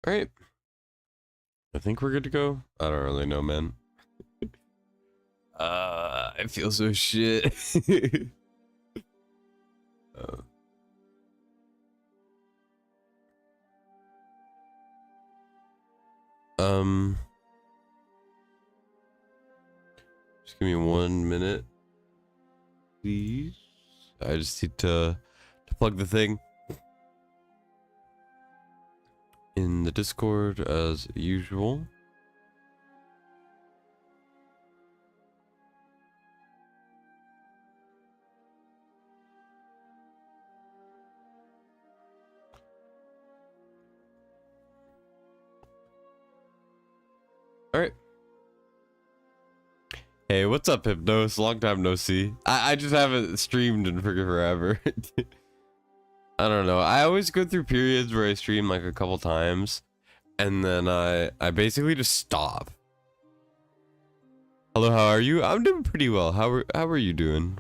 All right. I think we're good to go. I don't really know, man. I feel so shit. uh, um, just give me 1 minute, please. I just need to plug the thing in the Discord as usual. All right. Hey, what's up, Hypnos? Long time no see. I just haven't streamed in freaking forever. I don't know. I always go through periods where I stream like a couple times, and then I basically just stop. Hello, how are you? I'm doing pretty well. How are you doing?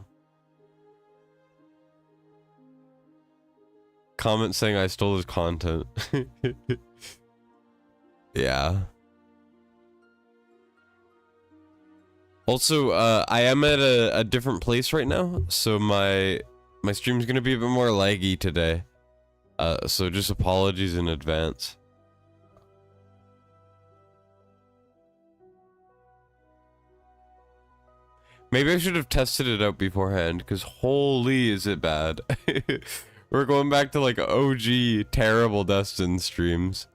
Comment saying I stole his content. Yeah. Also, I am at a different place right now, so my stream's gonna be a bit more laggy today. So just apologies in advance. Maybe I should have tested it out beforehand, because holy is it bad. We're going back to like OG terrible Destin streams.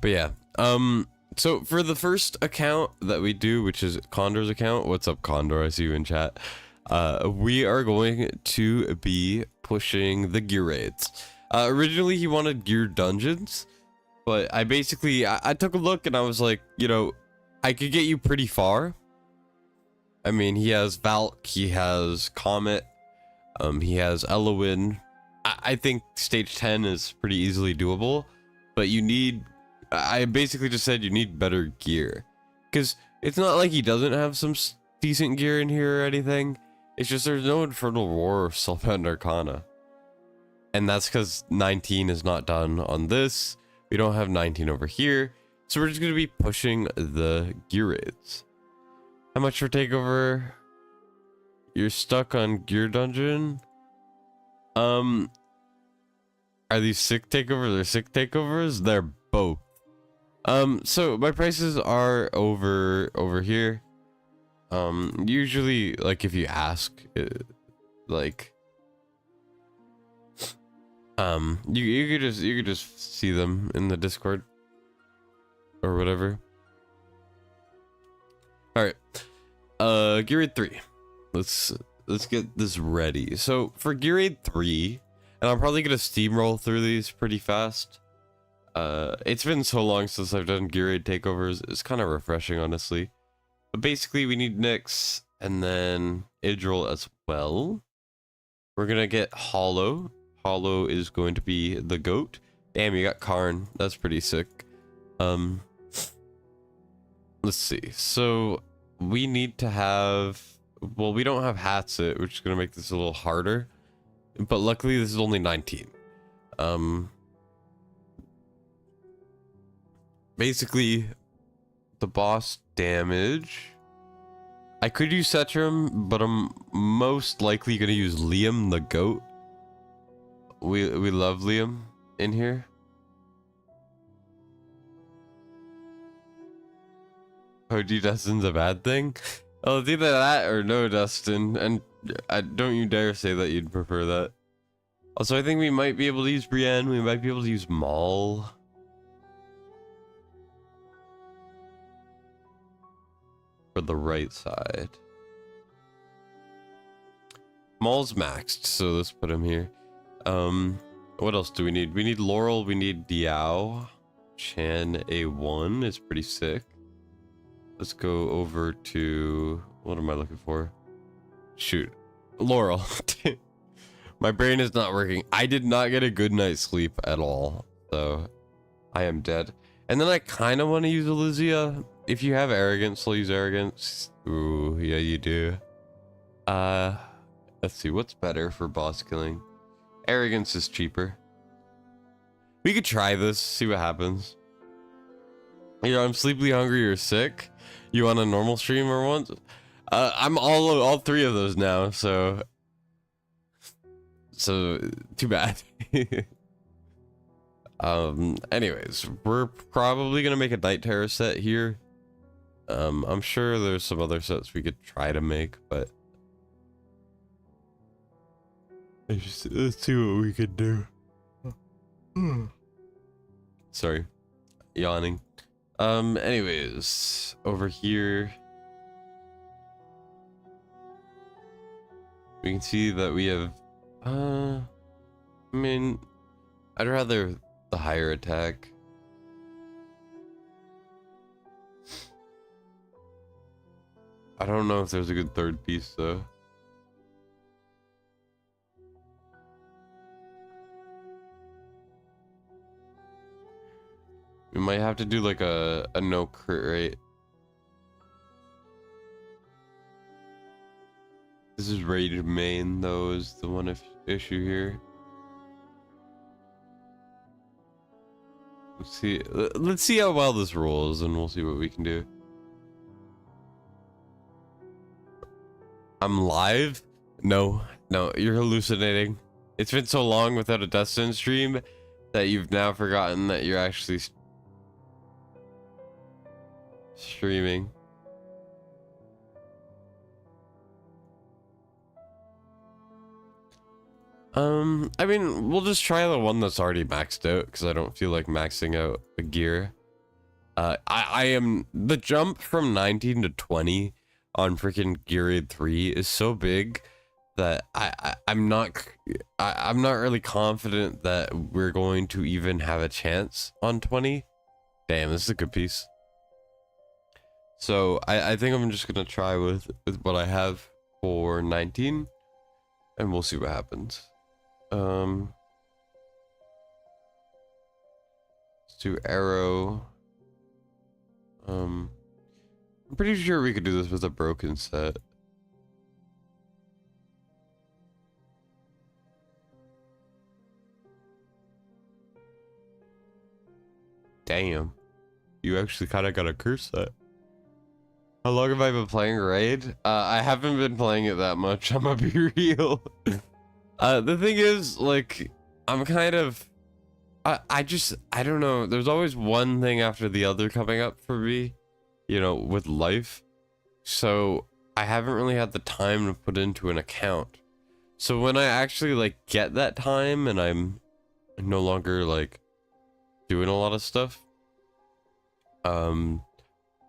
But yeah, so for the first account that we do, which is Condor's account, what's up, Condor? I see you in chat. We are going to be pushing the gear raids. Originally he wanted gear dungeons, but I took a look and I was like, you know, I could get you pretty far. I mean, he has Valk, he has Comet, he has Elowen. I think stage 10 is pretty easily doable, but you need, I basically just said you need better gear, because it's not like he doesn't have some decent gear in here or anything. It's just there's no Infernal Roar or Soulbound Arcana, and that's because 19 is not done on this. We don't have 19 over here, so we're just going to be pushing the gear raids. How much for Takeover? You're stuck on gear dungeon? Are these sick takeovers or sick takeovers? They're both. So my prices are over here. Usually, like, if you ask, like, you could just see them in the Discord or whatever. All right, gear raid 3. Let's get this ready. So for gear raid 3, and I'm probably gonna steamroll through these pretty fast. It's been so long since I've done gear raid takeovers. It's kind of refreshing, honestly. But basically, we need Nyx and then Idril as well. We're gonna get Hollow. Hollow is going to be the goat. Damn, you got Karn. That's pretty sick. Let's see. So we need to have, well, we don't have Hatsit, which is gonna make this a little harder. But luckily, this is only 19. Basically, the boss damage. I could use Setrum, but I'm most likely gonna use Liam the goat. We love Liam in here. OG Dustin's a bad thing? Oh, it's either that or no Dustin, and don't you dare say that you'd prefer that. Also, I think we might be able to use Brienne. We might be able to use Maul. For the right side. Maul's maxed, so let's put him here. What else do we need? We need Laurel, we need Diao. Chan A1 is pretty sick. Let's go over to, what am I looking for? Shoot, Laurel. My brain is not working. I did not get a good night's sleep at all, so I am dead. And then I kind of want to use Elysia if you have arrogance, I'll use arrogance. Ooh, yeah, you do. Let's see, what's better for boss killing? Arrogance is cheaper. We could try this, see what happens. You know, I'm sleepily hungry or sick. You want a normal stream or once? I'm all three of those now, so too bad. Anyways, we're probably gonna make a night terror set here. I'm sure there's some other sets we could try to make, but let's see what we could do. Sorry, yawning. Anyways, over here we can see that we have I mean, I'd rather the higher attack. I don't know if there's a good third piece though. We might have to do like a no crit rate. This is rated main though, is the one issue here. Let's see how well this rolls, and we'll see what we can do. I'm live? No, you're hallucinating. It's been so long without a Destin stream that you've now forgotten that you're actually streaming. I mean, we'll just try the one that's already maxed out, because I don't feel like maxing out the gear. I am, the jump from 19 to 20 on freaking gear raid 3 is so big that I'm not really confident that we're going to even have a chance on 20. Damn, this is a good piece. So I think I'm just gonna try with what I have for 19, and we'll see what happens. Let's do arrow. I'm pretty sure we could do this with a broken set. Damn, you actually kind of got a curse set. How long have I been playing Raid? I haven't been playing it that much, I'm gonna be real. The thing is, like, I'm kind of, I don't know, there's always one thing after the other coming up for me, you know, with life. So I haven't really had the time to put into an account. So when I actually, like, get that time and I'm no longer, like, doing a lot of stuff,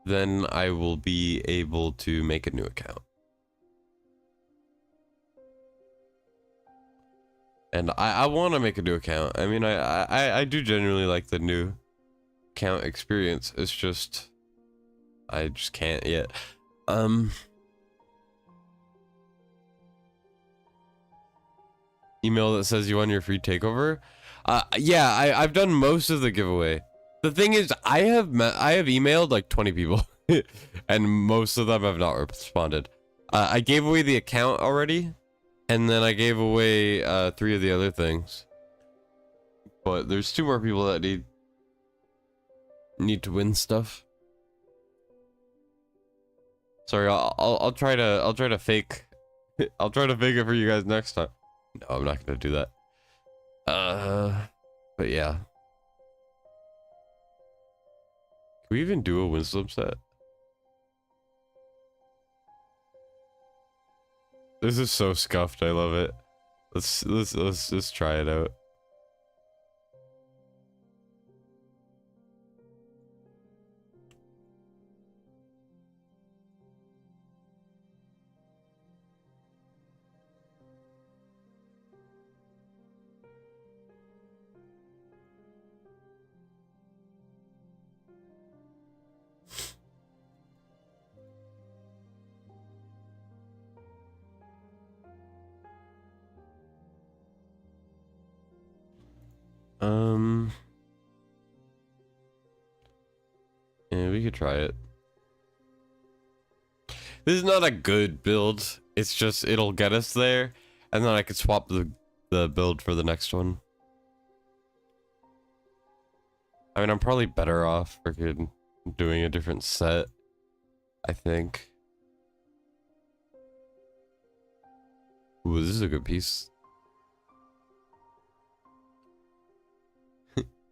then I will be able to make a new account. And I want to make a new account. I mean, I do genuinely like the new account experience. It's just, I just can't yet. Email that says you won your free takeover. Yeah, I've done most of the giveaway. The thing is, I have emailed like 20 people, and most of them have not responded. I gave away the account already, and then I gave away 3 of the other things. But there's 2 more people that need to win stuff. Sorry, I'll try to fake. I'll try to fake it for you guys next time. No, I'm not gonna do that. But yeah. Can we even do a wisdom set? This is so scuffed. I love it. Let's just try it out. Yeah, we could try it. This is not a good build. It's just, it'll get us there. And then I could swap the build for the next one. I mean, I'm probably better off freaking doing a different set, I think. Ooh, this is a good piece.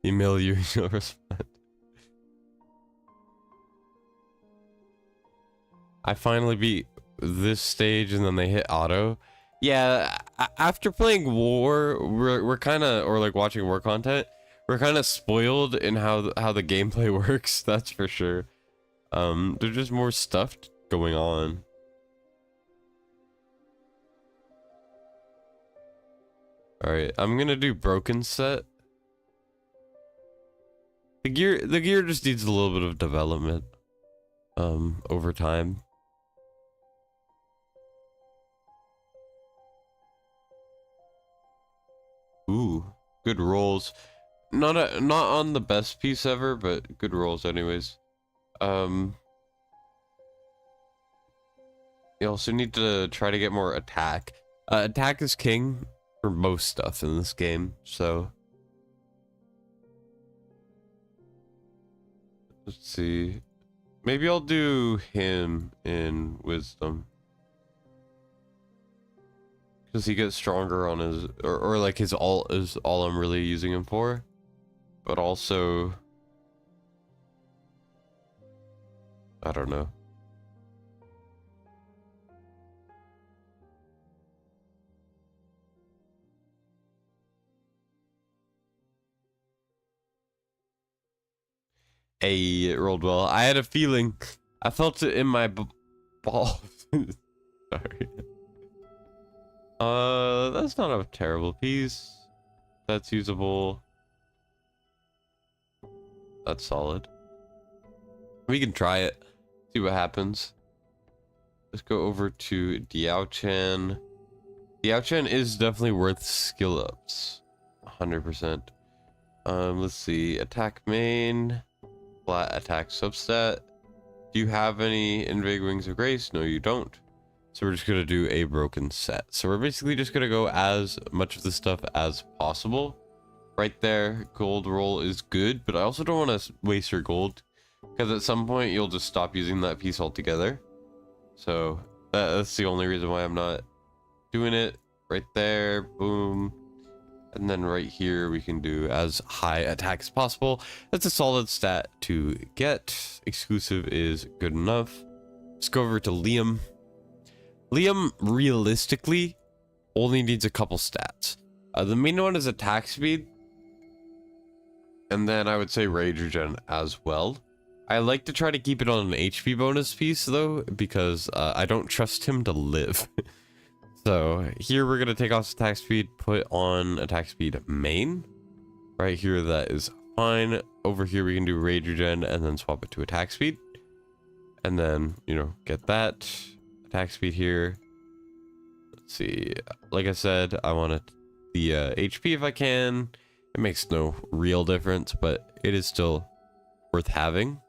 Email you, you'll respond. I finally beat this stage and then they hit auto. Yeah, after playing War, we're kind of, or like watching War content, we're kind of spoiled in how the gameplay works. That's for sure. There's just more stuff going on. All right, I'm gonna do broken set. The gear just needs a little bit of development, over time. Ooh, good rolls. Not on the best piece ever, but good rolls anyways. You also need to try to get more attack. Attack is king for most stuff in this game, so let's see. Maybe I'll do him in wisdom. Because he gets stronger on his, or like his ult is all I'm really using him for. But also, I don't know. Hey, it rolled well. I had a feeling. I felt it in my balls. Sorry. That's not a terrible piece. That's usable. That's solid. We can try it. See what happens. Let's go over to Diao-chan. Diao-chan is definitely worth skill ups. 100%. Let's see. Attack main. Flat attack substat. Do you have any Invig Wings of Grace? No, you don't. So we're just gonna do a broken set. So we're basically just gonna go as much of the stuff as possible. Right there, gold roll is good, but I also don't want to waste your gold because at some point you'll just stop using that piece altogether. So that's the only reason why I'm not doing it. Right there, boom. And then right here we can do as high attack as possible. That's a solid stat to get. Exclusive is good enough. Let's go over to Liam. Liam realistically only needs a couple stats. The main one is attack speed. And then I would say rage regen as well. I like to try to keep it on an HP bonus piece though, because I don't trust him to live. So here we're gonna take off attack speed, put on attack speed main. Right here that is fine. Over here we can do rage regen and then swap it to attack speed. And then, you know, get that attack speed here. Let's see. Like I said, I want the HP if I can. It makes no real difference, but it is still worth having.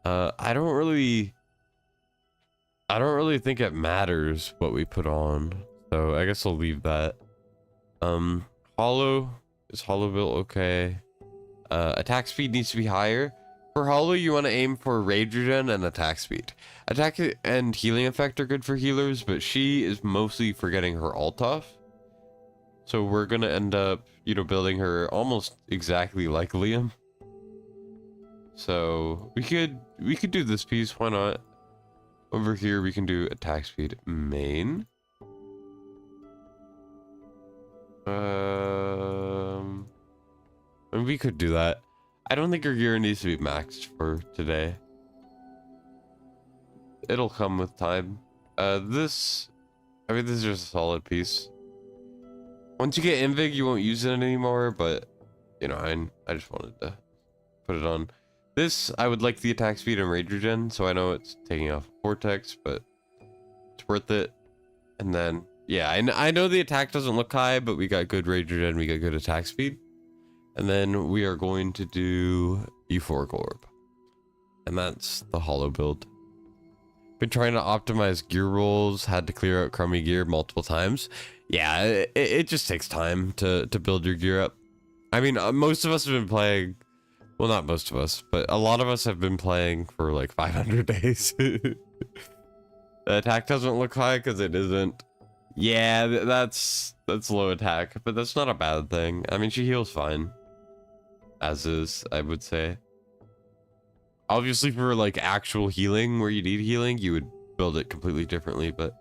I don't really think it matters what we put on, so I guess I'll leave that. Hollow is hollow built okay. Attack speed needs to be higher. For hollow, you want to aim for rage regen and attack speed. Attack and healing effect are good for healers, but she is mostly for getting her ult off. So we're gonna end up, you know, building her almost exactly like Liam. So we could do this piece, why not? Over here we can do attack speed main. And we could do that. I don't think her gear needs to be maxed for today. It'll come with time. This is just a solid piece. Once you get Invig, you won't use it anymore, but you know, I just wanted to put it on. This, I would like the attack speed and rage regen, so I know it's taking off Vortex, but it's worth it. And then, yeah, I know the attack doesn't look high, but we got good rage regen, we got good attack speed. And then we are going to do Euphoric Orb. And that's the hollow build. Been trying to optimize gear rolls, had to clear out crummy gear multiple times. Yeah, it just takes time to build your gear up. I mean, most of us have been playing, well, not most of us, but a lot of us have been playing for like 500 days. The attack doesn't look high because it isn't. Yeah, that's low attack, but that's not a bad thing. I mean, she heals fine, as is, I would say. Obviously, for like actual healing, where you need healing, you would build it completely differently, but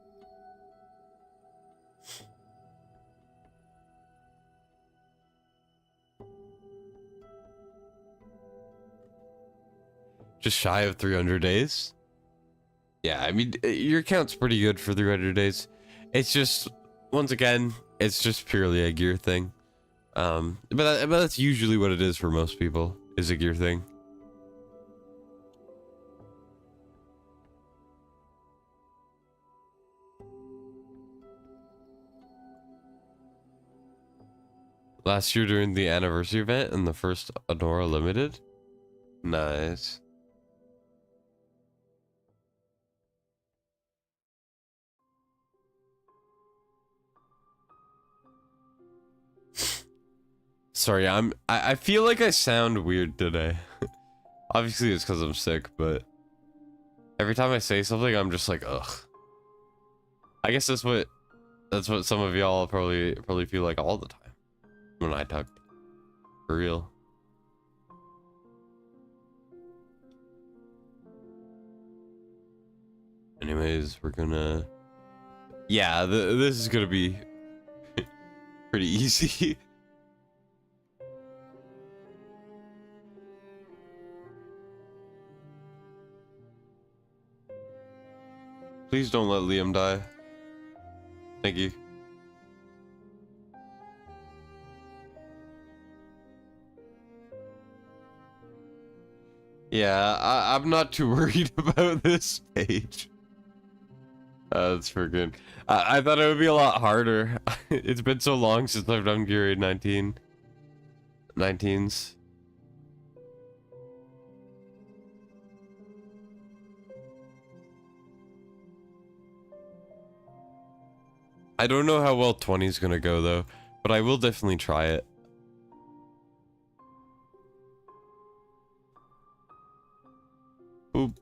just shy of 300 days. Yeah, I mean, your account's pretty good for 300 days. It's just, once again, it's just purely a gear thing. But that's usually what it is for most people, is a gear thing. Last year during the anniversary event and the first Adora Limited. Nice. Sorry, I feel like I sound weird today. Obviously it's because I'm sick, but every time I say something, I'm just like, ugh. I guess that's what some of y'all probably feel like all the time when I talk. For real. Anyways, we're gonna, yeah, this is gonna be pretty easy. Please don't let Liam die. Thank you. Yeah, I'm not too worried about this page. That's freaking. I thought it would be a lot harder. It's been so long since I've done Gear 19s. I don't know how well 20 is gonna go though, but I will definitely try it. Oop.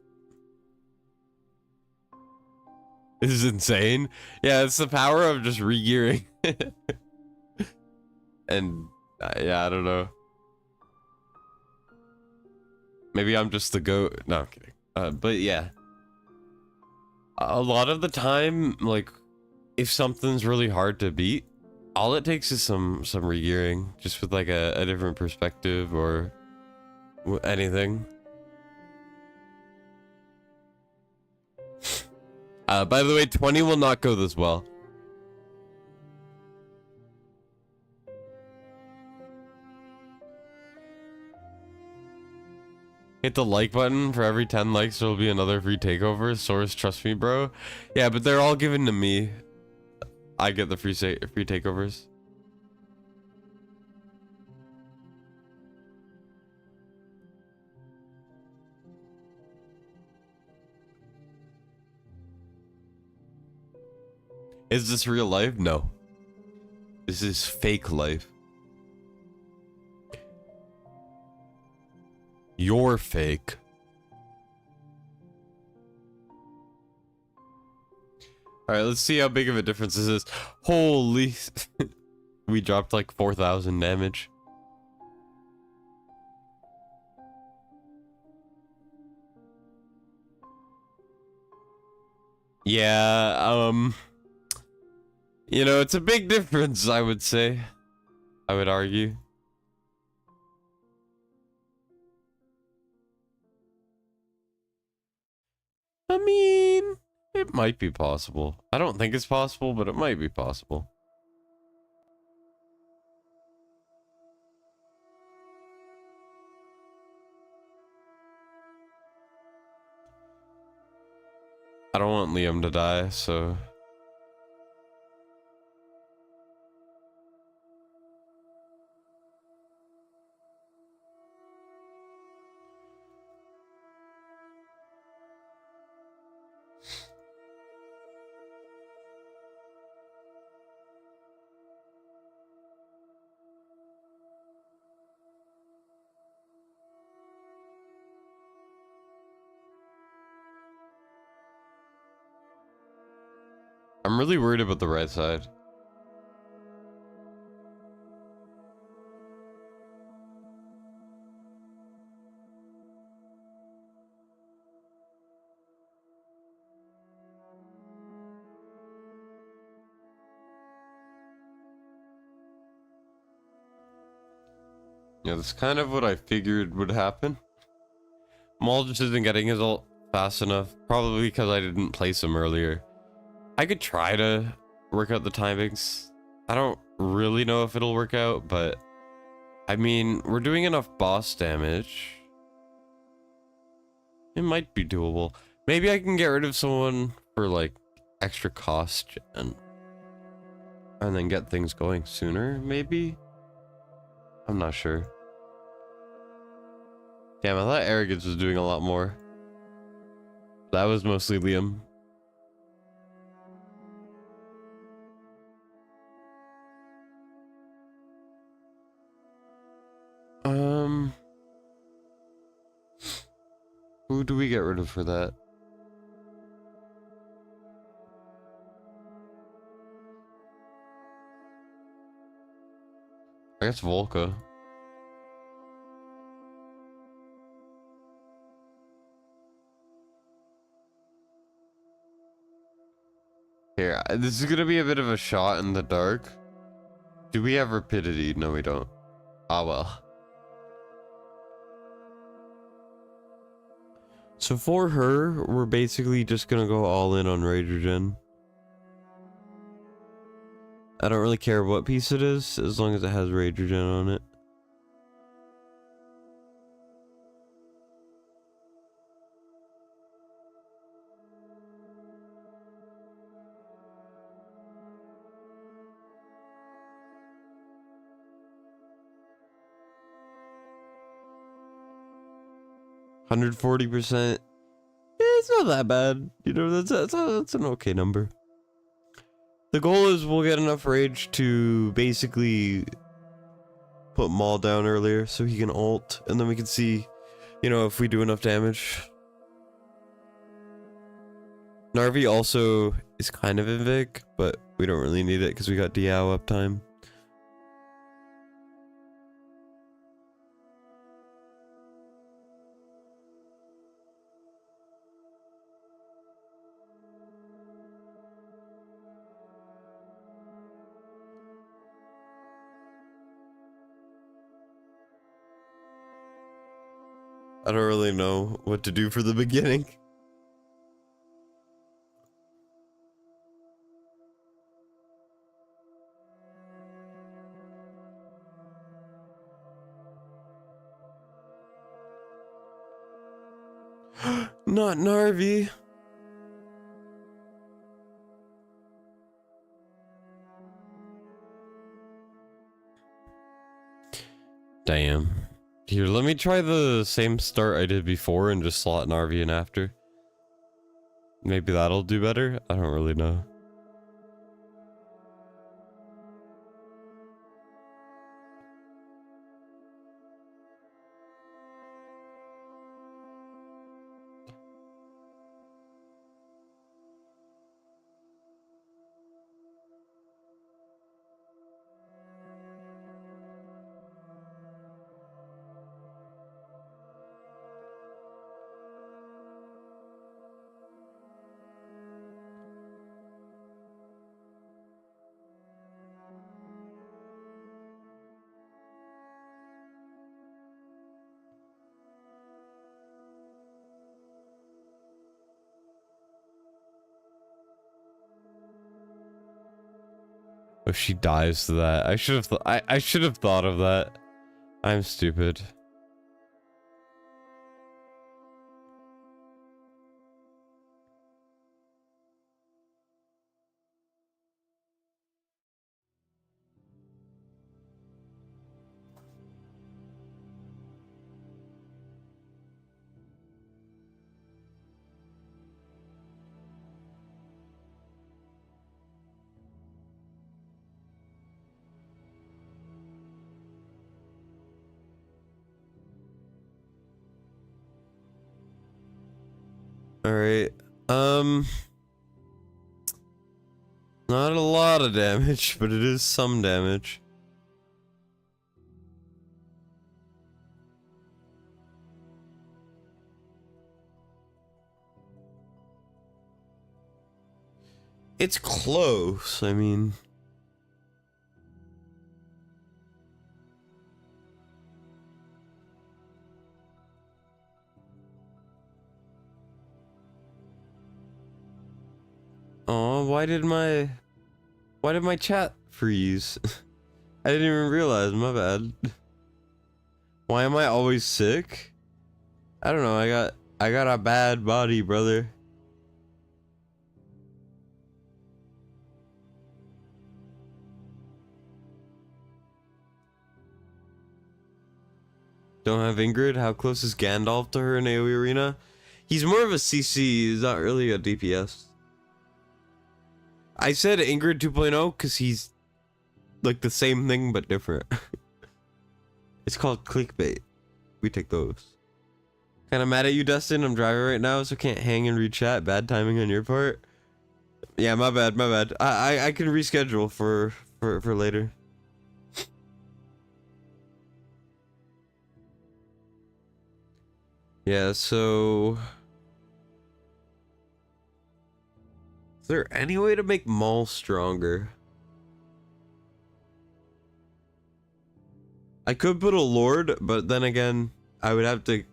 This is insane. Yeah, it's the power of just re-gearing. And yeah, I don't know. Maybe I'm just the goat. No, I'm kidding. But yeah, a lot of the time, like, if something's really hard to beat, all it takes is some re-gearing, just with like a different perspective or anything. By the way, 20 will not go this well. Hit the like button. For every 10 likes, there will be another free takeover. Source, trust me, bro. Yeah, but they're all given to me. I get the free takeovers. Is this real life? No. This is fake life. You're fake. All right, let's see how big of a difference this is. Holy, we dropped like 4,000 damage. Yeah, you know, it's a big difference, I would say. I would argue. I mean, it might be possible. I don't think it's possible, but it might be possible. I don't want Liam to die, so... really worried about the right side. Yeah, that's kind of what I figured would happen. Maul just isn't getting his ult fast enough, probably because I didn't place him earlier. I could try to work out the timings. I don't really know if it'll work out, but I mean, we're doing enough boss damage. It might be doable. Maybe I can get rid of someone for like extra cost and then get things going sooner, maybe? I'm not sure. Damn, I thought Arrogance was doing a lot more. That was mostly Liam. Who do we get rid of for that? I guess Volca. Here, this is gonna be a bit of a shot in the dark. Do we have rapidity? No, we don't. Ah, well. So for her, we're basically just gonna go all in on Rage Regen. I don't really care what piece it is, as long as it has Rage Regen on it. $140%. It's not that bad. You know, that's an okay number. The goal is we'll get enough rage to basically put Maul down earlier so he can ult, and then we can see, you know, if we do enough damage. Narvi also is kind of Invic, but we don't really need it because we got Diao uptime. I don't really know what to do for the beginning. Not Narvi. Damn. Here, let me try the same start I did before and just slot Narvi in after. Maybe that'll do better? I don't really know. If she dies to that, I should have I should have thought of that. I'm stupid. All right. Not a lot of damage, but it is some damage. It's close, I mean. Oh, why did my chat freeze? I didn't even realize, my bad. Why am I always sick? I don't know, I got a bad body, brother. Don't have Ingrid? How close is Gandalf to her in AoE Arena? He's more of a CC, he's not really a DPS. I said Ingrid 2.0 because he's like the same thing but different. It's called clickbait. We take those. Kinda mad at you, Dustin. I'm driving right now, so can't hang and read chat. Bad timing on your part. Yeah, my bad, my bad. I can reschedule for later. Yeah, so is there any way to make Maul stronger? I could put a Lord, but then again, I would have to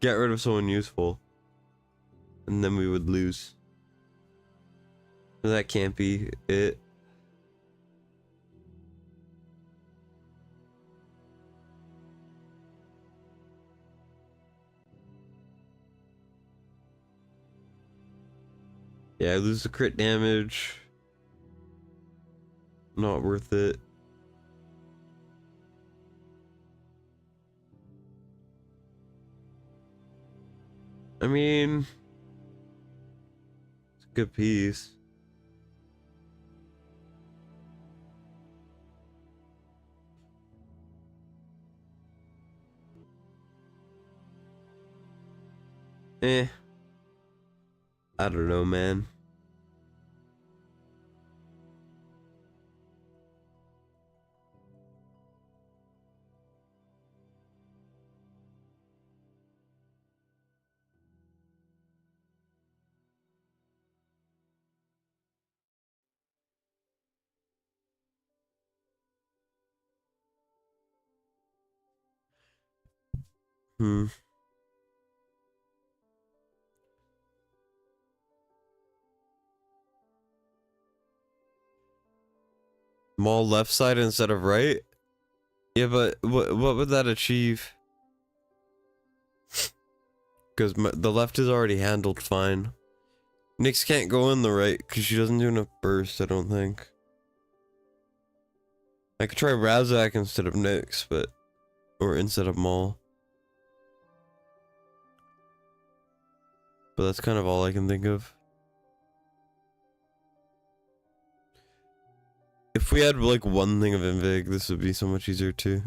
get rid of someone useful. And then we would lose. That can't be it. Yeah, I lose the crit damage. Not worth it. I mean, it's a good piece. I don't know, man. Maul left side instead of right? Yeah, but what would that achieve? Because the left is already handled fine. Nyx can't go in the right because she doesn't do enough burst, I don't think. I could try Razak instead of Nyx, but... or instead of Maul. But that's kind of all I can think of. If we had like one thing of Invig, this would be so much easier too.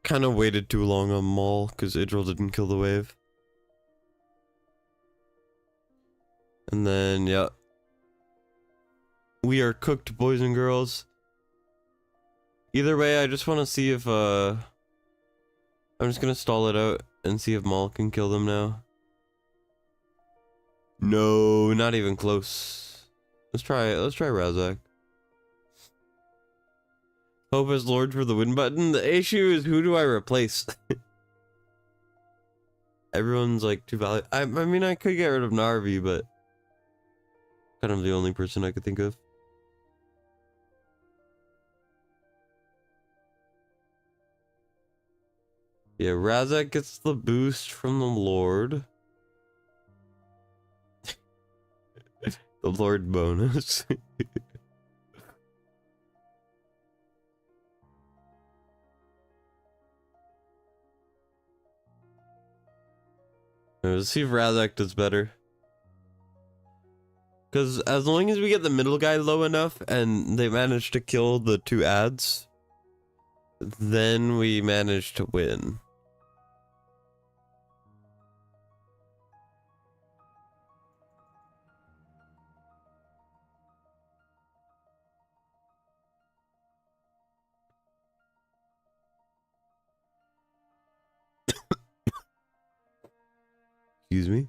Kind of waited too long on Maul because Idril didn't kill the wave. And then, yeah. We are cooked, boys and girls. Either way, I just want to see if, I'm just gonna stall it out and see if Maul can kill them now. No, not even close. Let's try it. Let's try Razak. Hope as Lord for the win button. The issue is, who do I replace? Everyone's like too valuable. I mean, I could get rid of Narvi, but kind of the only person I could think of. Yeah, Razak gets the boost from the Lord. The Lord bonus. Let's see if Razak does better. Because as long as we get the middle guy low enough and they manage to kill the 2 ads, then we manage to win. Excuse me?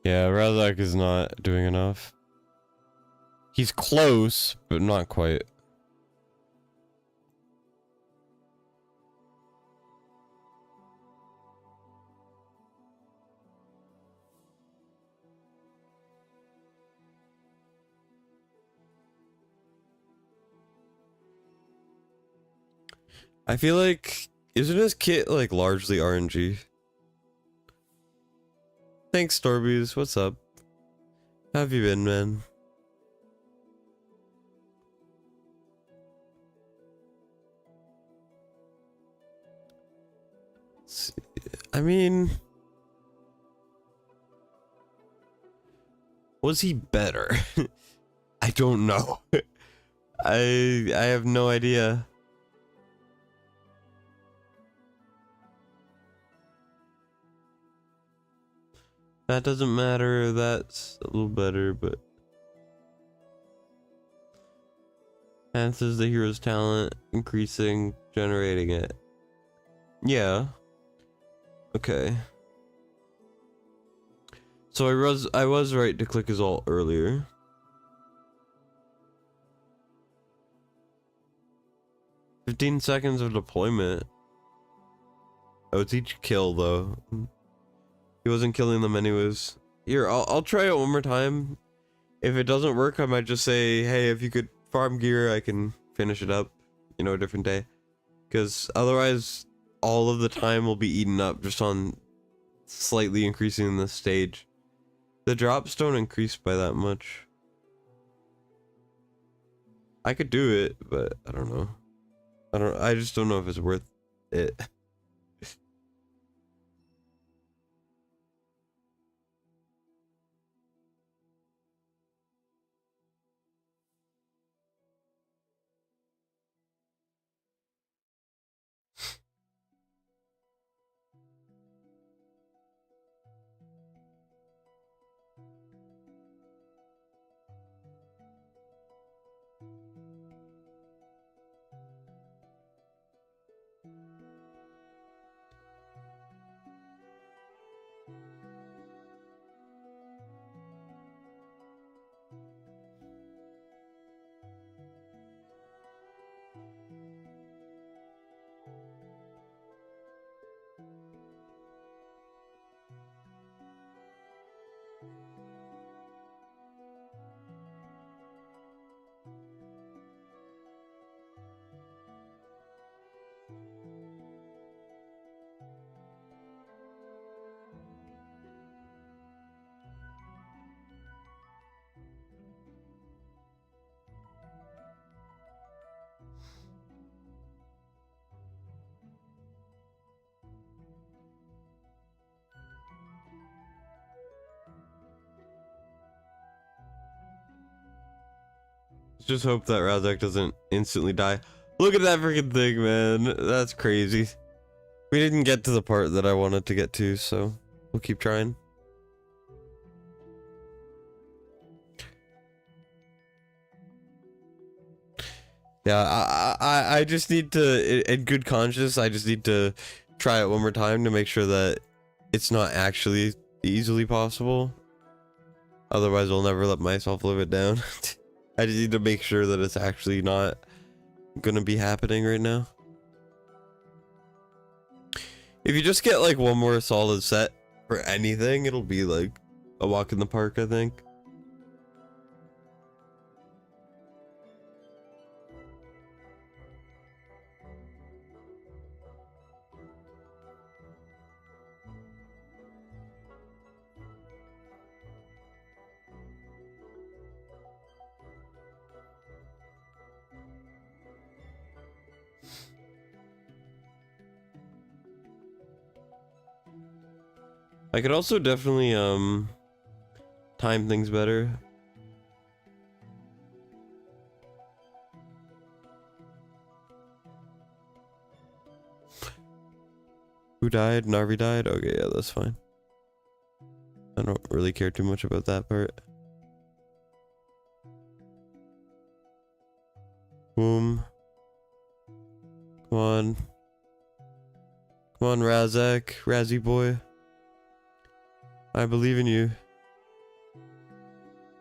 Yeah, Razak is not doing enough. He's close, but not quite. I feel like, isn't his kit like largely RNG? Thanks, Storbies. What's up? How have you been, man? I mean, was he better? I don't know. I have no idea. That doesn't matter. That's a little better, but enhances the hero's talent, increasing, generating it. Yeah. Okay. So I was right to click his ult earlier. "15 seconds of deployment." Oh, it's each kill though. He wasn't killing them anyways. Here, I'll try it one more time. If it doesn't work, I might just say, hey, if you could farm gear, I can finish it up, you know, a different day. Because otherwise, all of the time will be eaten up just on slightly increasing the stage. The drops don't increase by that much. I could do it, but I don't know. I just don't know if it's worth it. just hope that Razak doesn't instantly die. Look at that freaking thing, man. That's crazy. We didn't get to the part that I wanted to get to, so we'll keep trying. Yeah, I just need to, in good conscience, I just need to try it one more time to make sure that it's not actually easily possible. Otherwise, I'll never let myself live it down. I just need to make sure that it's actually not gonna be happening right now. If you just get like one more solid set for anything, it'll be like a walk in the park, I think. I could also definitely time things better. Who died? Narvi died? Okay, yeah, that's fine. I don't really care too much about that part. Boom. Come on. Come on, Razak. Razzie boy. I believe in you.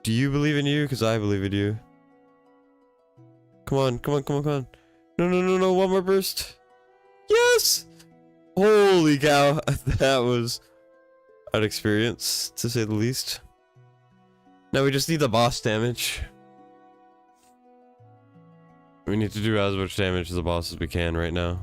Do you believe in you? Because I believe in you. Come on, come on, come on, come on. No, no, no, no, one more burst. Yes! Holy cow. That was an experience, to say the least. Now we just need the boss damage. We need to do as much damage to the boss as we can right now.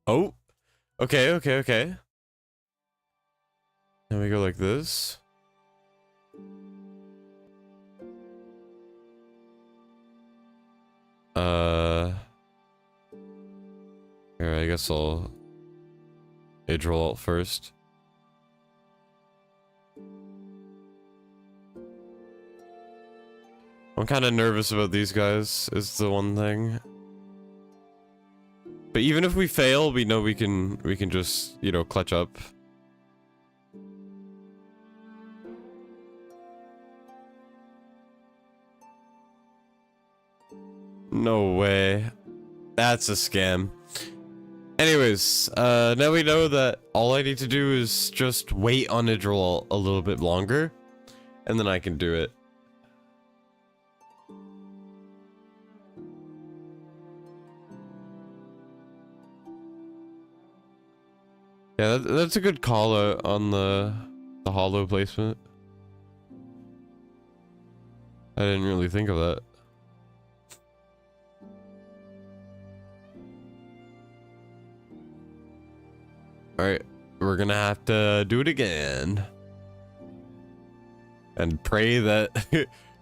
Oh, okay, okay, okay. Then we go like this. Here, I guess I'll age roll out first. I'm kind of nervous about these guys, is the one thing. But even if we fail, we know we can just, you know, clutch up. No way. That's a scam. Anyways, now we know that all I need to do is just wait on Idril a little bit longer, and then I can do it. Yeah, that's a good call out on the hollow placement. I didn't really think of that. Alright, we're gonna have to do it again. And pray that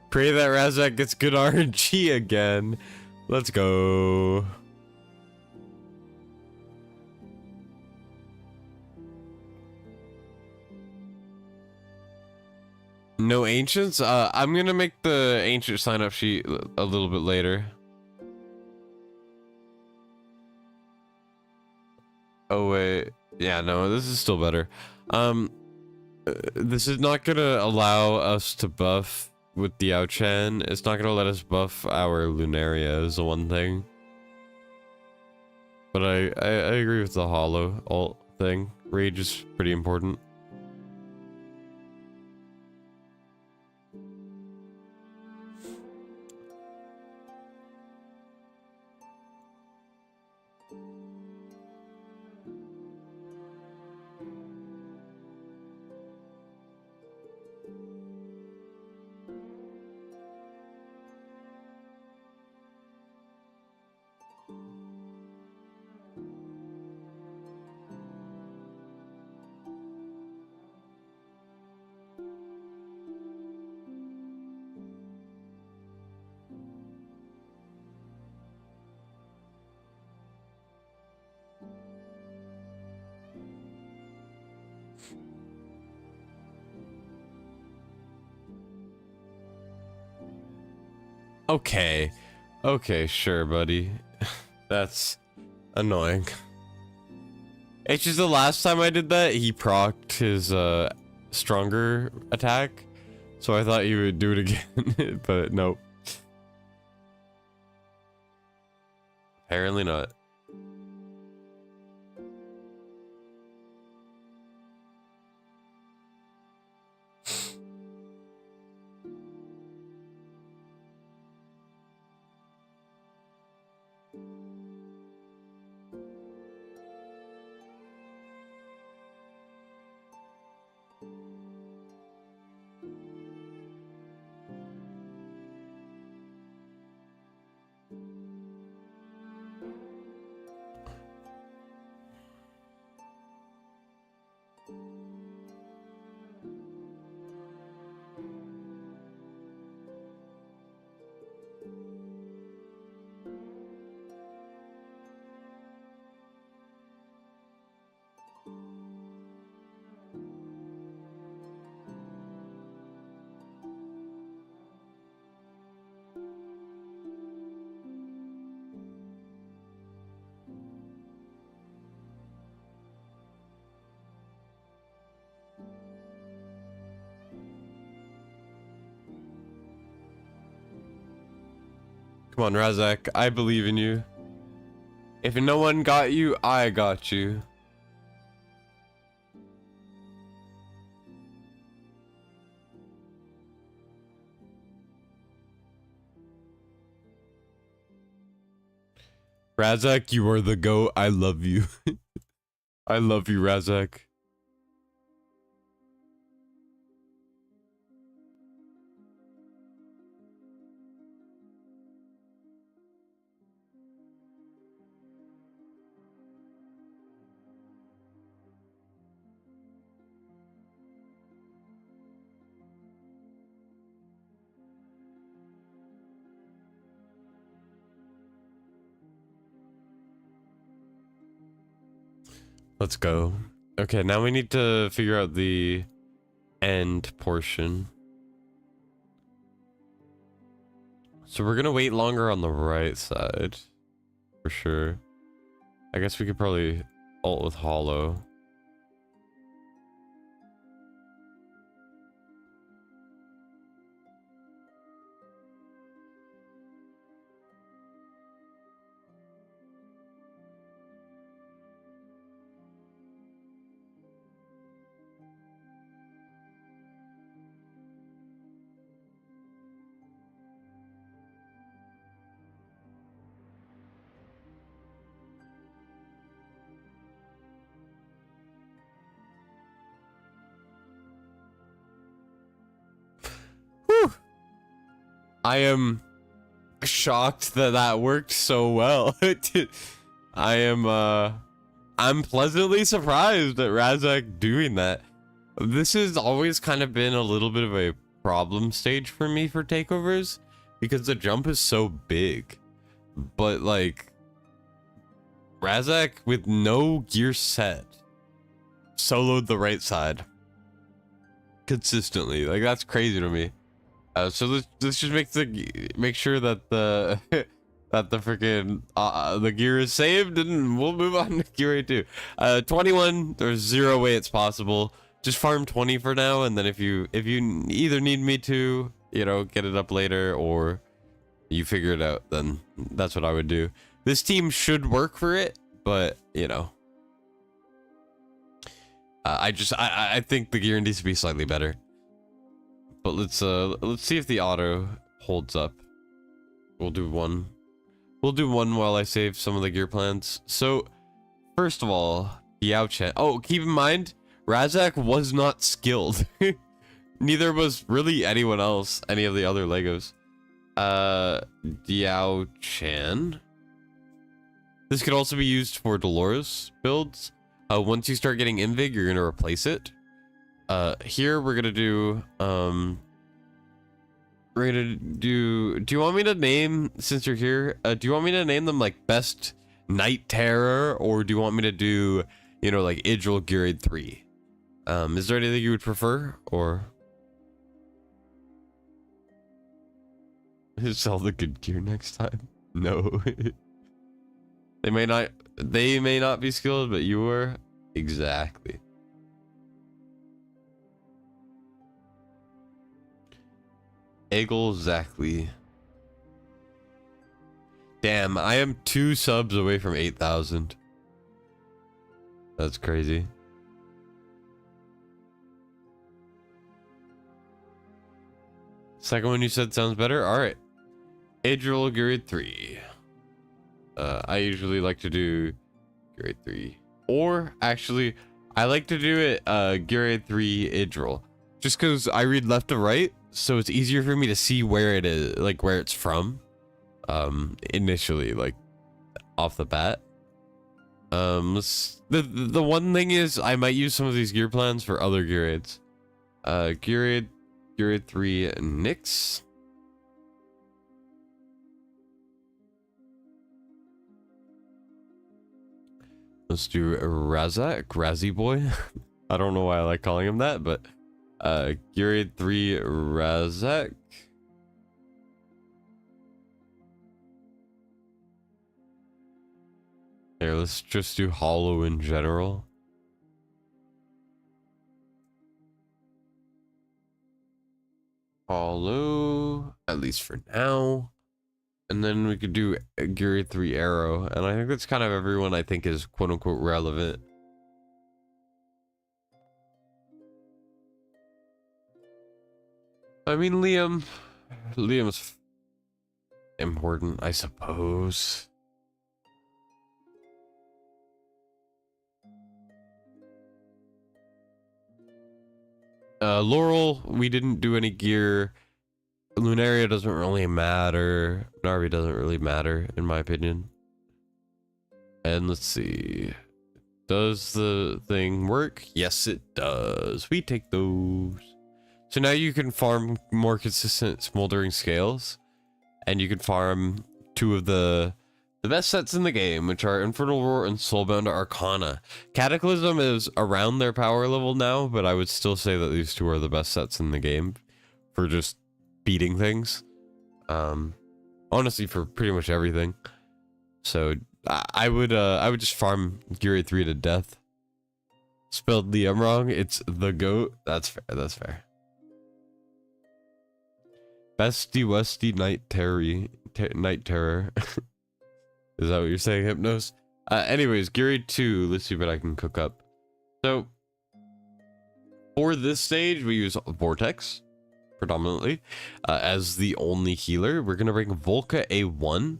pray that Razak gets good RNG again. Let's go. No ancients? I'm gonna make the ancient sign up sheet a little bit later. Oh wait, yeah, no, this is still better. This is not gonna allow us to buff with the Diao-Chan. It's not gonna let us buff our Lunaria is the one thing. But I agree with the hollow alt thing. Rage is pretty important. Okay. Okay, sure, buddy. That's annoying. It's just the last time I did that, he procced his stronger attack. So I thought he would do it again, but nope. Apparently not. Come on, Razak, I believe in you. If no one got you, I got you. Razak, you are the GOAT. I love you. I love you, Razak. Let's go. Okay, now we need to figure out the end portion. So we're gonna wait longer on the right side. For sure. I guess we could probably ult with Hollow. Whew. I am shocked that that worked so well. I'm pleasantly surprised at Razak doing that. This has always kind of been a little bit of a problem stage for me for takeovers because the jump is so big. But like Razak with no gear set soloed the right side consistently. Like that's crazy to me. So let's just make sure that the that the freaking the gear is saved, and we'll move on to gear 2. 21. There's zero way it's possible. Just farm 20 for now, and then if you either need me to, you know, get it up later, or you figure it out, then that's what I would do. This team should work for it, but you know, I think the gear needs to be slightly better. But let's see if the auto holds up. We'll do one. We'll do one while I save some of the gear plans. So, first of all, Yao Chen. Oh, keep in mind, Razak was not skilled. Neither was really anyone else, any of the other Legos. Yao Chen. This could also be used for Dolores builds. Once you start getting Invig, you're gonna replace it. Here we're gonna do do you want me to name, since you're here, do you want me to name them like best Night Terror, or do you want me to do, you know, like Idril Geared 3? Is there anything you would prefer, or sell the good gear next time? No. They may not be skilled, but you were. Exactly. Exactly. Damn, I am 2 subs away from 8,000. That's crazy. Second one you said sounds better. All right. Age roll grade 3. I usually like to do grade 3, or actually, I like to do it grade 3 age roll, just because I read left to right, so it's easier for me to see where it is, like where it's from. Initially, like off the bat. The one thing is I might use some of these gear plans for other gear aids. Gear 3 Nyx. Let's do Razak, Razzie Boy. I don't know why I like calling him that, but Gear 3 Razak. Here, let's just do Hollow in general. Hollow, at least for now. And then we could do Gear 3 Arrow. And I think that's kind of everyone I think is quote unquote relevant. I mean, Liam's important, I suppose. Laurel, we didn't do any gear. Lunaria doesn't really matter. Narvi doesn't really matter, in my opinion. And let's see. Does the thing work? Yes, it does. We take those. So now you can farm more consistent smoldering scales. And you can farm 2 of the best sets in the game, which are Infernal Roar and Soulbound Arcana. Cataclysm is around their power level now, but I would still say that these 2 are the best sets in the game for just beating things. Honestly, for pretty much everything. So I would just farm Gear 3 to death. Spelled Liam wrong. It's the GOAT. That's fair. That's fair. Bestie Westie Night Terror. Is that what you're saying, Hypnos? Anyways, Gear 2. Let's see what I can cook up. So for this stage, we use Vortex predominantly as the only healer. We're gonna bring Volca A1.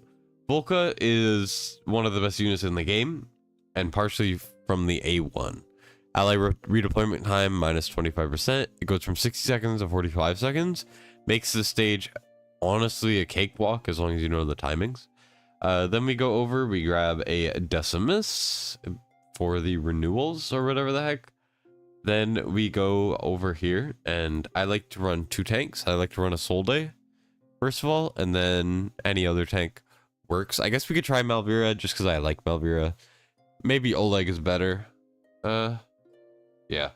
Volca is one of the best units in the game, and partially from the A1. Ally redeployment time minus 25%. It goes from 60 seconds to 45 seconds. Makes the stage honestly a cakewalk as long as you know the timings. Then we go over, we grab a Decimus for the renewals or whatever the heck. Then we go over here, and I like to run 2 tanks. I like to run a Soul Day, first of all, and then any other tank works. I guess we could try Malvira just because I like Malvira. Maybe Oleg is better. Yeah.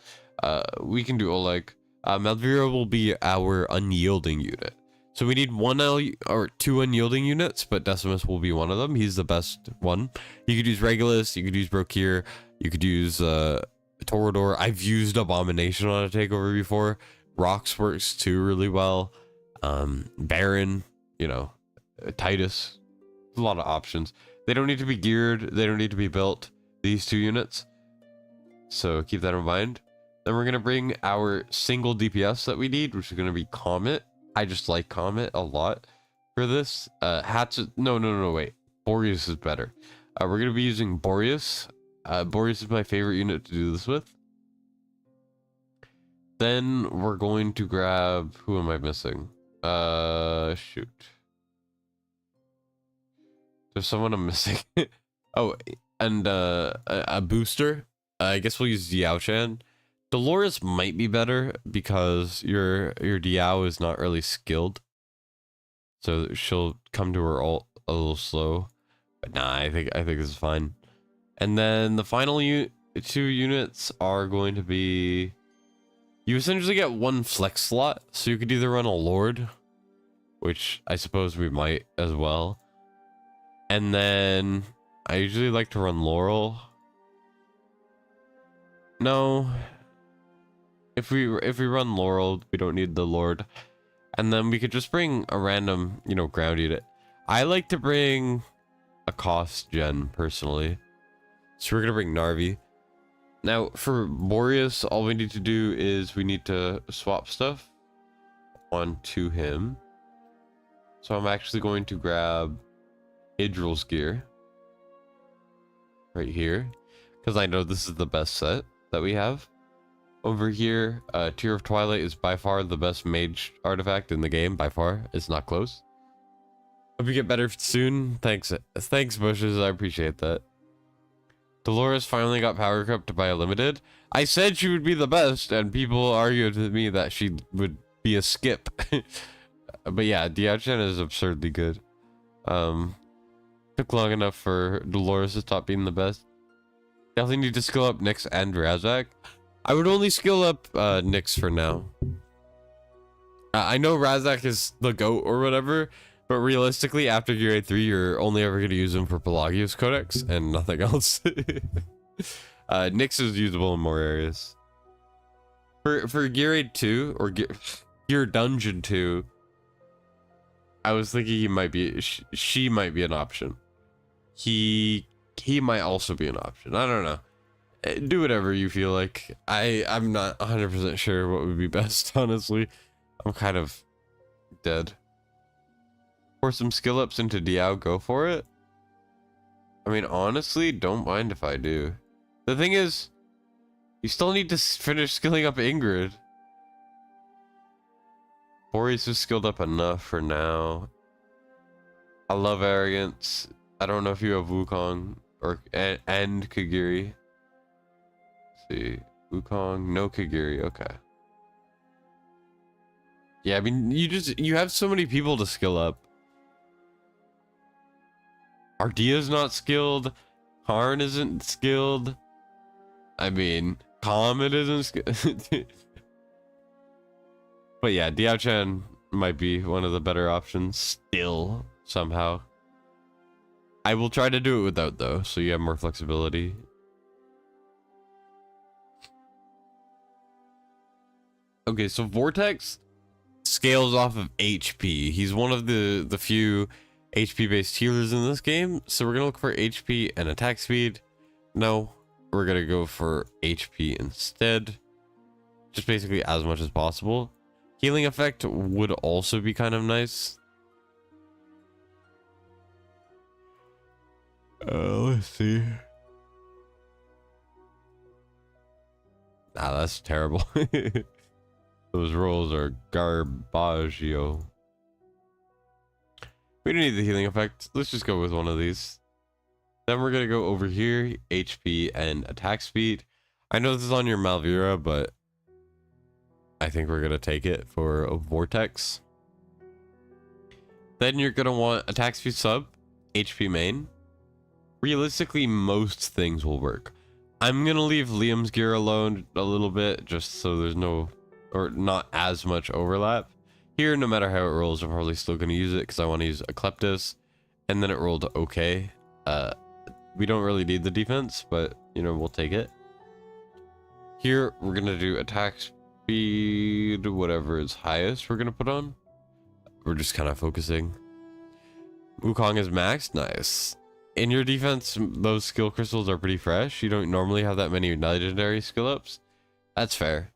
We can do Oleg. Malvira will be our unyielding unit. So we need 2 unyielding units, but Decimus will be one of them. He's the best one. You could use Regulus, you could use Brokir, you could use Torador. I've used Abomination on a takeover before. Rocks works too really well. Baron, you know, Titus. A lot of options. They don't need to be geared. They don't need to be built. These 2 units. So keep that in mind. Then we're going to bring our single DPS that we need, which is going to be Comet. I just like Comet a lot for this. Hatchet. No, wait. Boreas is better. We're going to be using Boreas. Boreas is my favorite unit to do this with. Then we're going to grab... Who am I missing? Shoot. There's someone I'm missing. Oh, and a booster. I guess we'll use Diao-chan. Dolores might be better because your Diao is not really skilled. So she'll come to her ult a little slow. But nah, I think this is fine. And then the final 2 units are going to be You essentially get one flex slot, so you could either run a Lord, which I suppose we might as well. And then I usually like to run Laurel. No. If we run Laurel, we don't need the Lord. And then we could just bring a random, you know, ground unit. I like to bring a cost gen personally. So we're gonna bring Narvi. Now for Boreas, all we need to do is we need to swap stuff onto him. So I'm actually going to grab Idril's gear right here, because I know this is the best set that we have. Over here, Tear of Twilight is by far the best mage artifact in the game, by far. It's not close. Hope you get better soon. Thanks, Bushes, I appreciate that. Dolores finally got power crept by a limited. I said she would be the best, and people argued with me that she would be a skip. But yeah, Diachen is absurdly good. Took long enough for Dolores to stop being the best. Definitely need to skill up Nyx and Razak. I would only skill up Nyx for now. I know Razak is the GOAT or whatever, but realistically, after Gear 3, you're only ever going to use him for Pelagius Codex and nothing else. Nyx is usable in more areas. For Gear 2 or Gear Dungeon 2, I was thinking he might be, she might be an option. He might also be an option. I don't know. Do whatever you feel like. I'm not 100% sure what would be best, honestly. I'm kind of dead. Pour some skill ups into Diao, go for it. I mean, honestly, don't mind if I do. The thing is, you still need to finish skilling up Ingrid. Boreas is skilled up enough for now. I love Arrogance. I don't know if you have Wukong or and Kagiri. Let's see, Wukong, no Kagiri. Okay. Yeah, I mean, you have so many people to skill up. Ardea's not skilled. Karn isn't skilled. I mean, Comet isn't skilled. But yeah, Diao-chan might be one of the better options still, somehow. I will try to do it without, though, so you have more flexibility. Okay, so Vortex scales off of HP. He's one of the few HP-based healers in this game, so we're gonna look for HP and attack speed. No, we're gonna go for HP instead. Just basically as much as possible. Healing effect would also be kind of nice. Let's see. Nah, that's terrible. Those rolls are garbaggio. We don't need the healing effect. Let's just go with one of these. Then we're gonna go over here, HP and attack speed. I know this is on your Malvira, but I think we're gonna take it for a Vortex. Then you're gonna want attack speed sub, HP main. Realistically, most things will work. I'm gonna leave Liam's gear alone a little bit, just so there's no, or not as much overlap. Here, no matter how it rolls, I'm probably still gonna use it because I want to use Ecleptus, and then it rolled okay. We don't really need the defense, but you know, we'll take it. Here, we're gonna do attack speed, whatever is highest we're gonna put on. We're just kind of focusing. Wukong is maxed, nice. In your defense, those skill crystals are pretty fresh. You don't normally have that many legendary skill ups. That's fair.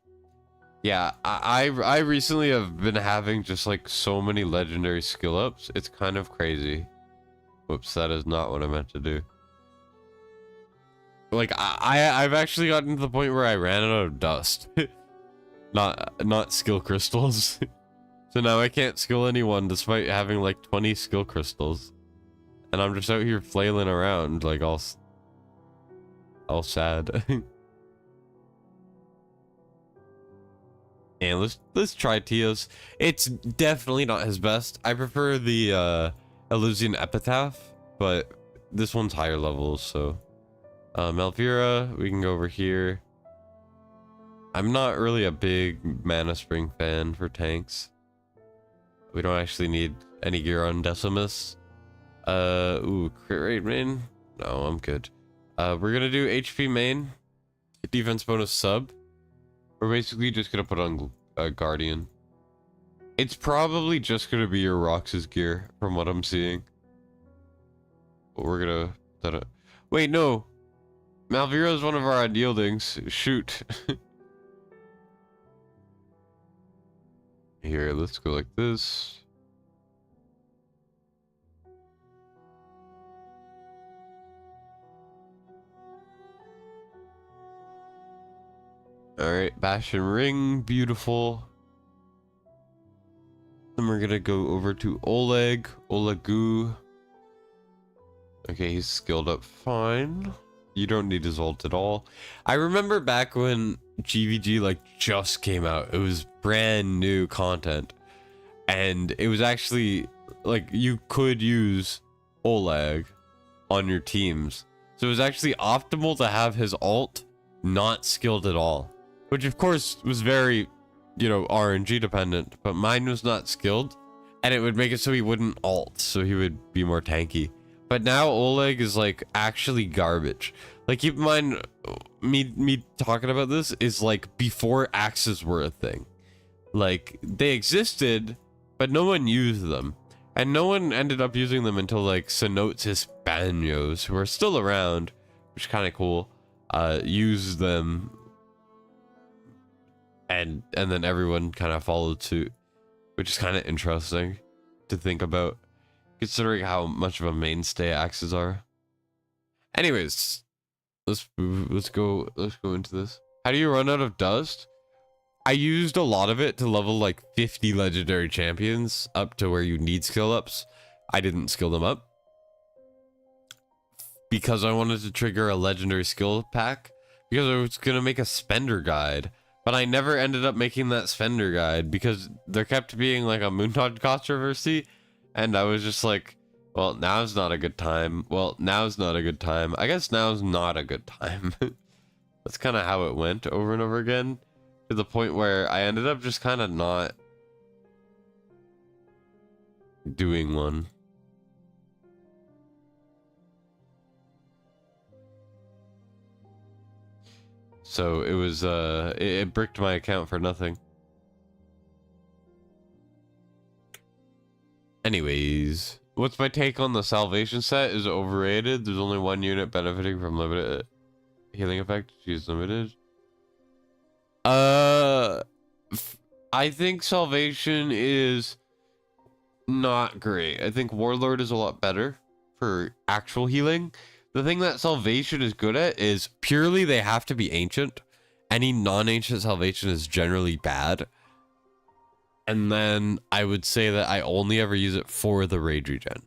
Yeah, I recently have been having just like so many legendary skill ups. It's kind of crazy. Whoops, that is not what I meant to do. Like I've actually gotten to the point where I ran out of dust. not skill crystals. So now I can't skill anyone despite having like 20 skill crystals. And I'm just out here flailing around like all sad. And let's try Tios. It's definitely not his best. I prefer the Illusion Epitaph, but this one's higher levels, so Malvira, we can go over here. I'm not really a big mana spring fan for tanks. We don't actually need any gear on Decimus. Ooh, crit rate main? No, I'm good. We're gonna do HP main, defense bonus sub. We're basically just gonna put on Guardian. It's probably just gonna be your Rox's gear from what I'm seeing. But we're gonna... Wait, no! Malvira is one of our unyieldings. Shoot. Here, let's go like this. Alright, Bash and Ring, beautiful. Then we're gonna go over to Oleg, Olegu. Okay, he's skilled up fine. You don't need his ult at all. I remember back when GVG like just came out, it was brand new content. And it was actually like you could use Oleg on your teams. So it was actually optimal to have his ult not skilled at all. Which of course was very, you know, RNG dependent, but mine was not skilled, and it would make it so he wouldn't ult, so he would be more tanky. But now Oleg is like actually garbage. Like keep in mind, me talking about this is like before axes were a thing. Like they existed, but no one used them, and no one ended up using them until like Cenotes Hispanos, who are still around, which is kind of cool. Used them. And then everyone kind of followed suit, which is kind of interesting to think about, considering how much of a mainstay axes are. Anyways, let's go into this. How do you run out of dust? I used a lot of it to level like 50 legendary champions up to where you need skill ups. I didn't skill them up because I wanted to trigger a legendary skill pack, because I was gonna make a spender guide. But I never ended up making that spender guide because there kept being like a Moontod controversy, and I was just like, well, now's not a good time. Well, now's not a good time. I guess now's not a good time. That's kind of how it went over and over again, to the point where I ended up just kind of not doing one. So it was, it bricked my account for nothing. Anyways, what's my take on the salvation set? Is it overrated? There's only one unit benefiting from limited healing effect. She's limited. I think salvation is not great. I think Warlord is a lot better for actual healing. The thing that salvation is good at is purely they have to be ancient. Any non-ancient salvation is generally bad. And then I would say that I only ever use it for the rage regen.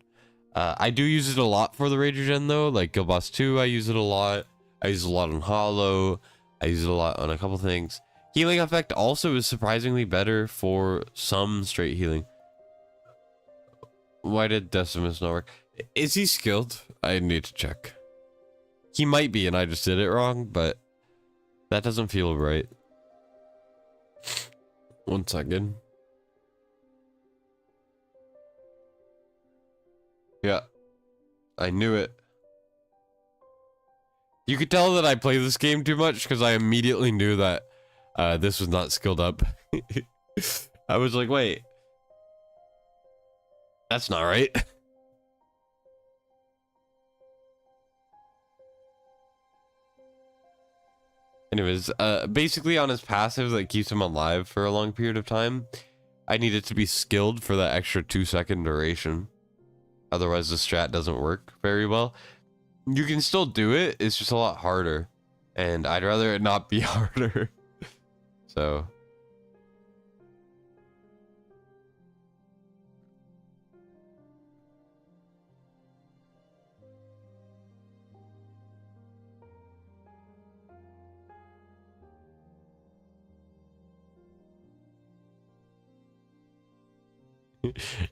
I do use it a lot for the rage regen though, like Guild Boss 2 I use it a lot. I use it a lot on Hollow. I use it a lot on a couple things. Healing effect also is surprisingly better for some straight healing. Why did Decimus not work? Is he skilled? I need to check. He might be and I just did it wrong, but that doesn't feel right. 1 second. Yeah, I knew it. You could tell that I play this game too much because I immediately knew that this was not skilled up. I was like, wait, that's not right. Anyways, basically on his passive that keeps him alive for a long period of time, I need it to be skilled for that extra 2-second duration. Otherwise the strat doesn't work very well. You can still do it, it's just a lot harder. And I'd rather it not be harder. So.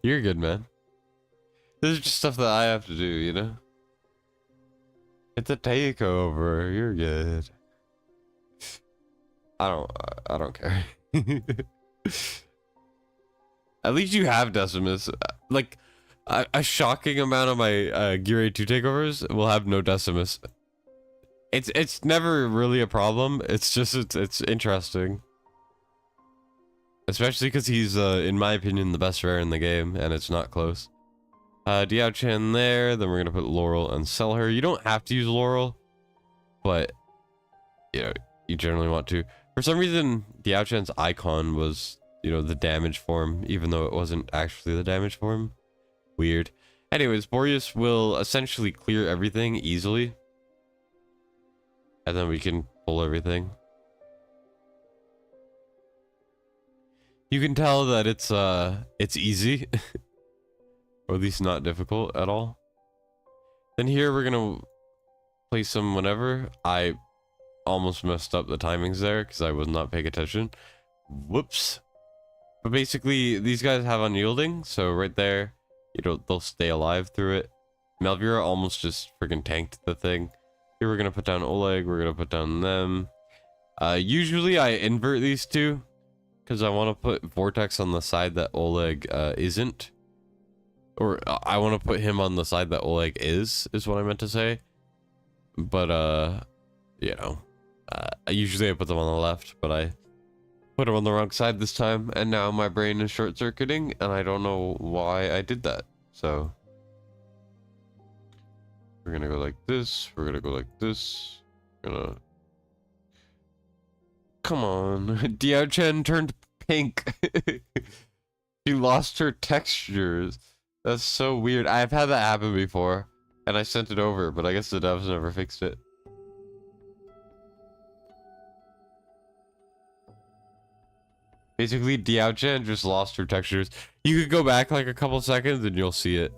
You're good, man. This is just stuff that I have to do, you know? It's a takeover. You're good. I don't care. At least you have Decimus. Like a shocking amount of my Gear 2 takeovers will have no Decimus. It's never really a problem. It's just it's interesting. Especially because he's in my opinion the best rare in the game, and it's not close. Diao Chen there, then we're gonna put Laurel and sell her. You don't have to use Laurel, but you know, you generally want to. For some reason, Diao Chen's icon was, you know, the damage form, even though it wasn't actually the damage form. Weird. Anyways, Boreas will essentially clear everything easily. And then we can pull everything. You can tell that it's easy. Or at least not difficult at all. Then here we're gonna place them whenever. I almost messed up the timings there because I was not paying attention. Whoops. But basically, these guys have unyielding, so right there, you know, they'll stay alive through it. Malvira almost just freaking tanked the thing. Here we're gonna put down Oleg, we're gonna put down them. Usually I invert these two, because I want to put Vortex on the side that Oleg isn't. Or I want to put him on the side that Oleg is what I meant to say. But, you know, usually I put them on the left, but I put them on the wrong side this time, and now my brain is short-circuiting, and I don't know why I did that. So, we're gonna go like this, we're gonna go like this, we're gonna... Come on, Diao Chen turned pink. She lost her textures. That's so weird. I've had that happen before, and I sent it over, but I guess the devs never fixed it. Basically, Diao Chen just lost her textures. You could go back like a couple seconds and you'll see it.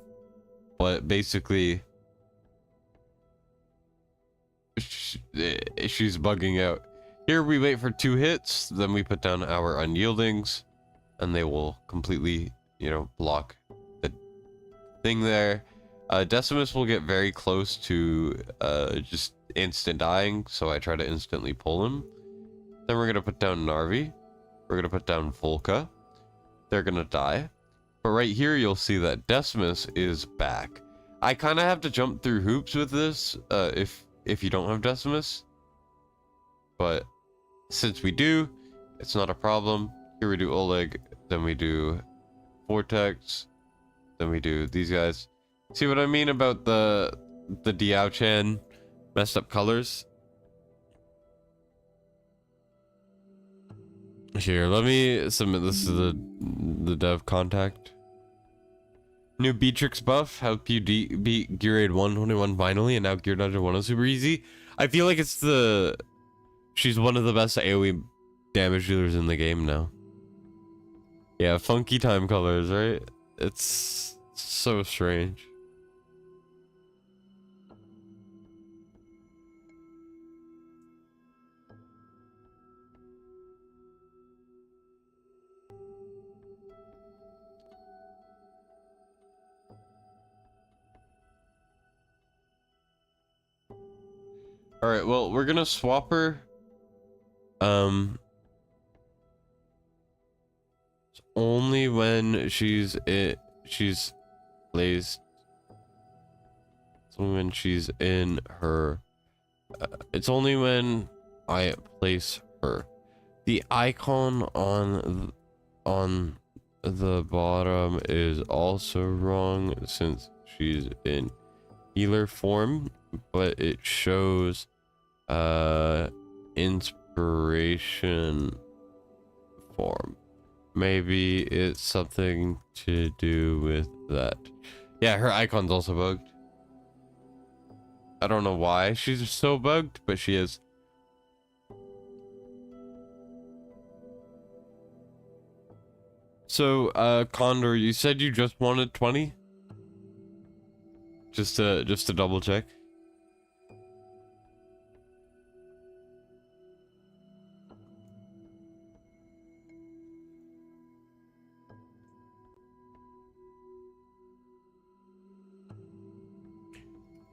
But basically, she's bugging out. Here we wait for 2 hits, then we put down our unyieldings, and they will completely, you know, block the thing there. Decimus will get very close to just instant dying, so I try to instantly pull him. Then we're gonna put down Narvi. We're gonna put down Volca. They're gonna die. But right here you'll see that Decimus is back. I kind of have to jump through hoops with this if you don't have Decimus. But since we do, it's not a problem. Here we do Oleg, then we do Vortex, then we do these guys. See what I mean about the Diao Chen messed up colors? Here, let me submit this to the dev contact. New Beatrix buff, help you beat Gear Raid 121 finally, and now Gear Dungeon 1 is super easy. I feel like it's she's one of the best AoE damage dealers in the game now. Yeah, funky time colors, right? It's so strange. Alright, well, we're gonna swap her. It's only when she's placed. It's only when she's in her. It's only when I place her. The icon on the bottom is also wrong since she's in healer form, but it shows inspiration form. Maybe it's something to do with that. Yeah, her icon's also bugged. I don't know why she's so bugged, but she is. So, Condor, you said you just wanted 20? Just to double check.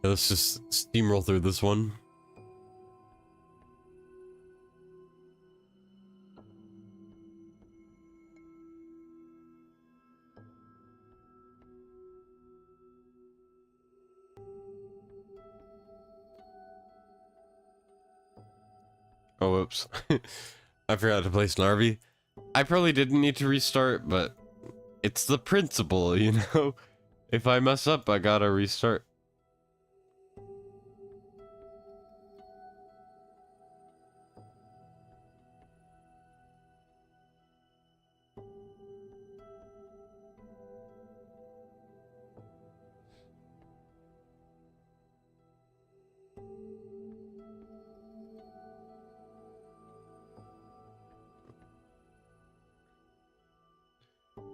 Let's just steamroll through this one. Oh, whoops. I forgot to place an RV. I probably didn't need to restart, but it's the principle, you know? If I mess up, I gotta restart.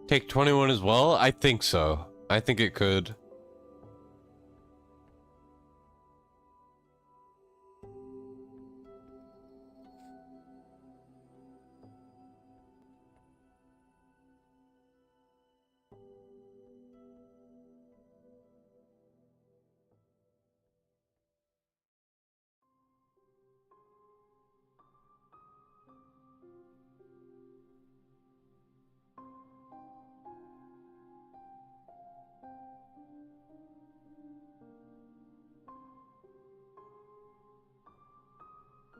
Take 21 as well? I think so. I think it could.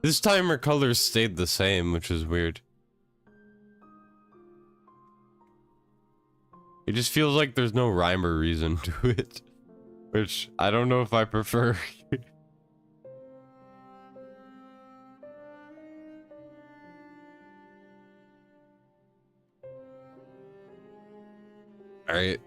This time her colors stayed the same, which is weird. It just feels like there's no rhyme or reason to it. Which, I don't know if I prefer. Alright.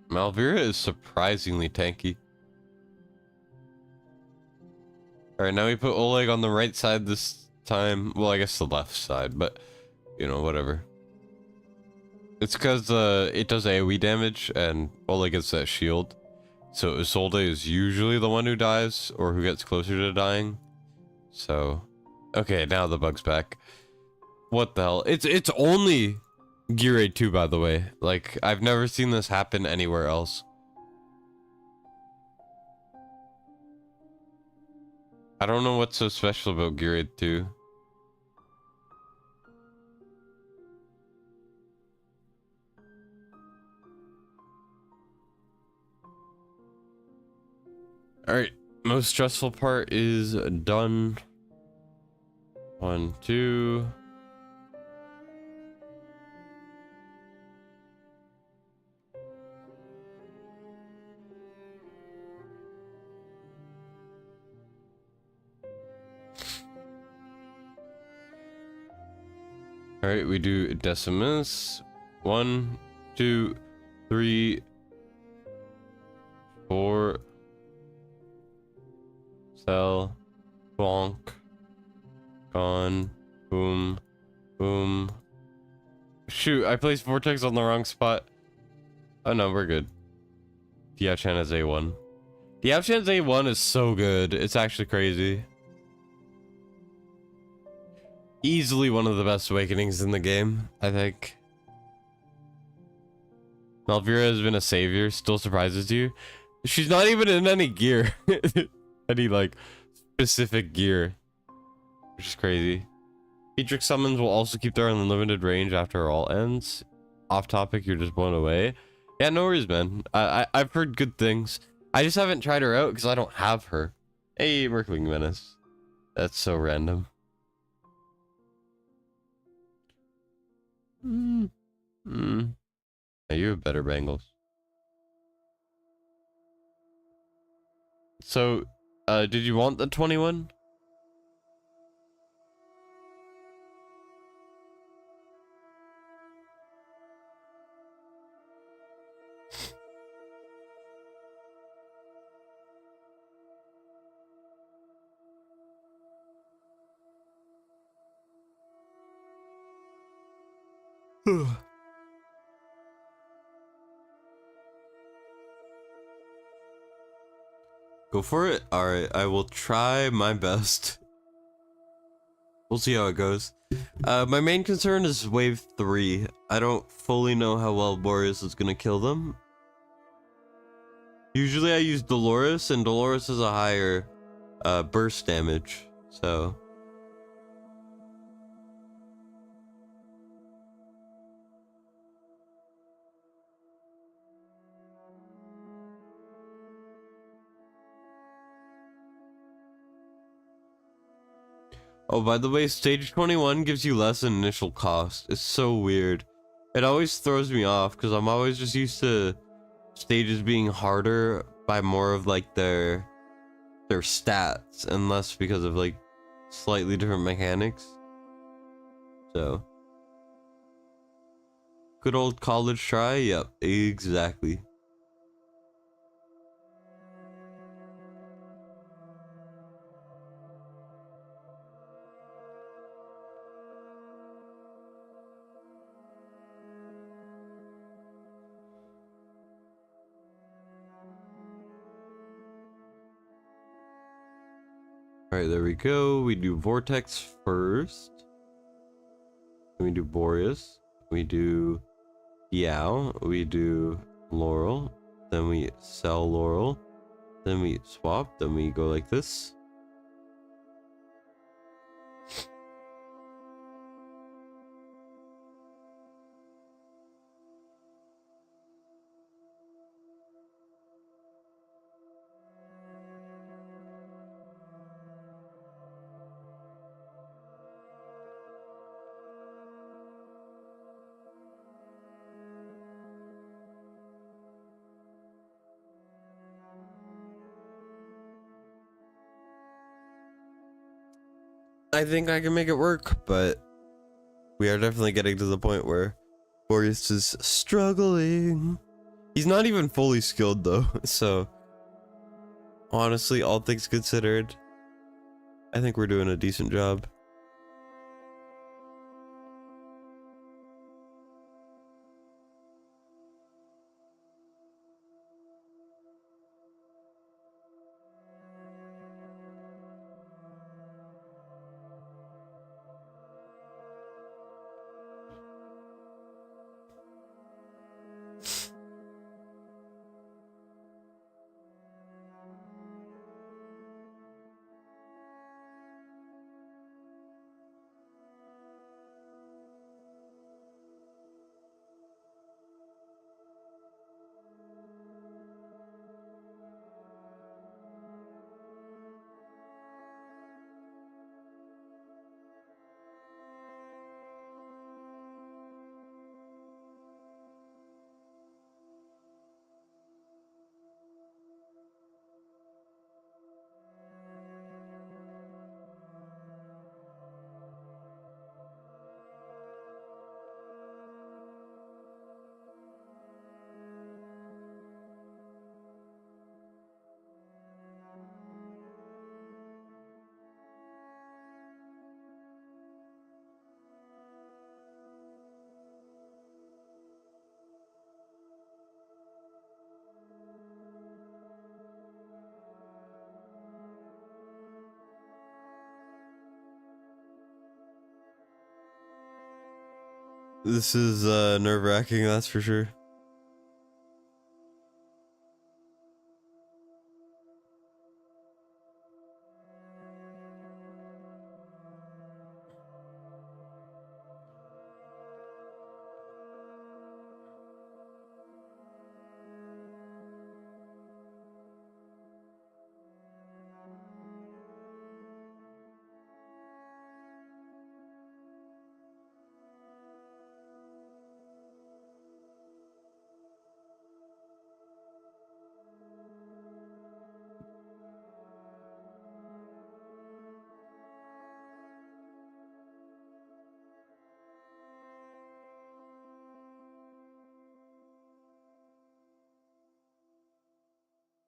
Malvira is surprisingly tanky. Alright, now we put Oleg on the right side this time. Well, I guess the left side, but, you know, whatever. It's because it does AoE damage, and Oleg gets that shield. So Isolde is usually the one who dies, or who gets closer to dying. So, okay, now the bug's back. What the hell? It's only Gear Raid 2, by the way. Like, I've never seen this happen anywhere else. I don't know what's so special about Gear Raid 2. Alright, most stressful part is done. 1, 2... Alright, we do Decimus. 1, 2, 3, 4. Sell. Bonk. Gone. Boom. Boom. Shoot, I placed Vortex on the wrong spot. Oh no, we're good. Diachan has A1. Diachan's A1 is so good. It's actually crazy. Easily one of the best awakenings in the game, I think. Malvira has been a savior, still surprises you. She's not even in any gear. Any, like, specific gear. Which is crazy. Featrix summons will also keep their unlimited range after all ends. Off topic, you're just blown away. Yeah, no worries, man. I've heard good things. I just haven't tried her out because I don't have her. Hey, Merkling Menace. That's so random. Yeah, you have better bangles. So, did you want the 21? Go for it? Alright, I will try my best. We'll see how it goes. My main concern is wave 3. I don't fully know how well Boreas is gonna kill them. Usually I use Dolores, and Dolores has a higher burst damage, so. Oh, by the way, stage 21 gives you less initial cost. It's so weird. It always throws me off because I'm always just used to stages being harder by more of like their stats and less because of like slightly different mechanics. So good old college try. Yep, exactly. All right, there we go. We do Vortex first. Then we do Boreas. We do Yow. We do Laurel. Then we sell Laurel. Then we swap. Then we go like this. I think I can make it work, but we are definitely getting to the point where Boreas is struggling. He's not even fully skilled though, so honestly, all things considered, I think we're doing a decent job. This is nerve-wracking, that's for sure.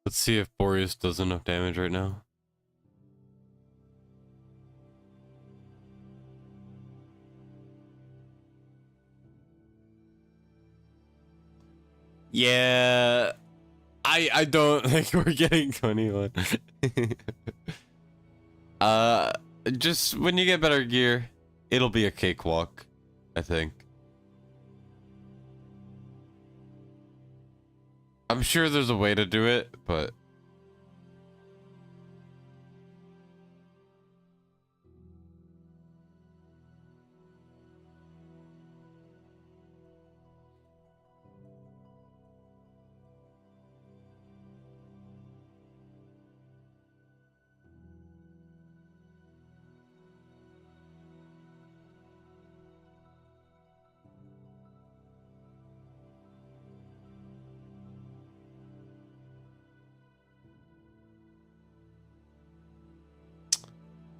Let's see if Boreas does enough damage right now. Yeah, I don't think we're getting 21. Just when you get better gear, it'll be a cakewalk, I think. I'm I'm sure there's a way to do it, but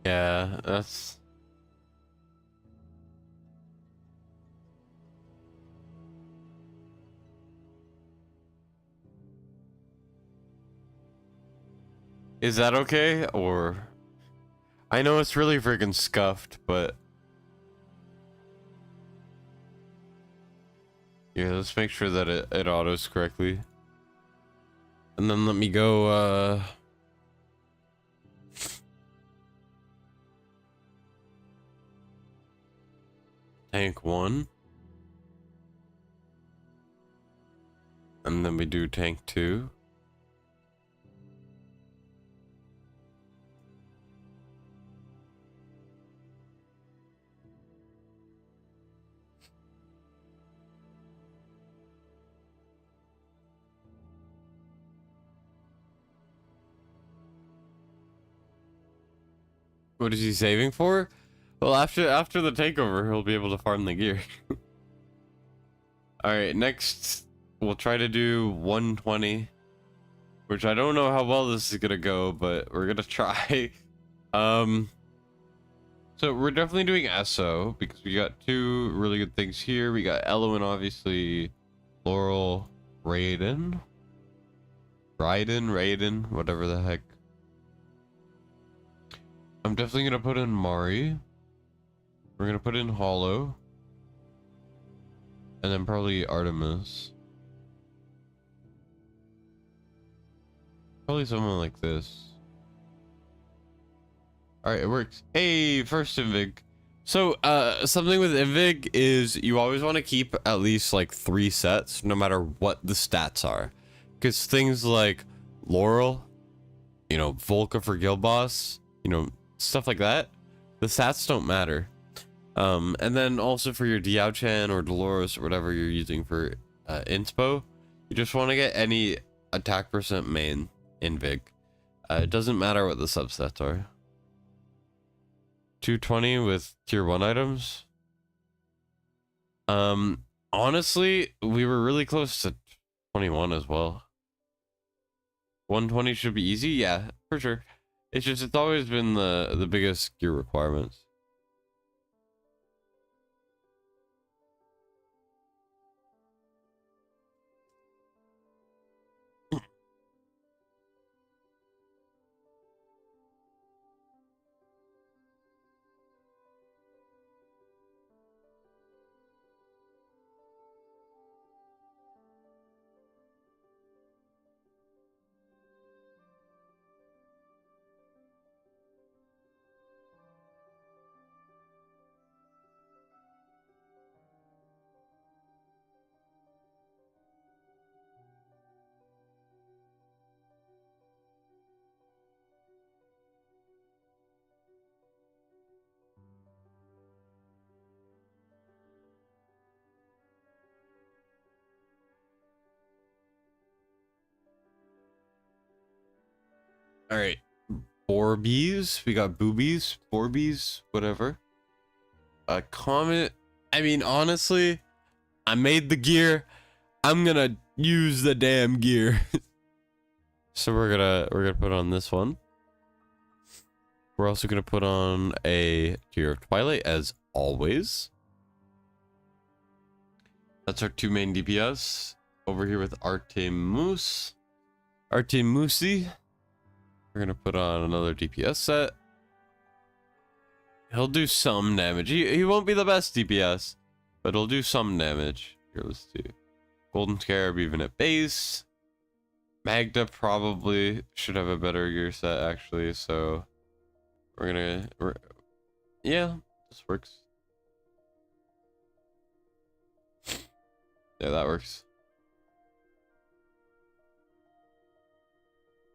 yeah, that's... Is that okay? Or... I know it's really freaking scuffed, but... Yeah, let's make sure that it autos correctly. And then let me go, tank 1. And then we do tank 2. What is he saving for? Well, after the takeover, he'll be able to farm the gear. Alright, next, we'll try to do 120. Which I don't know how well this is gonna go, but we're gonna try. So we're definitely doing SO, because we got 2 really good things here. We got Eloin, obviously, Laurel, Raiden, whatever the heck. I'm definitely gonna put in Mari. We're gonna put in Hollow. And then probably Artemis. Probably someone like this. Alright, it works. Hey, first Invig. So, something with Invig is you always want to keep at least like 3 sets, no matter what the stats are. Because things like Laurel, you know, Volca for Guild Boss, you know, stuff like that, the stats don't matter. And then also for your Diao-chan or Dolores or whatever you're using for inspo, you just want to get any attack percent main Invig. It doesn't matter what the subsets are. 220 with tier 1 items. Honestly, we were really close to 21 as well. 120 should be easy, yeah, for sure. It's just, it's always been the biggest gear requirements. All right, Borbies. We got boobies, Borbies, whatever. Comet. I mean, honestly, I made the gear. I'm gonna use the damn gear. So we're gonna put on this one. We're also gonna put on a Gear of Twilight as always. That's our 2 main DPS. Over here with Artemusi. We're gonna put on another DPS set. He'll do some damage. He won't be the best DPS, but he'll do some damage. Here, let's do Golden Scarab even at base. Magda probably should have a better gear set actually, so yeah, this works. Yeah, that works.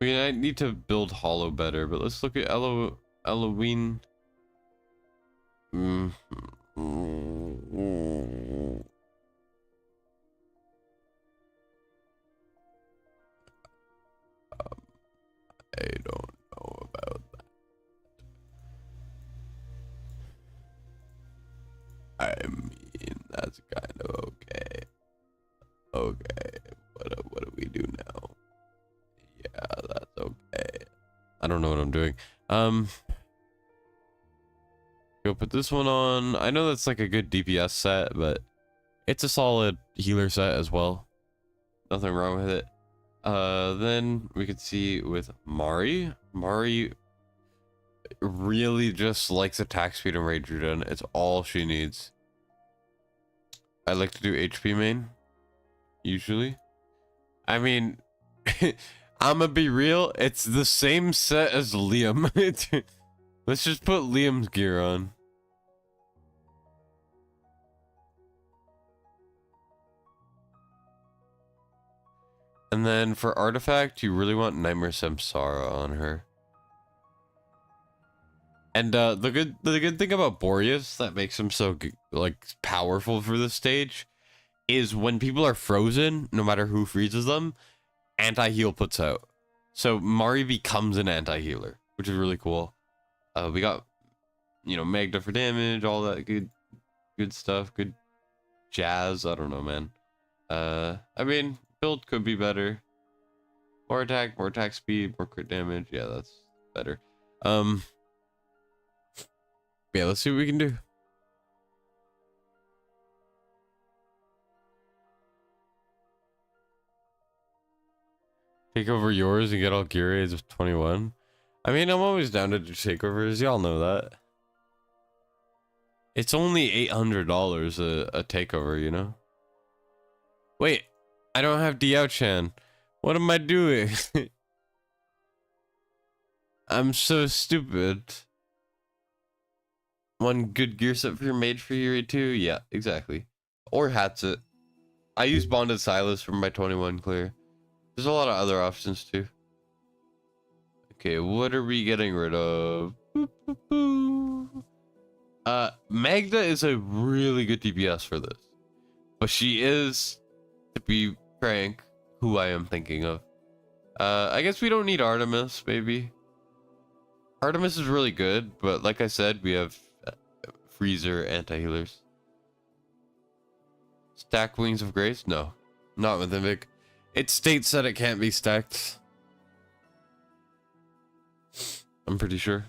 I mean, I need to build Hollow better, but let's look at Halloween. Mm. I don't know about that. I mean, that's kind of okay. Okay, what do we do now? Yeah, that's okay. I don't know what I'm doing. Go put this one on. I know that's like a good DPS set, but it's a solid healer set as well. Nothing wrong with it. Then we could see with Mari. Mari really just likes attack speed and rage regen. It's all she needs. I like to do HP main, usually. I mean, I'ma be real, it's the same set as Liam. Let's just put Liam's gear on. And then for artifact, you really want Nightmare Samsara on her. And the good thing about Boreas that makes him so like powerful for this stage is when people are frozen, no matter who freezes them, anti-heal puts out. So Mari becomes an anti-healer, which is really cool. We got, you know, Magda for damage, all that good stuff, good jazz. I don't know, man. I mean, build could be better. More attack speed, more crit damage. Yeah, that's better. Yeah, let's see what we can do. Take over yours and get all gear raids of 21. I mean, I'm always down to do takeovers. Y'all know that. It's only $800 a takeover, you know? Wait, I don't have Diao-chan. What am I doing? I'm so stupid. One good gear set for your mage for Yuri too? Yeah, exactly. Or Hatset. I use Bonded Silas for my 21 clear. There's a lot of other options too. Okay, what are we getting rid of? Boop, boop, boop. Magda is a really good DPS for this. But she is, to be frank, who I am thinking of. I guess we don't need Artemis, maybe. Artemis is really good, but like I said, we have freezer anti-healers. Stack Wings of Grace? No, not with Invic. It states that it can't be stacked. I'm pretty sure.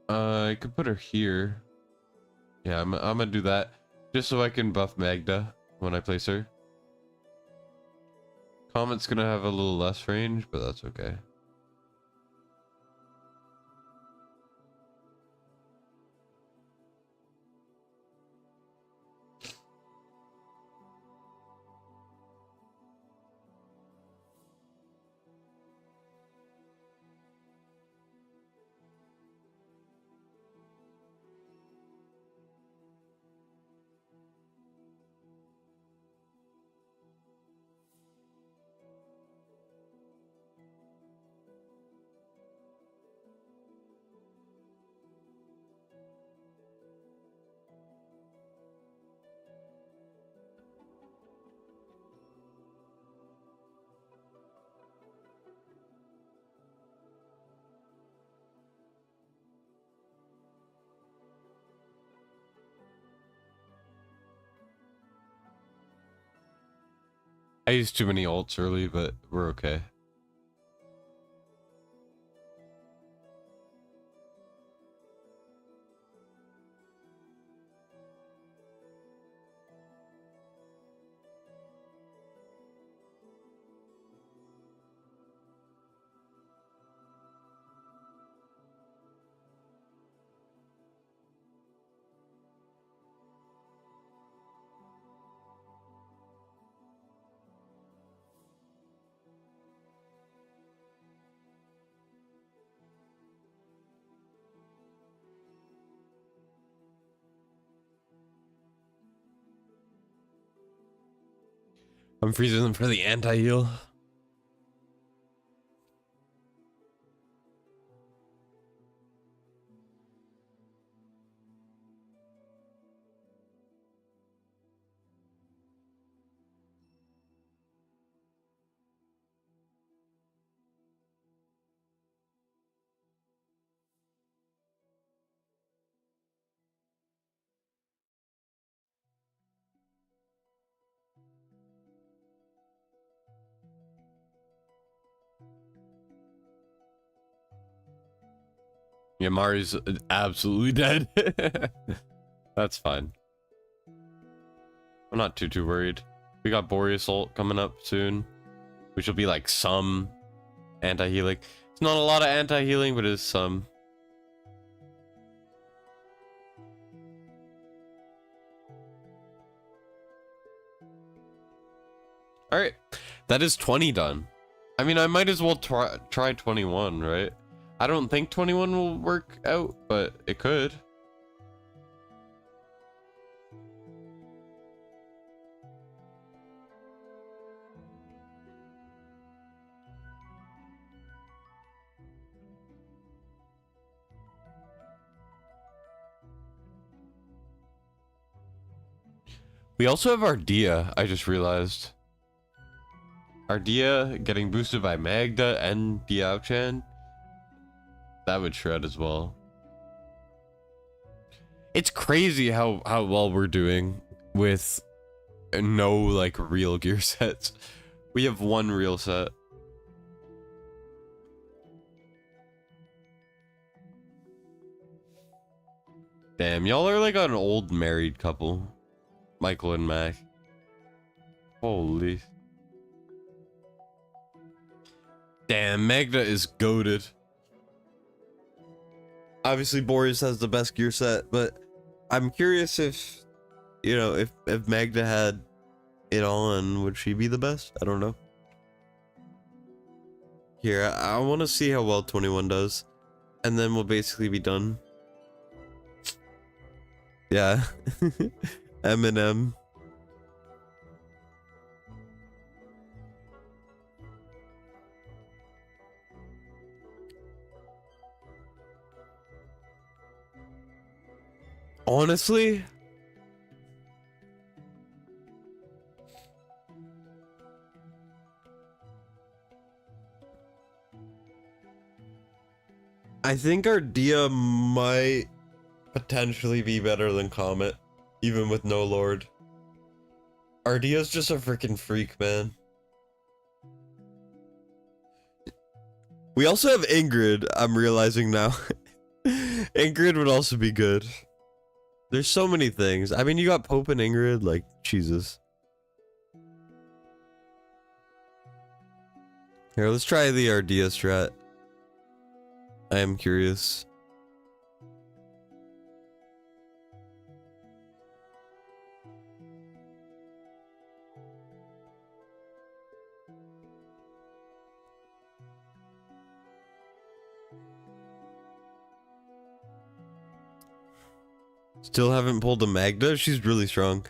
I could put her here. Yeah, I'm gonna do that just so I can buff Magda when I place her. Comet's gonna have a little less range, but that's okay. I used too many ults early, but we're okay. I'm freezing them for the anti-heal. Yeah, Mari's absolutely dead. That's fine. I'm not too worried. We got Boreas ult coming up soon, which will be like some anti-healing. It's not a lot of anti-healing, but it is some. All right, that is 20 done. I mean, I might as well try 21, right? I don't think 21 will work out, but it could. We also have Ardea, I just realized. Ardea getting boosted by Magda and Diao-chan. That would shred as well. It's crazy how well we're doing with no like real gear sets. We have one real set. Damn, y'all are like an old married couple. Michael and Mac. Holy. Damn, Magda is goated. Obviously, Boreas has the best gear set, but I'm curious if, you know, if Magda had it on, would she be the best? I don't know. Here, I want to see how well 21 does, and then we'll basically be done. Yeah. Eminem. Honestly, I think Ardea might potentially be better than Comet, even with no Lord. Ardea's just a freaking freak, man. We also have Ingrid, I'm realizing now. Ingrid would also be good. There's so many things. I mean, you got Pope and Ingrid, like, Jesus. Here, let's try the Ardea strat. I am curious. Still haven't pulled a Magda. She's really strong.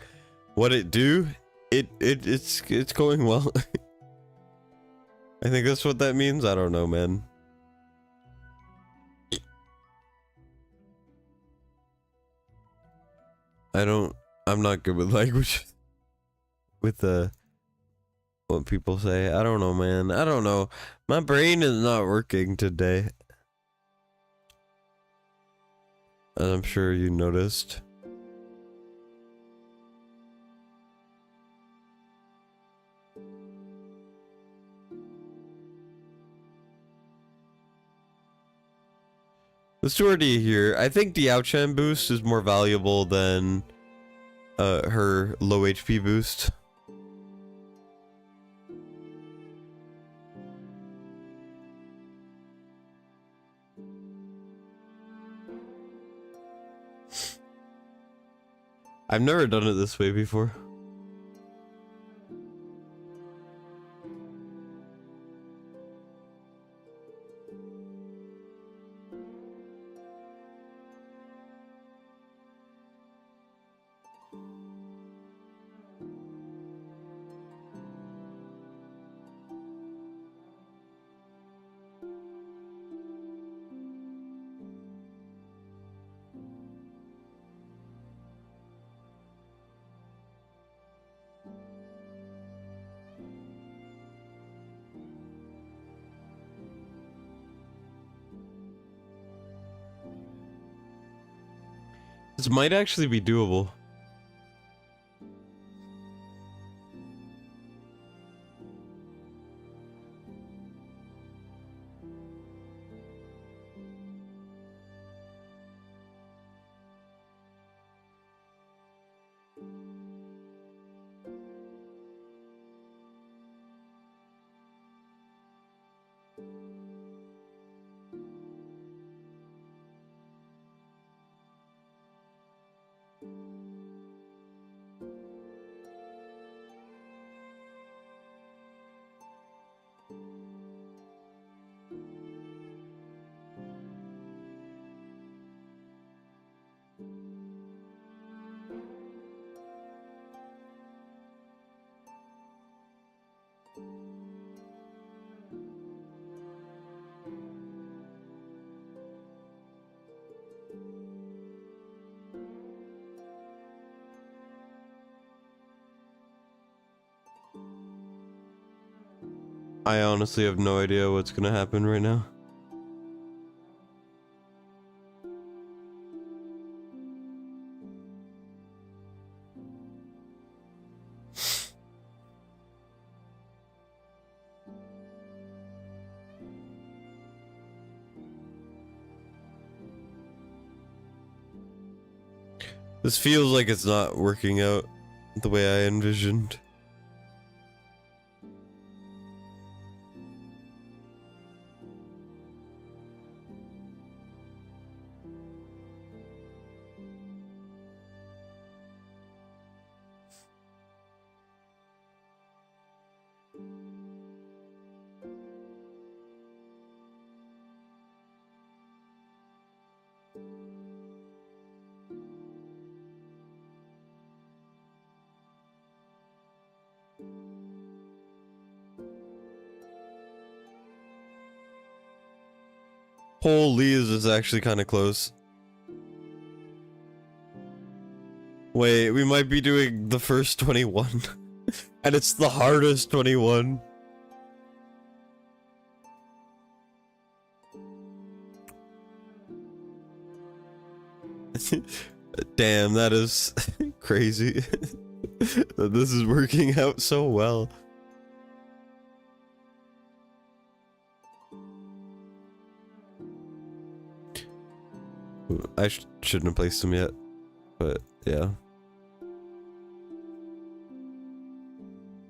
What it do? It's going well. I think that's what that means. I don't know, man. I'm not good with language. With what people say. I don't know, man. I don't know. My brain is not working today. And I'm sure you noticed. Let's do Ardea here. I think the Diao-chan boost is more valuable than her low HP boost. I've never done it this way before. This might actually be doable. I honestly have no idea what's gonna happen right now. This feels like it's not working out the way I envisioned. Holy, is this actually kind of close? Wait, we might be doing the first 21. And it's the hardest 21. Damn, that is crazy. That this is working out so well. I shouldn't have placed them yet, but yeah.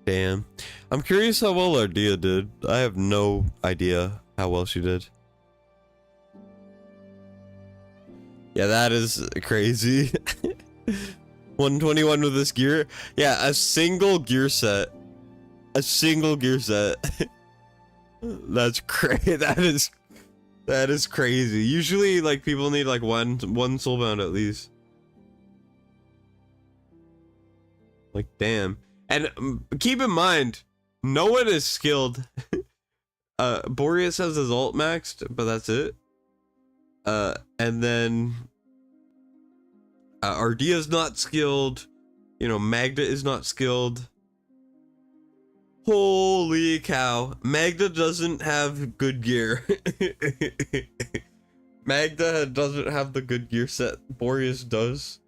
Damn. I'm curious how well Ardia did. I have no idea how well she did. Yeah, that is crazy. 121 with this gear. Yeah, a single gear set. A single gear set. That's crazy. That is crazy. Usually, like, people need like one soulbound at least. Like, damn. And keep in mind, no one is skilled. Boreas has his ult maxed, but that's it. And then Ardia's not skilled. You know, Magda is not skilled. Holy cow. Magda doesn't have good gear. Magda doesn't have the good gear set. Boreas does.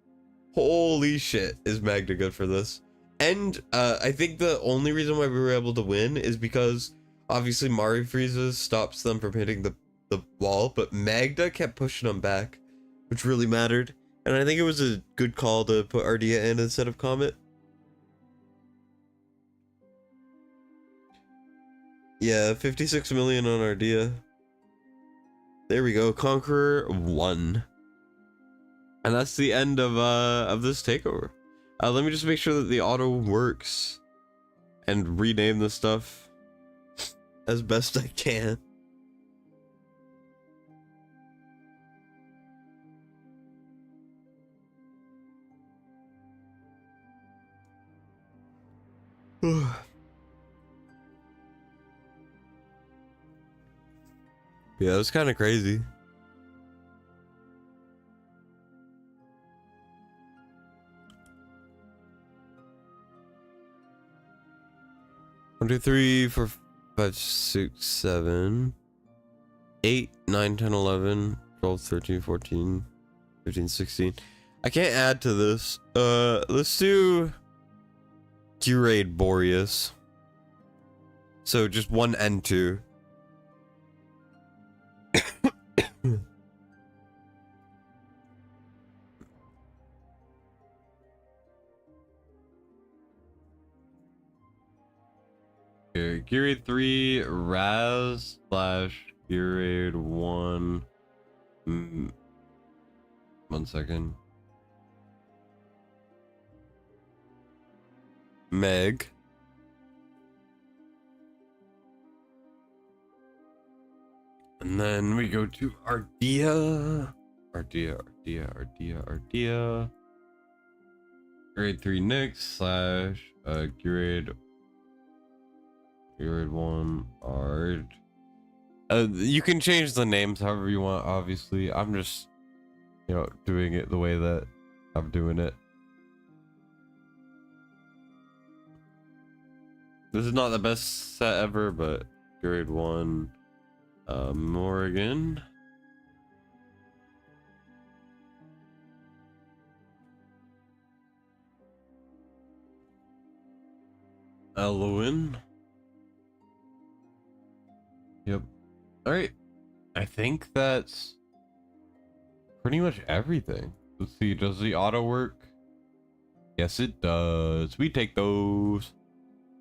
Holy shit, is Magda good for this. And I think the only reason why we were able to win is because obviously Mari freezes stops them from hitting the wall, but Magda kept pushing them back, which really mattered. And I think it was a good call to put Ardia in instead of Comet. Yeah, 56 million on Ardia. There we go, Conqueror 1. And that's the end of this takeover. Let me just make sure that the auto works and rename the stuff as best I can. Yeah, it was kind of crazy. One, 2, 3, 4, 5, 6, 7, 8, 9, 10, 11, 12, 13, 14, 15, 16. I can't add to this. Let's do Curate Boreas. So just 1 and 2. Okay, Curate 3, Raz / Curate 1. 1 second. Meg. And then we go to Ardea. Ardea. Grade 3 Nyx / grade 1 Ard. You can change the names however you want, obviously. I'm just, you know, doing it the way that I'm doing it. This is not the best set ever, but grade 1 Morgan. Elwin. Yep. All right. I think that's pretty much everything. Let's see. Does the auto work? Yes, it does. We take those.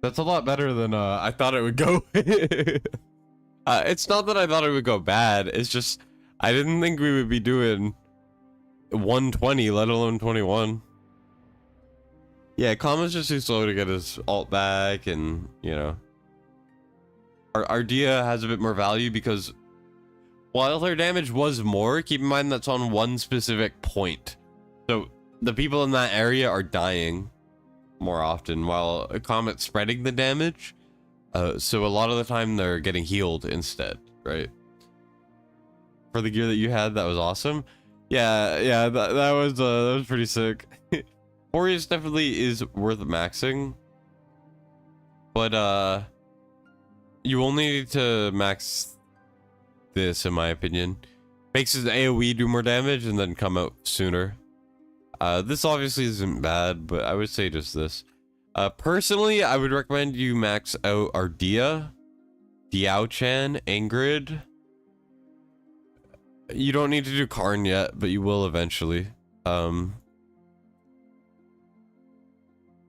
That's a lot better than I thought it would go. It's not that I thought it would go bad. It's just I didn't think we would be doing 120, let alone 21. Yeah, Kama's just too slow to get his ult back, and you know, our Dia has a bit more value because while their damage was more, keep in mind that's on one specific point. So the people in that area are dying more often while Comet's spreading the damage. So a lot of the time they're getting healed instead, right? For the gear that you had, that was awesome. Yeah, that was pretty sick. Boreas definitely is worth maxing, but you only need to max this, in my opinion. Makes his AoE do more damage and then come out sooner. This obviously isn't bad, but I would say just this. Personally, I would recommend you max out Ardea, Diao-chan, Ingrid. You don't need to do Karn yet, but you will eventually.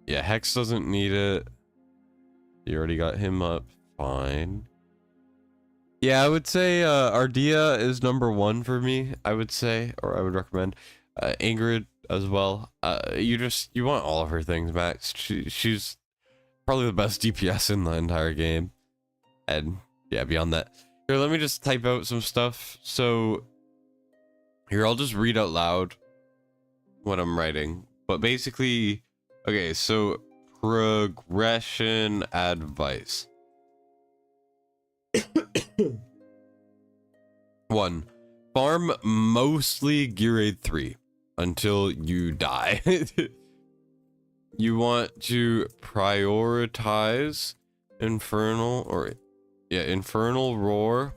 Yeah, Hex doesn't need it. You already got him up. Fine. Yeah, I would say Ardea is #1 for me, I would say, or I would recommend. Ingrid as well. You want all of her things maxed. She's probably the best DPS in the entire game. And yeah, beyond that. Here, let me just type out some stuff. So here, I'll just read out loud what I'm writing. But basically, okay, so progression advice. 1. Farm mostly Gear 3 until you die. You want to prioritize Infernal Roar,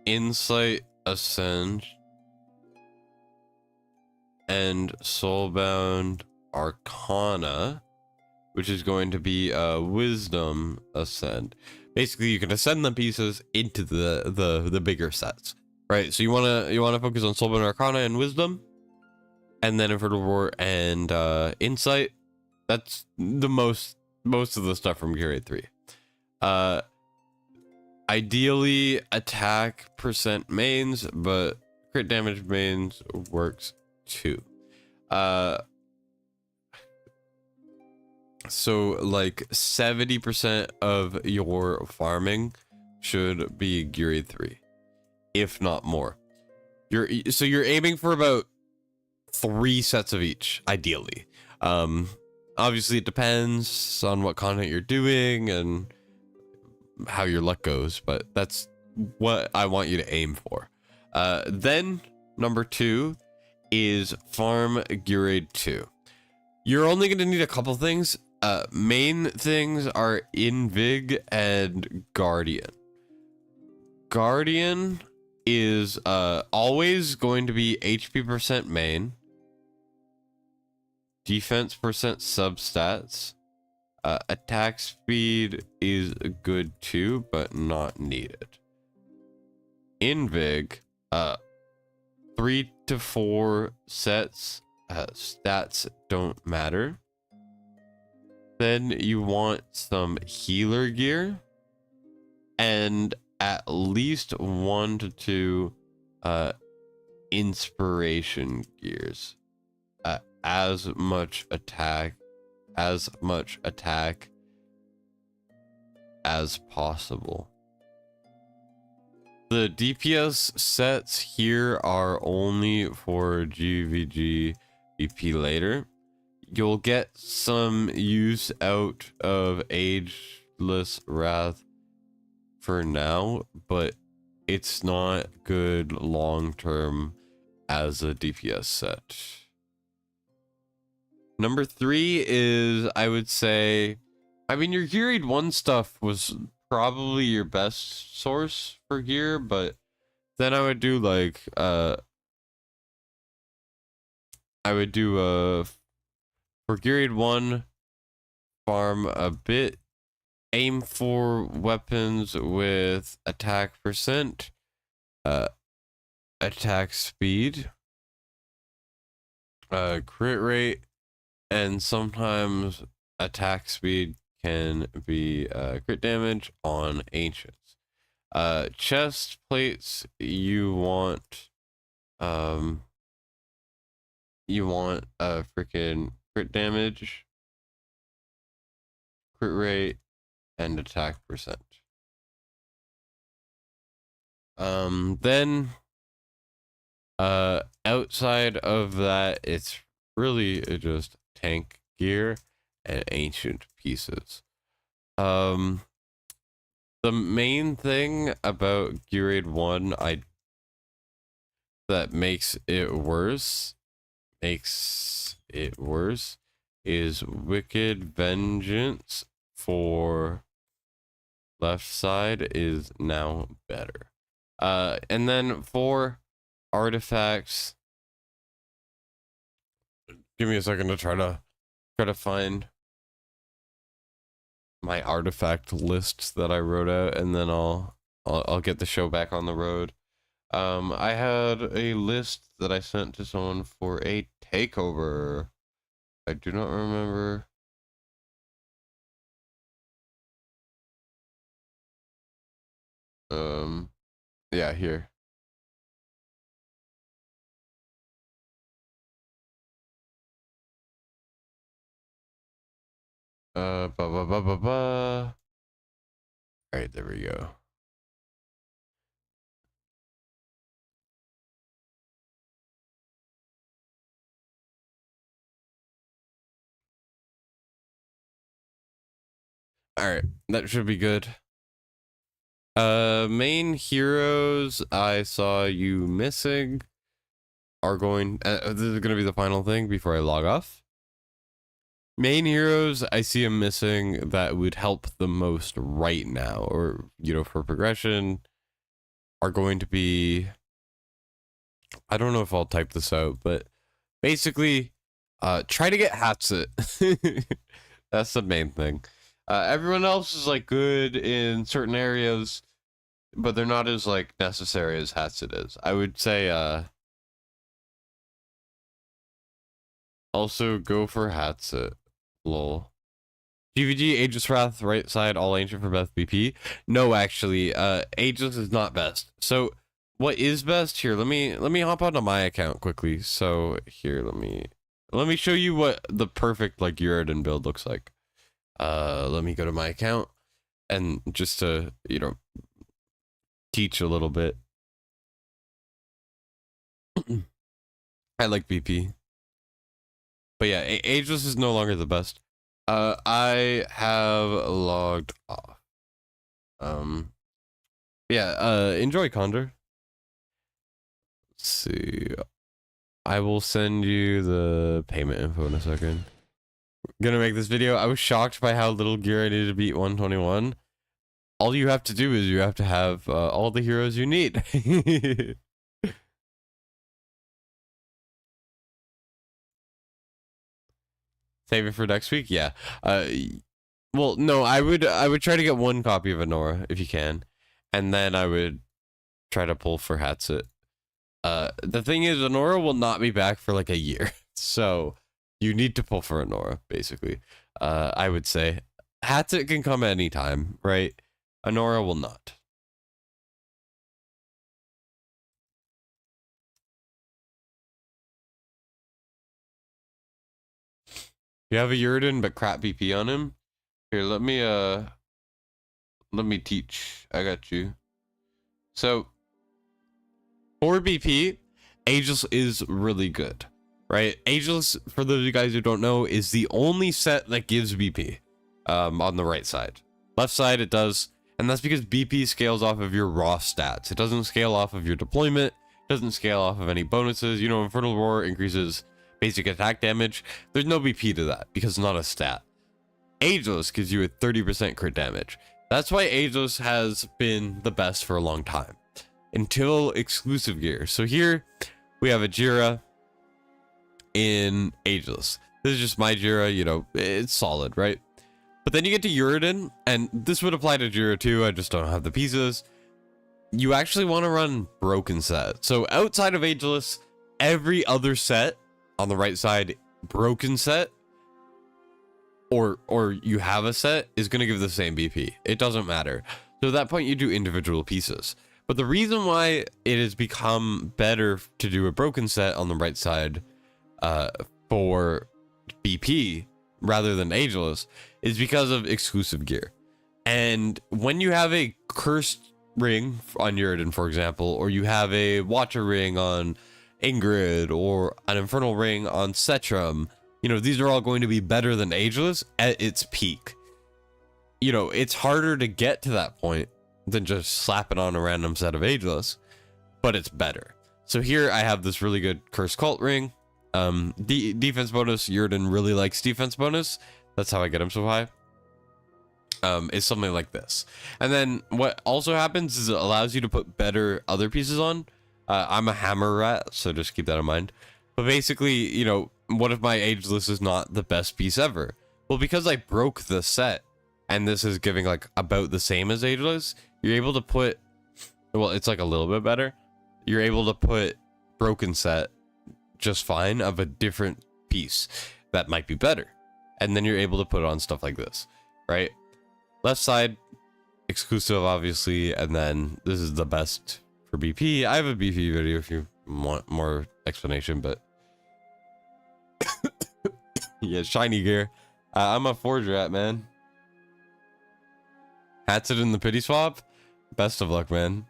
Insight Ascend, and Soulbound Arcana, which is going to be Wisdom Ascend. Basically, you can ascend the pieces into the bigger sets, right? So you wanna focus on Soulbound Arcana and Wisdom, and then Infernal Roar and Insight. That's the most of the stuff from Gear 3. Ideally, attack % mains, but crit damage mains works too. So like 70% of your farming should be Gear 3, if not more. You're aiming for about 3 sets of each, ideally. Obviously it depends on what content you're doing and how your luck goes, but that's what I want you to aim for. Then #2 is farm Gear 2. You're only going to need a couple things. Main things are Invig and Guardian. Guardian is always going to be HP percent main, defense percent substats. Attack speed is good too, but not needed. Invig, 3 to 4 sets, stats don't matter. Then you want some healer gear and at least 1 to 2 inspiration gears. As much attack as possible. The DPS sets here are only for GVG BP later. You'll get some use out of Ageless Wrath for now, but it's not good long term as a DPS set. Number 3 is, I would say, I mean, your Gear Aid 1 stuff was probably your best source for gear, but then I would do like, for Gear Aid 1, farm a bit, aim for weapons with attack percent, attack speed, crit rate, and sometimes attack speed can be crit damage on ancients. Chest plates, you want freaking crit damage, crit rate, and attack percent. Then outside of that, it's really just tank gear and ancient pieces. The main thing about Gear Aid 1 that makes it worse is Wicked Vengeance for left side is now better. And then for artifacts, give me a second to try to find my artifact lists that I wrote out, and then I'll get the show back on the road. I had a list that I sent to someone for a takeover. I do not remember. Yeah, here. All right, there we go. All right, that should be good. Main heroes I saw you missing are going, this is going to be the final thing before I log off. Main heroes I see them missing that would help the most right now, or, you know, for progression, are going to be, I don't know if I'll type this out, but basically, try to get Hatsit. That's the main thing. Everyone else is like good in certain areas, but they're not as like necessary as Hatsit is. I would say also go for Hatsit. Lol. GVG, Aegis Wrath, right side, all ancient for best BP. No, actually, Aegis is not best. So what is best here? Let me hop onto my account quickly. So here, let me show you what the perfect like Uridan build looks like. Let me go to my account and just to, you know, teach a little bit. I like BP. But yeah, Ageless is no longer the best. I have logged off. Yeah, enjoy Condor. Let's see. I will send you the payment info in a second. Gonna make this video. I was shocked by how little gear I needed to beat 121. all you have to do is you have to have all the heroes you need. Save it for next week. Yeah. Well, no, I would try to get one copy of Anora if you can, and then I would try to pull for Hatsit. The thing is, Anora will not be back for like a year, so you need to pull for Anora, basically. I would say Hatsit can come anytime, right? Anora will not. You have a Uridan, but crap BP on him. Here, let me teach. I got you. So, for BP, Ageless is really good, right? Ageless, for those of you guys who don't know, is the only set that gives BP on the right side. Left side, it does, and that's because BP scales off of your raw stats. It doesn't scale off of your deployment, doesn't scale off of any bonuses. You know, Infernal Roar increases basic attack damage. There's no BP to that because it's not a stat. Ageless gives you a 30% crit damage. That's why Ageless has been the best for a long time. Until exclusive gear. So here we have a Jira in Ageless. This is just my Jira, you know, it's solid, right? But then you get to Uridan, and this would apply to Jira too, I just don't have the pieces. You actually want to run broken set. So outside of Ageless, every other set on the right side, broken set, or you have a set, is going to give the same BP. It doesn't matter. So at that point, you do individual pieces. But the reason why it has become better to do a broken set on the right side for BP rather than Ageless is because of exclusive gear. And when you have a cursed ring on Uridan, for example, or you have a Watcher ring on Ingrid or an Infernal ring on Cetrum, you know, these are all going to be better than Ageless at its peak. You know, it's harder to get to that point than just slapping on a random set of Ageless, but it's better. So here I have this really good Cursed Cult ring. Defense bonus, Uridan really likes defense bonus. That's how I get him so high. Is something like this. And then what also happens is it allows you to put better other pieces on. I'm a hammer rat, so just keep that in mind. But basically, you know, what if my Ageless is not the best piece ever? Well, because I broke the set, and this is giving like about the same as Ageless, you're able to put, well, it's like a little bit better. You're able to put broken set just fine of a different piece that might be better. And then you're able to put on stuff like this, right? Left side, exclusive, obviously, and then this is the best for BP. I have a BP video if you want more explanation, but yeah, shiny gear. I'm a Forge rat, man. Hatsit in the pity swap. Best of luck, man.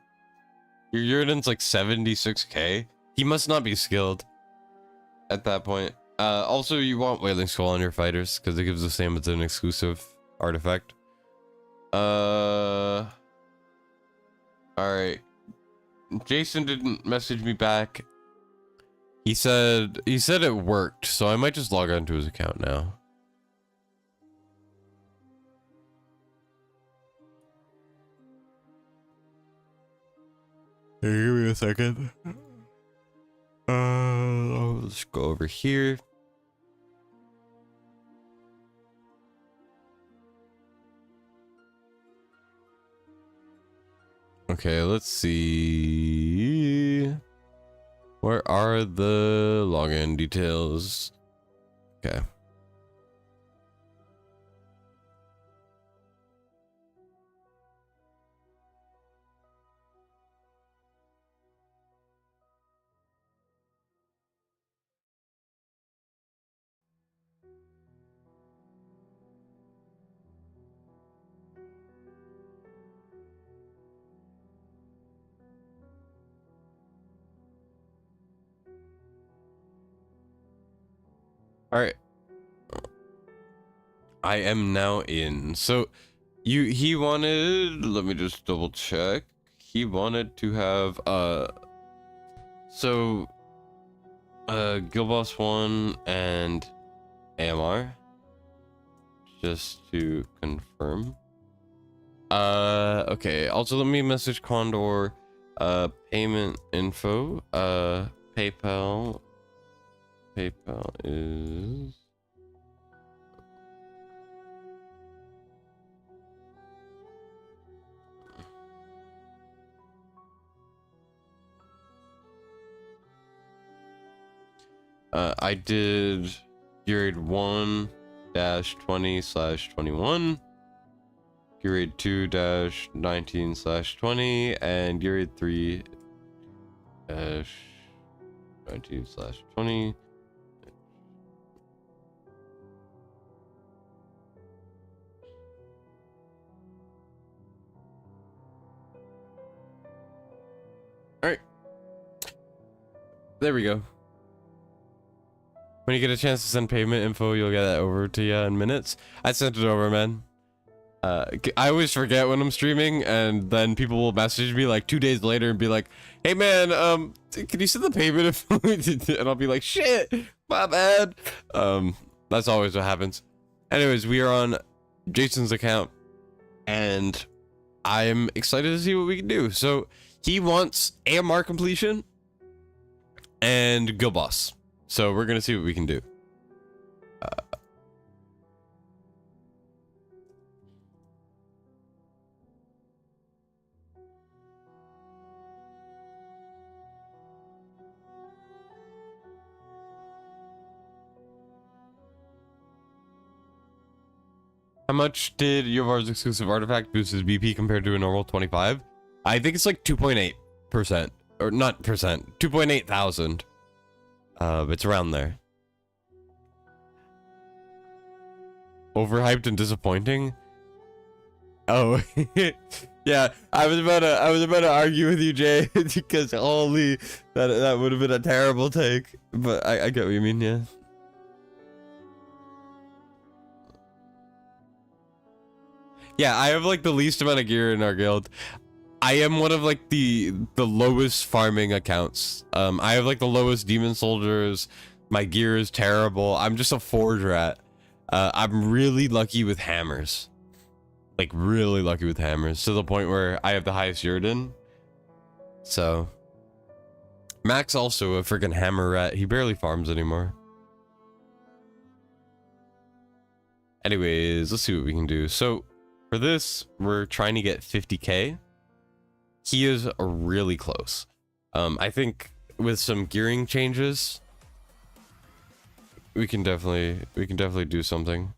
Your Uridan's like 76k. He must not be skilled at that point. Also, you want Wailing Skull on your fighters because it gives the same as an exclusive artifact. All right. Jason didn't message me back. He said it worked, so I might just log on to his account now. Hey, give me a second. Let's go over here. Okay, let's see. Where are the login details? Okay. All right. I am now in. So he wanted, let me just double check. He wanted to have Guild Boss 1 and AMR. Just to confirm. Okay. Also, let me message Condor. Payment info. PayPal. PayPal is. I did grade 1-20/21, grade 2-19/20, and grade 3-19/20. All right, there we go. When you get a chance to send payment info, you'll get that over to you in minutes. I sent it over, man. I always forget when I'm streaming, and then people will message me like 2 days later and be like, "Hey, man, can you send the payment info?" And I'll be like, "Shit, my bad." That's always what happens. Anyways, we are on Jason's account, and I'm excited to see what we can do. So he wants AMR completion and Go Boss. So we're gonna see what we can do. How much did Yovar's exclusive artifact boost his BP compared to a normal 25? I think it's like 2.8%, or not percent, 2.8 thousand. It's around there. Overhyped and disappointing. Oh, yeah. I was about to argue with you, Jay, because holy, that would have been a terrible take. But I get what you mean, yeah. Yeah, I have like the least amount of gear in our guild. I am one of like the lowest farming accounts. I have like the lowest demon soldiers. My gear is terrible. I'm just a forge rat. I'm really lucky with hammers. Like really lucky with hammers to the point where I have the highest Yurden. So Max also a freaking hammer rat. He barely farms anymore. Anyways, let's see what we can do. So for this, we're trying to get 50k. He is really close. I think with some gearing changes, we can definitely do something.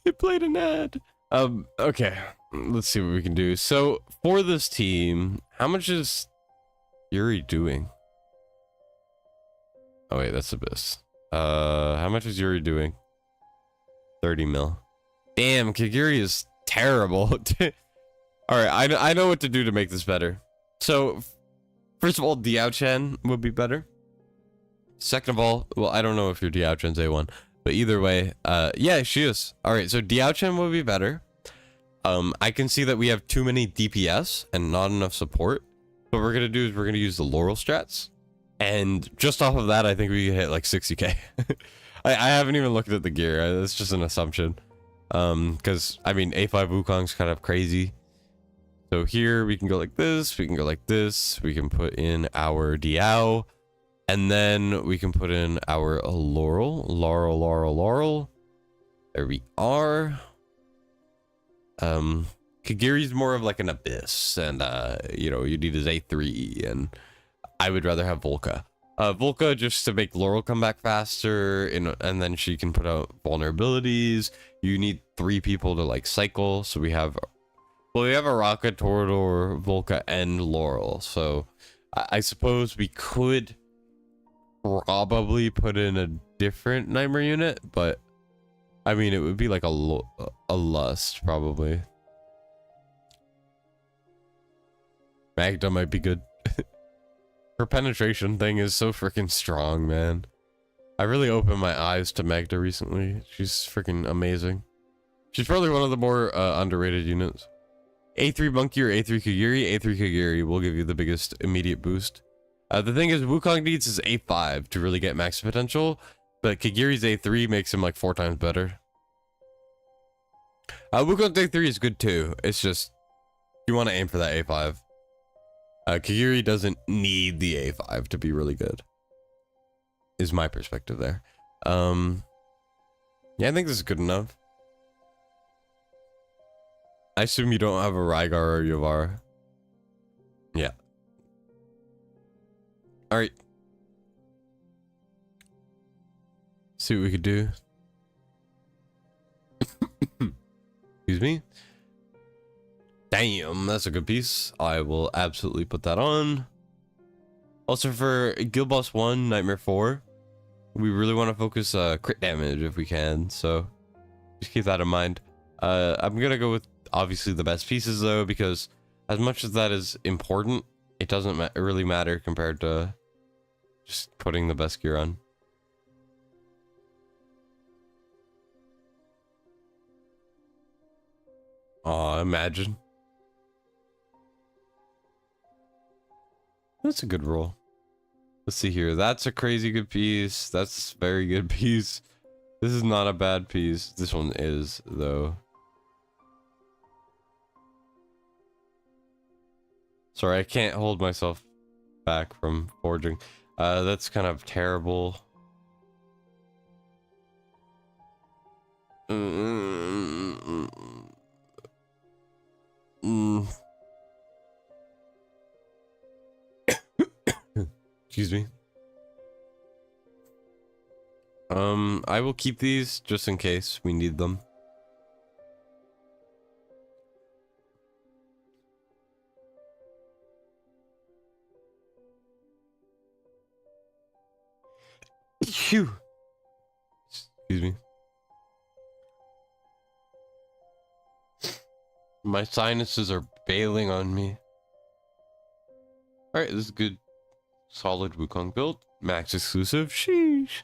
It played an ad. Okay, let's see what we can do. So for this team, how much is Yuri doing? Oh wait, that's Abyss. How much is Yuri doing? 30 mil. Damn, Kagiri is terrible. All right, I know what to do to make this better. So, first of all, Diao Chen would be better. Second of all, well, I don't know if your Diao Chen's A1, but either way, yeah, she is. All right, so Diao Chen would be better. I can see that we have too many DPS and not enough support. What we're gonna do is we're gonna use the Laurel strats, and just off of that, I think we can hit like 60k. I haven't even looked at the gear. That's just an assumption. Because I mean A5 Wukong's kind of crazy. So here we can go like this, we can go like this, we can put in our Diao, and then we can put in our Laurel. There we are. Kagiri's more of like an Abyss, and you know, you need his A3, and I would rather have Volca. Volca just to make Laurel come back faster, and then she can put out vulnerabilities. You need 3 people to like cycle, so we have a Rocket, Torador, Volca, and Laurel. So I suppose we could probably put in a different Nightmare unit, but I mean it would be like a Lust probably. Magda might be good. Her penetration thing is so freaking strong, man. I really opened my eyes to Magda recently. She's freaking amazing. She's probably one of the more underrated units. A3 Monkey or A3 Kagiri? A3 Kagiri will give you the biggest immediate boost. The thing is, Wukong needs his A5 to really get max potential, but Kagiri's A3 makes him like 4 times better. Wukong Take 3 is good too. It's just, you want to aim for that A5. Kagiri doesn't need the A5 to be really good, is my perspective there. Yeah, I think this is good enough. I assume you don't have a Rygar or Yavara. Yeah. Alright. See what we could do. Excuse me. Damn, that's a good piece. I will absolutely put that on. Also for Guild Boss 1, Nightmare 4, we really want to focus crit damage if we can, so just keep that in mind. I'm gonna go with obviously the best pieces though, because as much as that is important, it doesn't really matter compared to just putting the best gear on. Aw, imagine. That's a good roll. Let's see here. That's a crazy good piece. That's a very good piece. This is not a bad piece. This one is, though. Sorry, I can't hold myself back from forging. That's kind of terrible. Excuse me. I will keep these just in case we need them. Phew. Excuse me. My sinuses are bailing on me. Alright, this is good. Solid Wukong build. Max exclusive. Sheesh.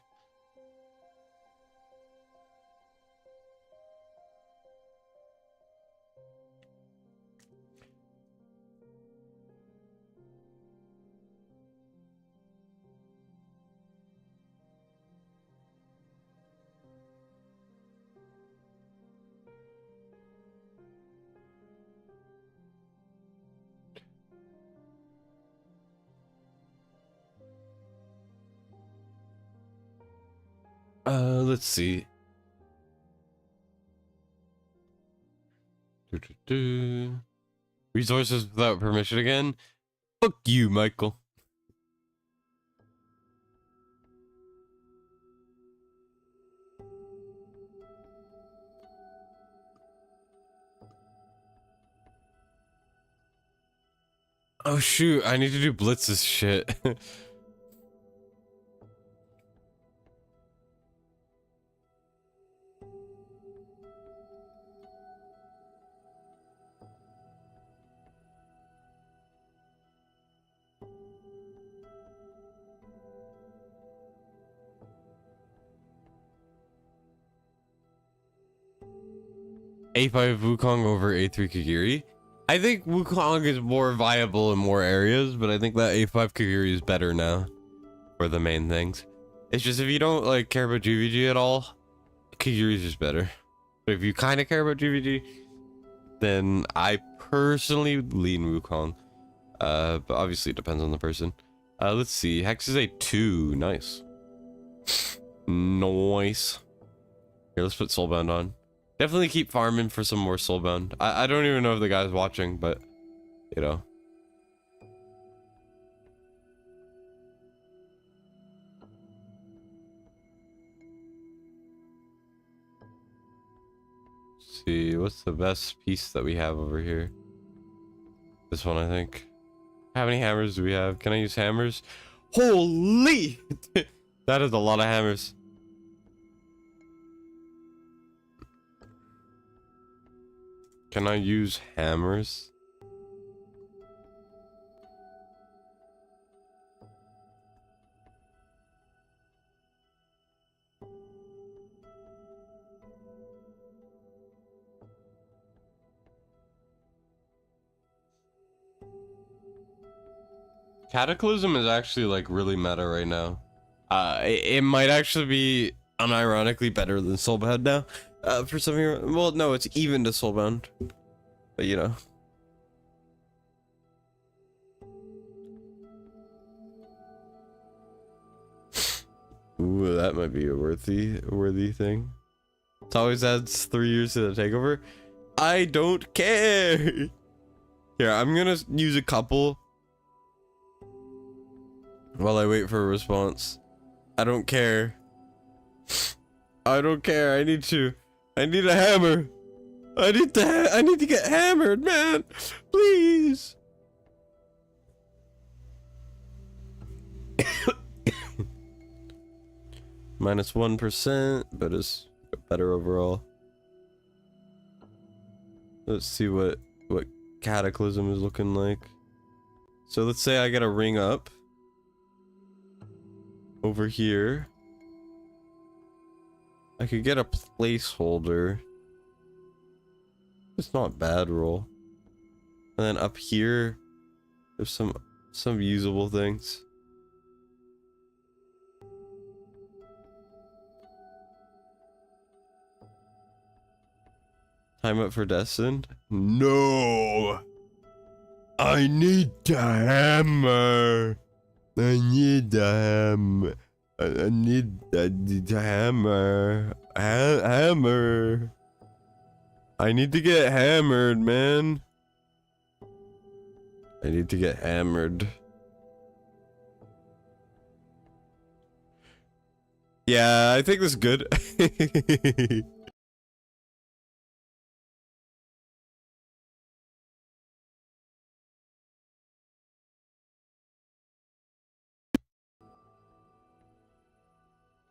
Let's see. Resources without permission again? Fuck you, Michael. Oh shoot, I need to do Blitz's shit. A5 Wukong over A3 Kagiri. I think Wukong is more viable in more areas, but I think that A5 Kagiri is better now for the main things. It's just if you don't like care about GVG at all, Kagiri is just better. But if you kind of care about GVG, then I personally lean Wukong. But obviously it depends on the person. Let's see. Hex is a 2. Nice. Nice. Here, let's put Soulbound on. Definitely keep farming for some more Soulbound. I don't even know if the guy's watching, but, you know. Let's see, what's the best piece that we have over here? This one, I think. How many hammers do we have? Can I use hammers? Holy! That is a lot of hammers. Can I use hammers? Cataclysm is actually like really meta right now. It might actually be unironically better than Soulbound now, For some hero, well, no, it's even to soulbound, but you know. Ooh, that might be a worthy thing. It always adds 3 years to the takeover. I don't care. Here, I'm gonna use a couple while I wait for a response. I don't care. I don't care. I need a hammer. I need to get hammered, man. Please. Minus 1%, but it's better overall. Let's see what Cataclysm is looking like. So let's say I get a ring up over here. I could get a placeholder. It's not bad roll. And then up here, there's some usable things. Time up for Destined? No! I need the hammer! I need the hammer. I need the hammer. Hammer. I need to get hammered, man. I need to get hammered. Yeah, I think this is good.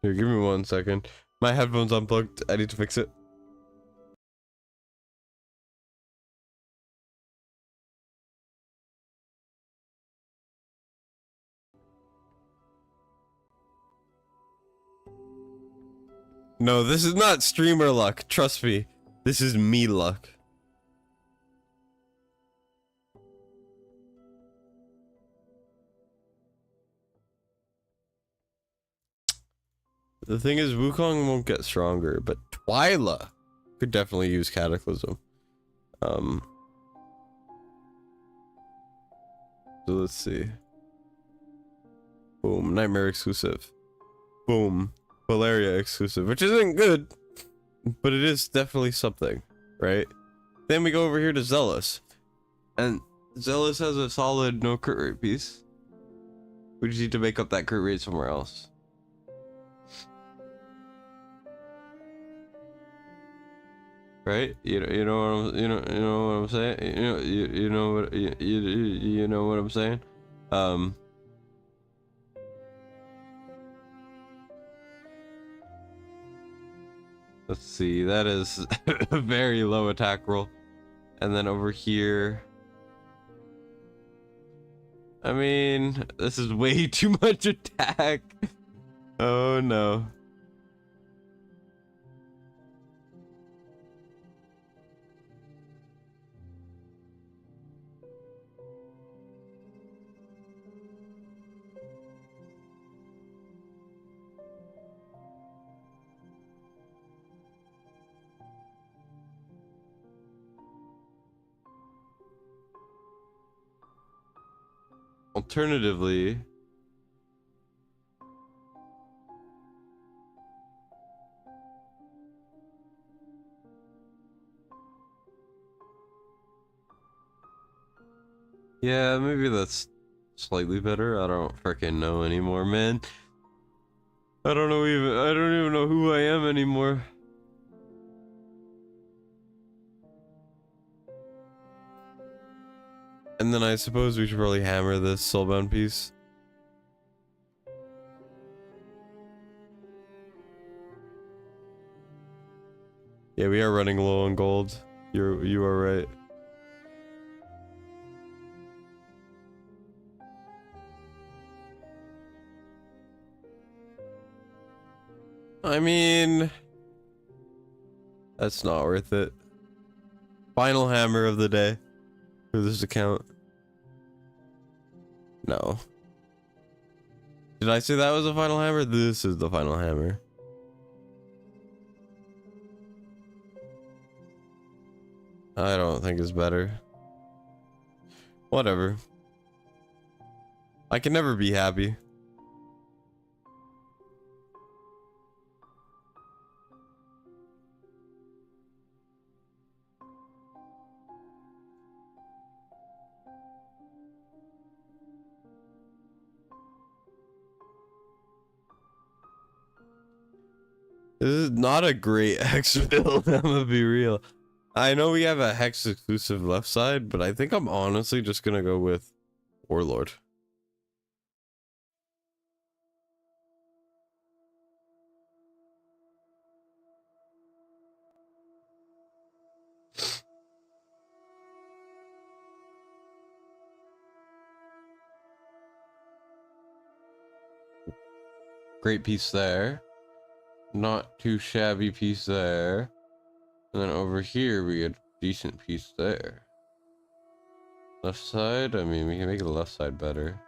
Here, give me 1 second. My headphones unplugged. I need to fix it. No, this is not streamer luck. Trust me. This is me luck. The thing is, Wukong won't get stronger, but Twyla could definitely use Cataclysm. So let's see. Boom, Nightmare exclusive. Boom, Valeria exclusive, which isn't good, but it is definitely something, right? Then we go over here to Zealous, and Zealous has a solid no crit rate piece. We just need to make up that crit rate somewhere else. Right? You know what I'm saying? You know what I'm saying? Let's see, that is a very low attack roll. And then over here, I mean, this is way too much attack. Oh no. Alternatively, yeah, maybe that's slightly better. I don't freaking know anymore, man. I don't even know who I am anymore. And then I suppose we should probably hammer this soulbound piece. Yeah, we are running low on gold. You are right. I mean, that's not worth it. Final hammer of the day for this account. No. Did I say that was the final hammer? This is the final hammer. I don't think is better. Whatever. I can never be happy. This is not a great hex build, I'm gonna be real. I know we have a hex exclusive left side, but I think I'm honestly just gonna go with Warlord. Great piece there. Not too shabby piece there. And then over here we get a decent piece there. Left side, I mean, we can make the left side better.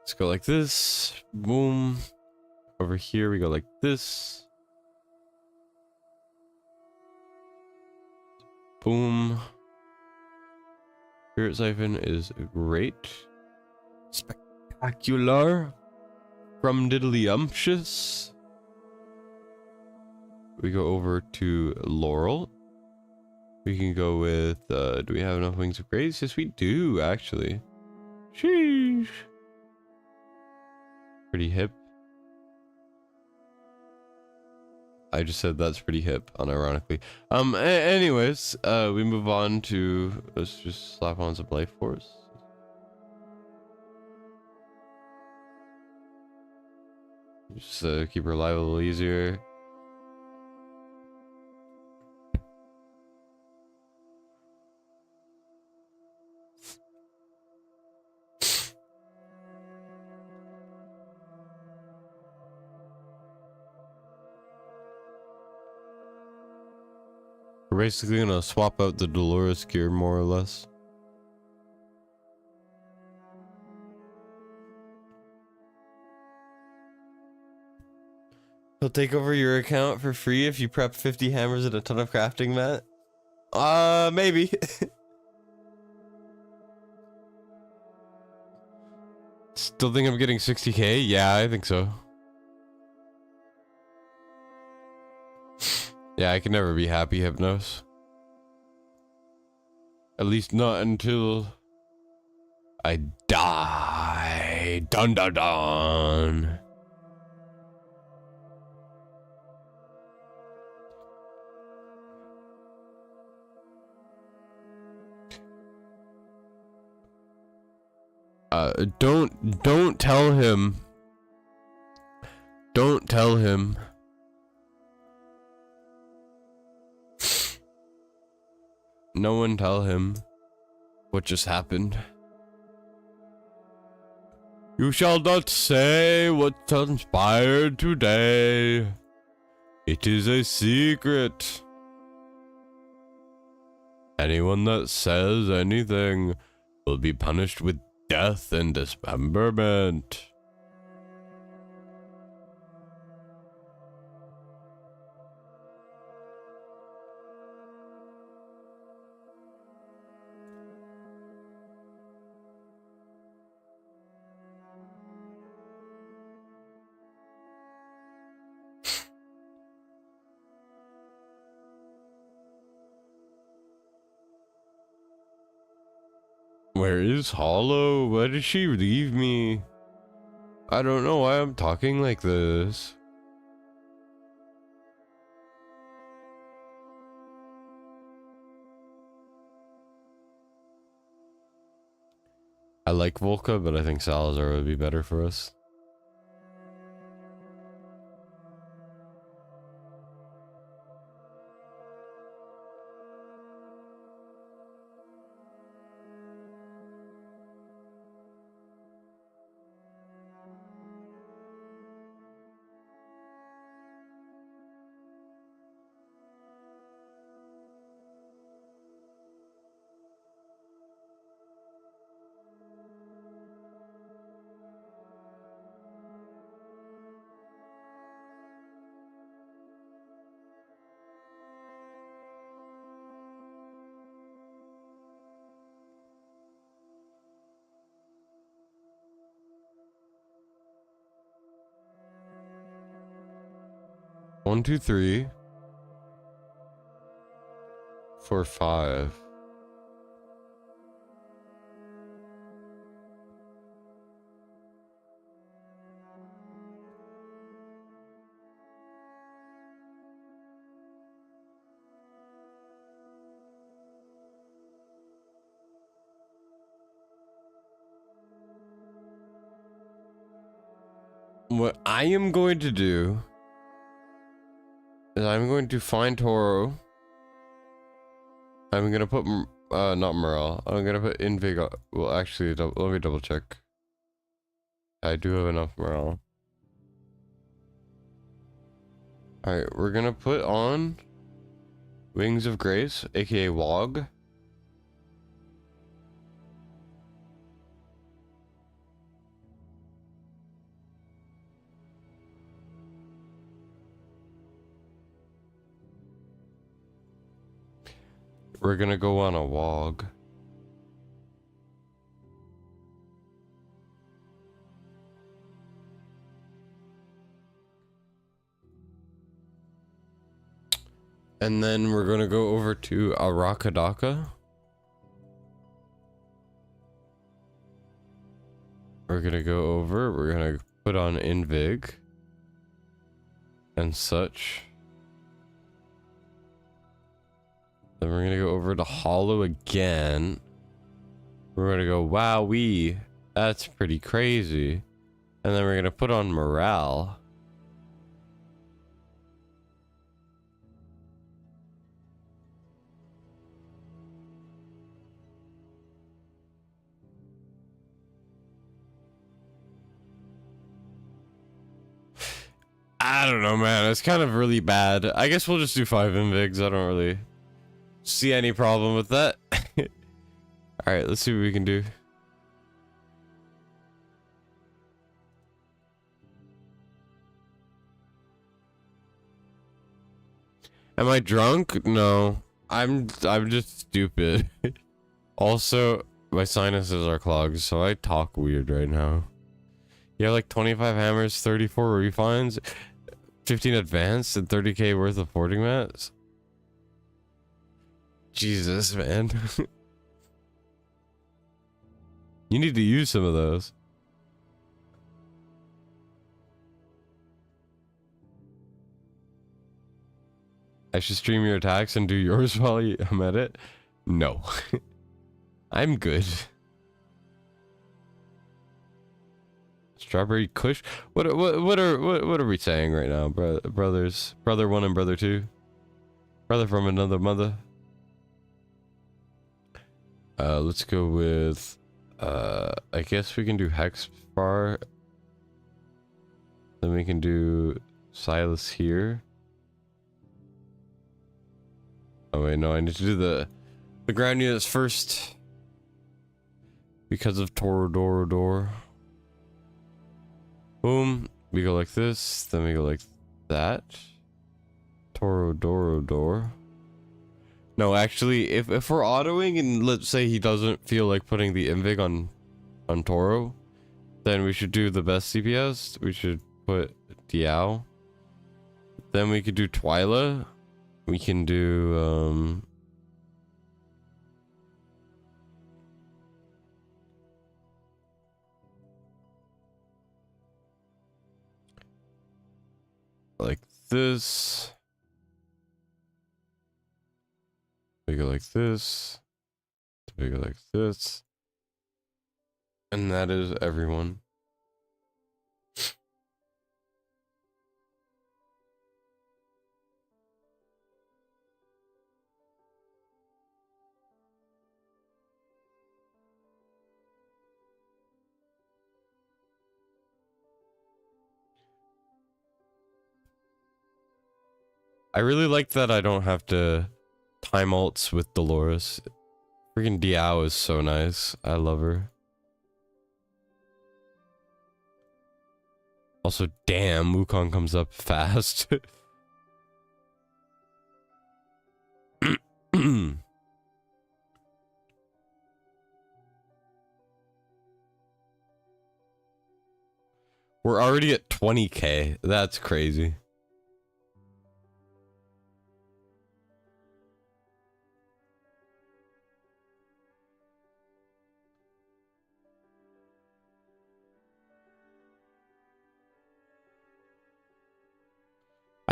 Let's go like this. Boom. Over here we go like this. Boom. Spirit Siphon is great. Spectacular. From Diddlyumptious. We go over to Laurel. We can go with, do we have enough Wings of Grace? Yes, we do, actually. Sheesh. Pretty hip. I just said that's pretty hip, unironically. Anyways, we move on to, let's just slap on some Life Force. Just keep her life a little easier. We're basically gonna swap out the Dolores gear more or less. He'll take over your account for free if you prep 50 hammers and a ton of crafting mat. Maybe. Still think I'm getting 60k? Yeah, I think so. Yeah, I can never be happy, Hypnos. At least not until I die. Dun dun dun. Don't tell him. Don't tell him. No one tell him what just happened. You shall not say what transpired today. It is a secret. Anyone that says anything will be punished with death and dismemberment. Where is Hollow? Why did she leave me? I don't know why I'm talking like this. I like Volca, but I think Salazar would be better for us. 1, 2, 3, 4, 5. What I am going to do is I'm going to find Toro. I'm gonna put not morale. I'm gonna put invig. Well, actually, let me double check. I do have enough morale. All right, we're gonna put on Wings of Grace, aka WOG. We're gonna go on a WOG. And then we're gonna go over to Arakadaka. We're gonna go over, we're gonna put on Invig and such. Then we're gonna go over to Hollow again. We're gonna go, wowee, that's pretty crazy. And then we're gonna put on Morale. I don't know, man. It's kind of really bad. I guess we'll just do 5 invigs. I don't really see any problem with that. Alright, let's see what we can do. Am I drunk? No. I'm just stupid. Also, my sinuses are clogged, so I talk weird right now. You have like 25 hammers, 34 refines, 15 advanced, and 30k worth of porting mats? Jesus, man. You need to use some of those. I should stream your attacks and do yours while I'm at it? No. I'm good. Strawberry Kush? What are we saying right now, brothers? Brother 1 and brother 2? Brother from another mother? Let's go with I guess we can do Hex Bar. Then we can do Silas here. Oh wait, no, I need to do the ground units first. Because of Torodoro. Boom. We go like this, then we go like that. Torodoro. No, actually, if we're autoing and let's say he doesn't feel like putting the invig on Toro, then we should do the best CPS. We should put Diao. Then we could do Twyla. We can do like this. We go like this. We go like this. And that is everyone. I really like that I don't have to time ults with Dolores. Freaking Diao is so nice. I love her. Also, damn, Wukong comes up fast. We're already at 20k. That's crazy.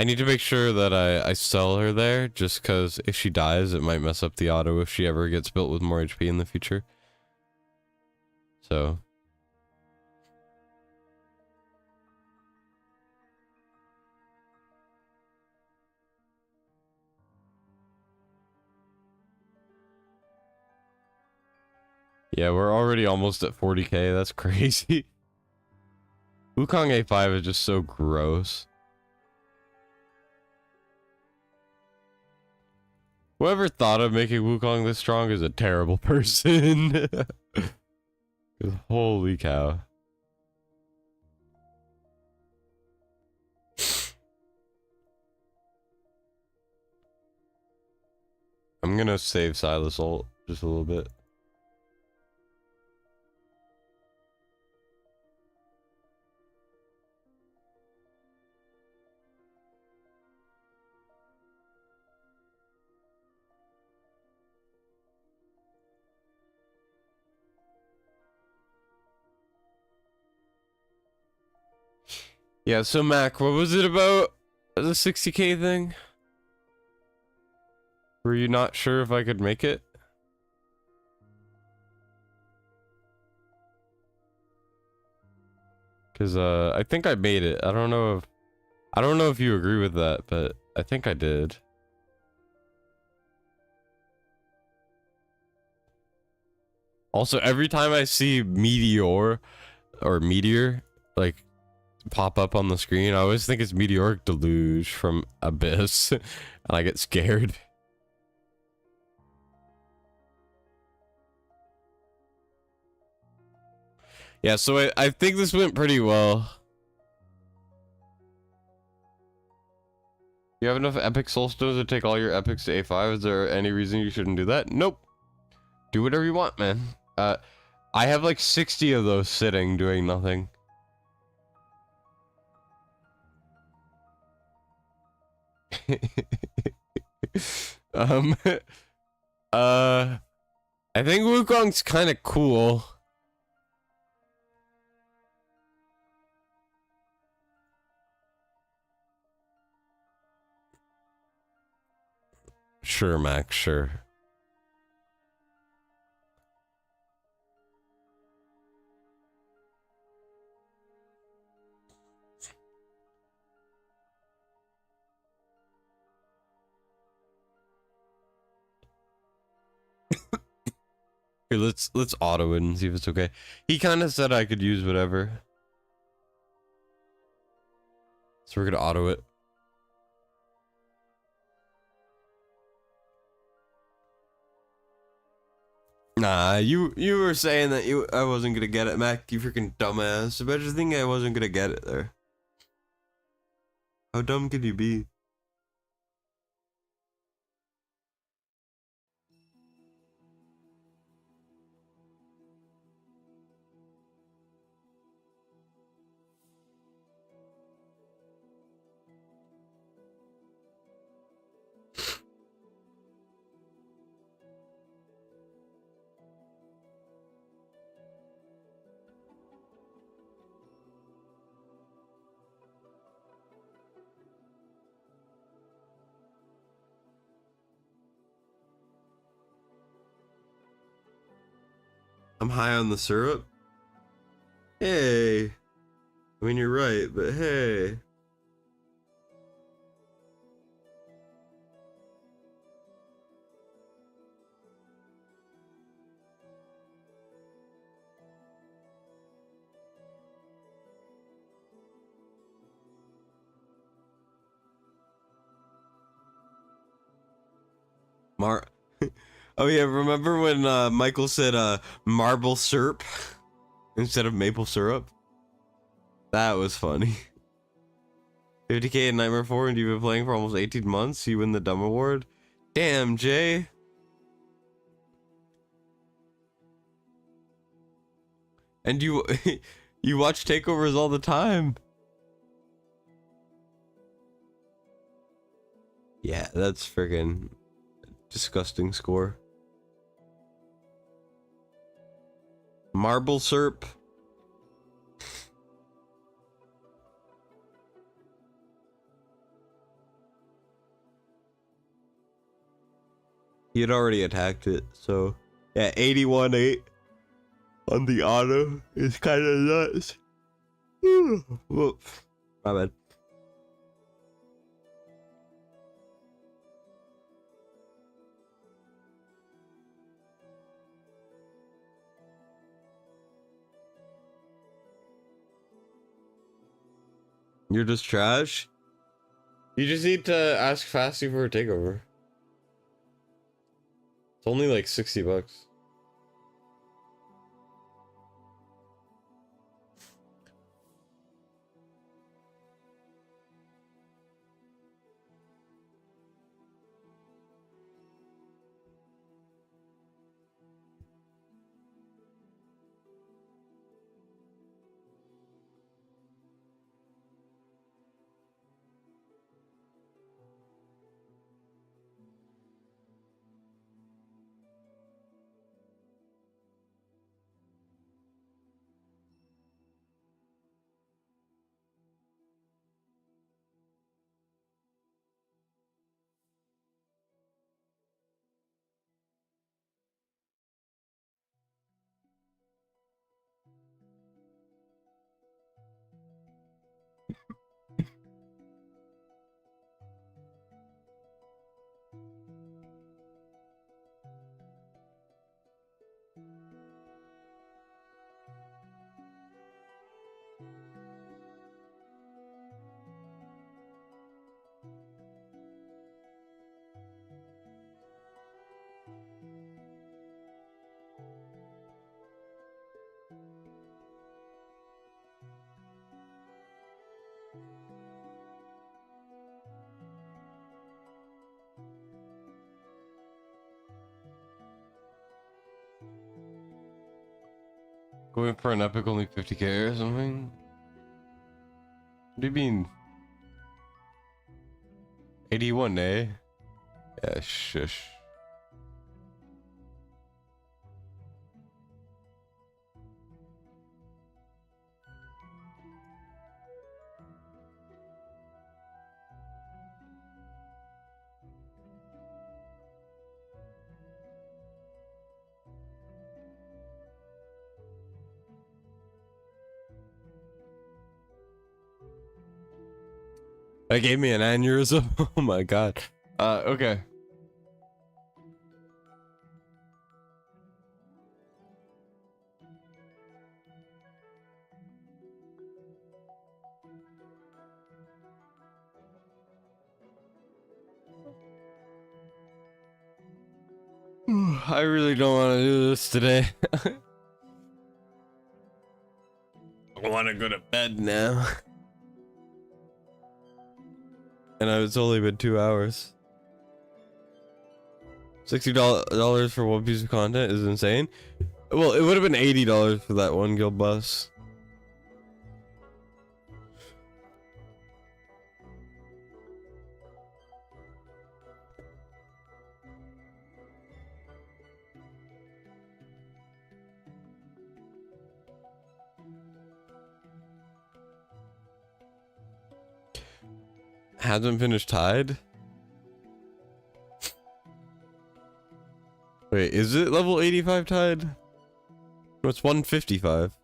I need to make sure that I sell her there, just because if she dies, it might mess up the auto if she ever gets built with more HP in the future. So. Yeah, we're already almost at 40k. That's crazy. Wukong A5 is just so gross. Whoever thought of making Wukong this strong is a terrible person. Holy cow. I'm gonna save Silas ult just a little bit. Yeah, so Mac, what was it about the 60k thing? Were you not sure if I could make it? Cause I think I made it. I don't know if you agree with that, but I think I did. Also, every time I see meteor like pop up on the screen, I always think it's meteoric deluge from Abyss and I get scared. Yeah, so I think this went pretty well. You have enough epic soul stones to take all your epics to A5. Is there any reason you shouldn't do that? Nope. Do whatever you want, man. I have like 60 of those sitting doing nothing. um I think Wukong's kind of cool. Sure, Max, sure. Here, let's auto it and see if it's okay. He kind of said I could use whatever. So we're gonna auto it. Nah, you were saying that I wasn't gonna get it, Mac. You freaking dumbass. I bet you think I wasn't gonna get it there. How dumb could you be? I'm high on the syrup. Hey. I mean, you're right, but hey. Oh yeah, remember when Michael said marble syrup instead of maple syrup? That was funny. 50k in Nightmare 4 and you've been playing for almost 18 months? You win the Dumb Award? Damn, Jay. And you you watch Takeovers all the time. Yeah, that's friggin' disgusting score. Marble syrup. He had already attacked it, so yeah, 81-8 on the auto is kind of nuts. Whoop, my bad. You're just trash? You just need to ask Fasty for a takeover. It's only like $60. Going for an epic only 50k or something? What do you mean? 81, eh? Yeah, shush. That gave me an aneurysm. Oh my god. Okay. I really don't want to do this today. I want to go to bed now. And it's only been 2 hours. $60 for one piece of content is insane. Well, it would have been $80 for that one guild boss. Hasn't finished tied? Wait, is it level 85 tied? No, it's 155.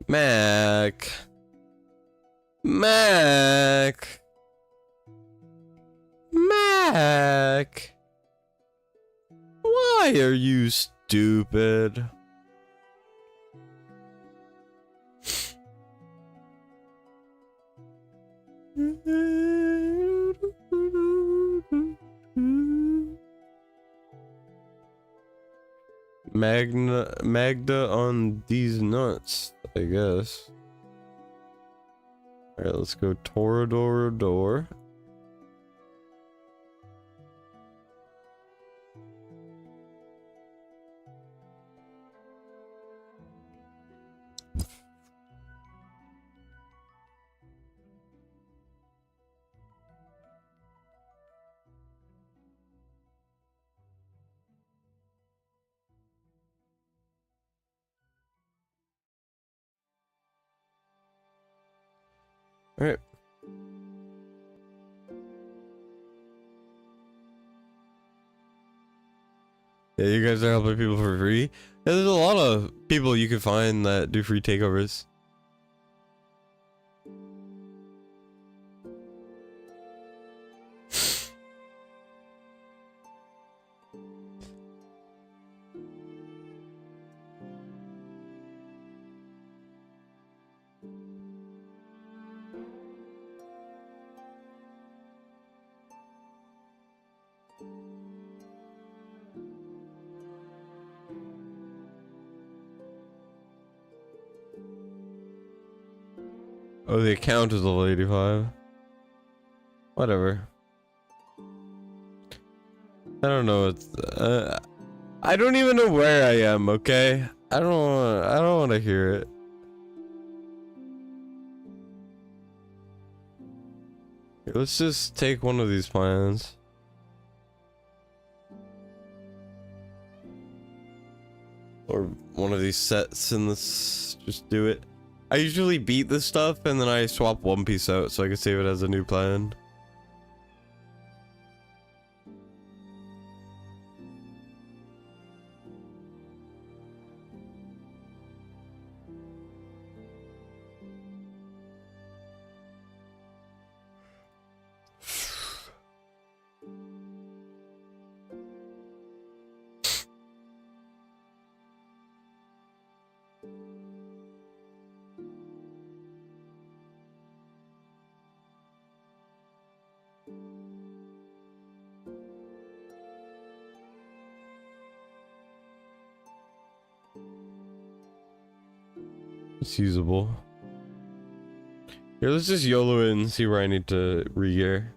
Mac. Mac. Mac. Why are you stupid? Magda on these nuts, I guess. Alright, let's go Torador. Alright. Yeah, you guys are helping people for free. Yeah, there's a lot of people you can find that do free takeovers. Oh, the account is level 85. Whatever. I don't know. It's I don't even know where I am. Okay, I don't want to hear it. Here, let's just take one of these plans. Or one of these sets, and let's just do it. I usually beat this stuff and then I swap one piece out so I can save it as a new plan. It's usable. Here, let's just YOLO it and see where I need to re-gear.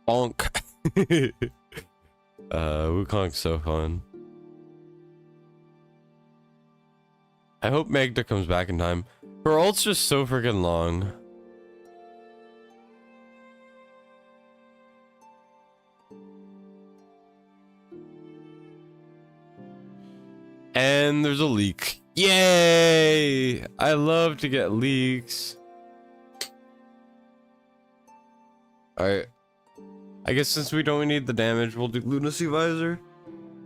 Bonk. Wukong's so fun. I hope Magda comes back in time. Her ult's just so freaking long. And there's a leak. Yay! I love to get leaks. Alright. I guess since we don't need the damage, we'll do Lunacy Visor.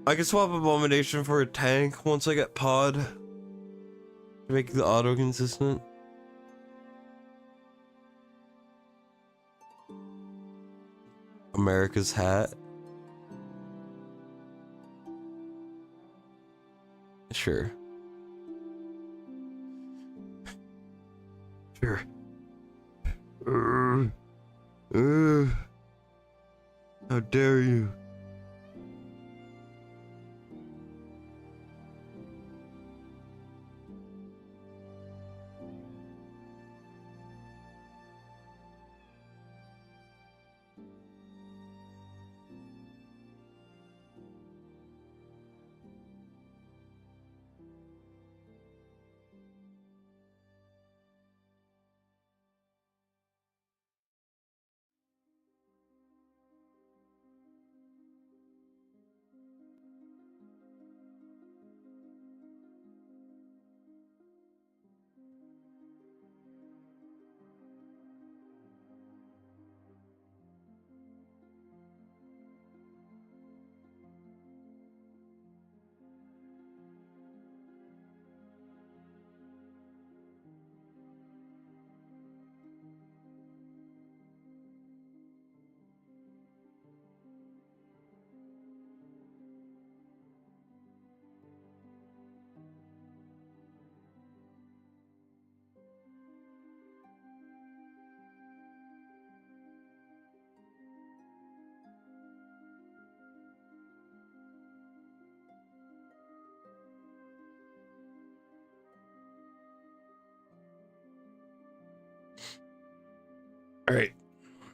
I can swap Abomination for a tank once I get Pod. To make the auto consistent. America's hat. Sure. Sure. How dare you?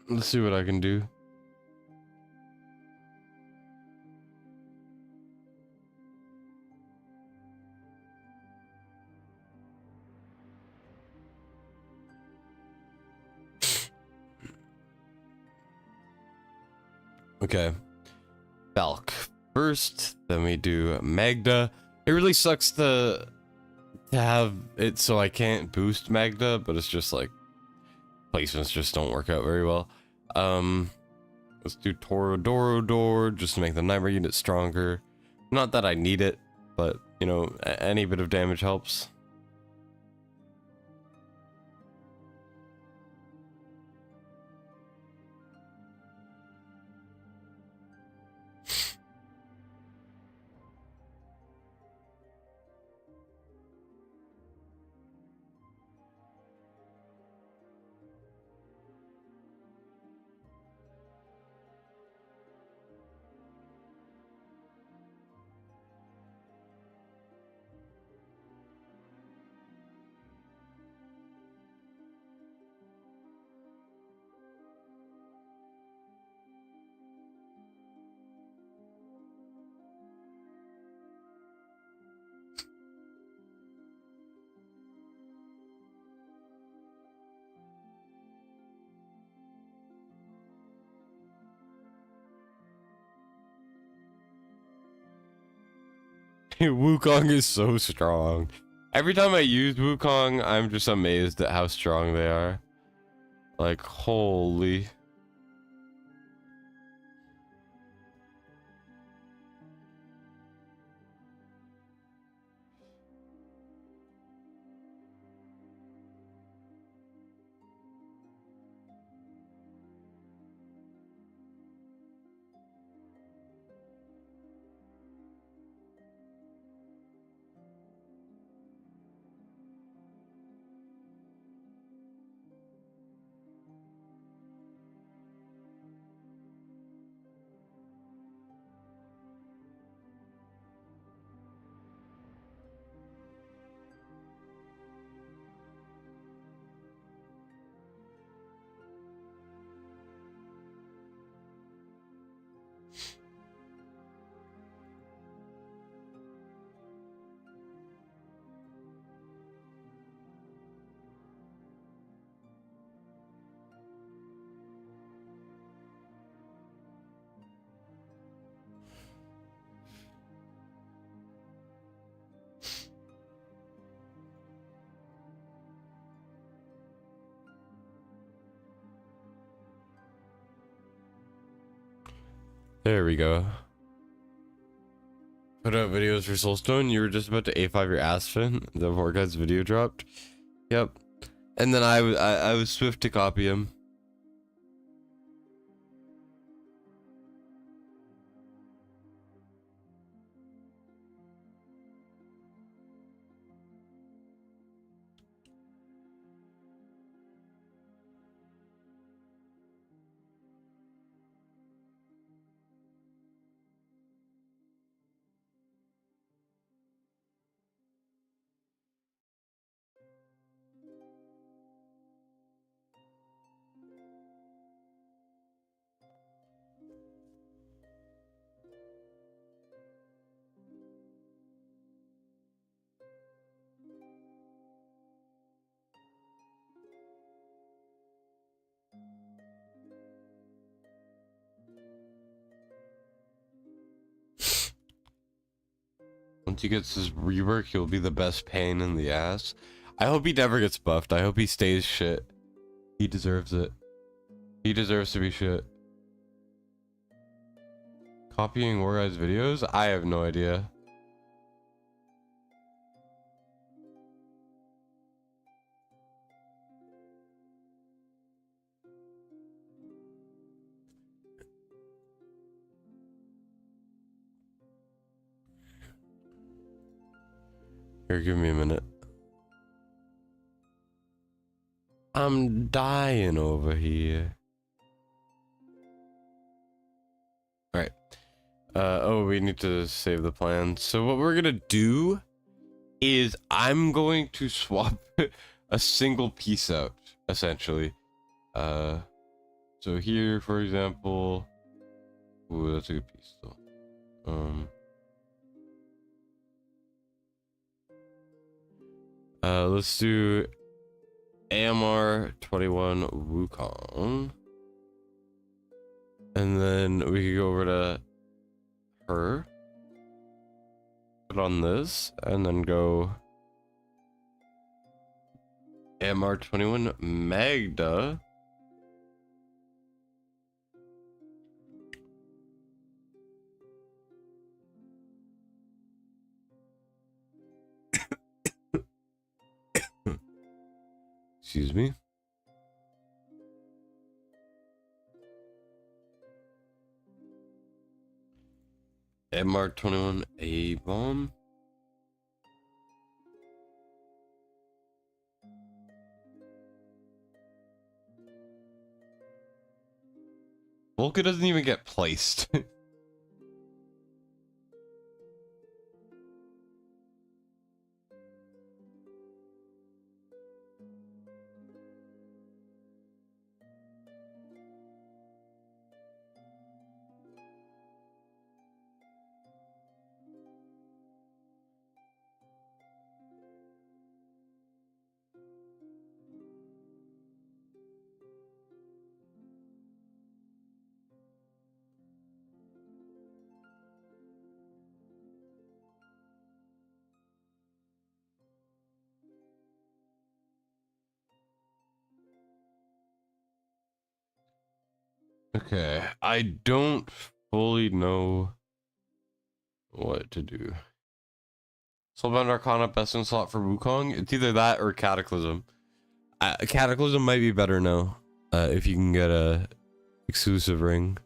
Let's see what I can do. Okay. Balk first, then we do Magda. It really sucks to have it so I can't boost Magda, but it's just like placements just don't work out very well. Let's do Torodoro just to make the Nightmare unit stronger. Not that I need it, but you know, any bit of damage helps. Wukong is so strong. Every time I use Wukong, I'm just amazed at how strong they are. Like, holy. There we go. Put out videos for Soulstone. You were just about to A5 your ass fin. The poor guy's video dropped. Yep. And then I was swift to copy him. Once he gets his rework, he'll be the best pain in the ass. I hope he never gets buffed. I hope he stays shit. He deserves it. He deserves to be shit. Copying War Guy's videos? I have no idea. Here, give me a minute. I'm dying over here. Alright. Oh, we need to save the plan. So what we're gonna do is I'm going to swap a single piece out, essentially. So here, for example, ooh, that's a good piece though. Let's do AMR 21 Wukong. And then we could go over to her, put on this, and then go AMR 21 Magda. Excuse me. AMR 21 A-bomb. Volca doesn't even get placed. Okay, I don't fully know what to do. Soulbound Arcana best in slot for Wukong. It's either that or Cataclysm. Cataclysm might be better now, if you can get a exclusive ring.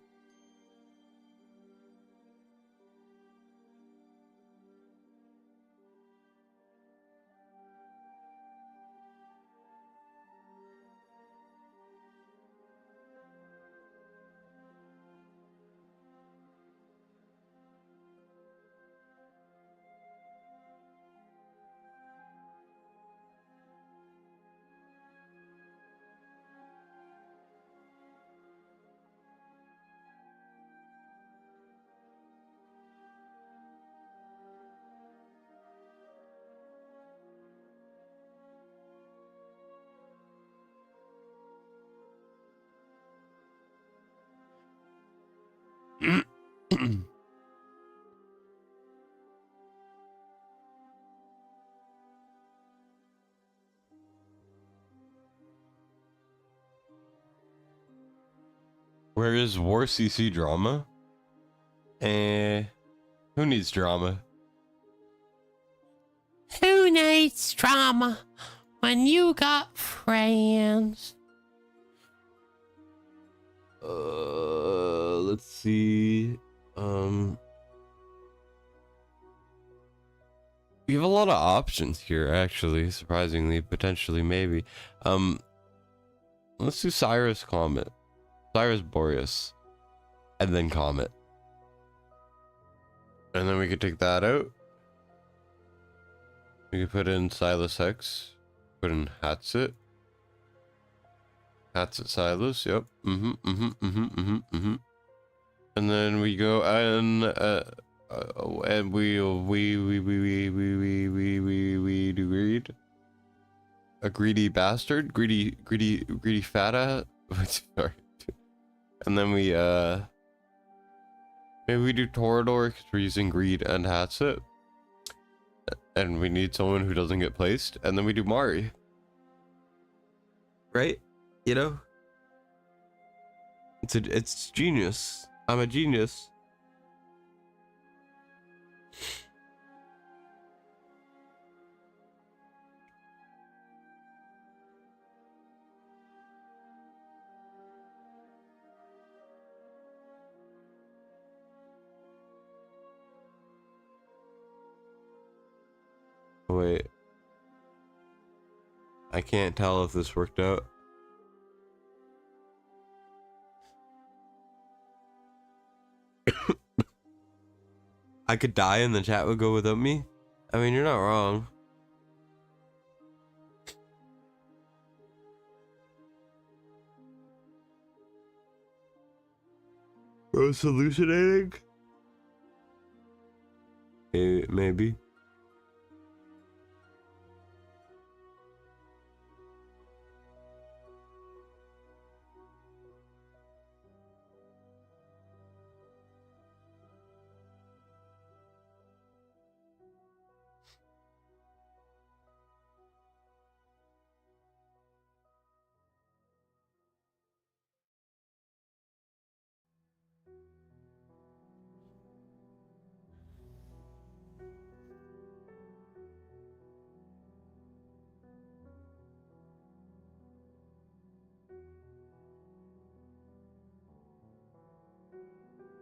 Where is War CC drama? Who needs drama? Who needs drama when you got friends? Let's see. We have a lot of options here, actually, surprisingly, potentially, maybe. Let's do Cyrus Comet. Cyrus Boreas. And then Comet. And then we could take that out. We could put in Silas Hex. Put in Hatsit. Hatsit Silas, yep. And then we go and we do greed. A greedy bastard, greedy fat sorry. And then we maybe we do Torador because we're using greed and Hatsit. And we need someone who doesn't get placed. And then we do Mari. Right? You know? It's genius. I'm a genius. Wait. I can't tell if this worked out. I could die and the chat would go without me? I mean, you're not wrong. hallucinating? Maybe.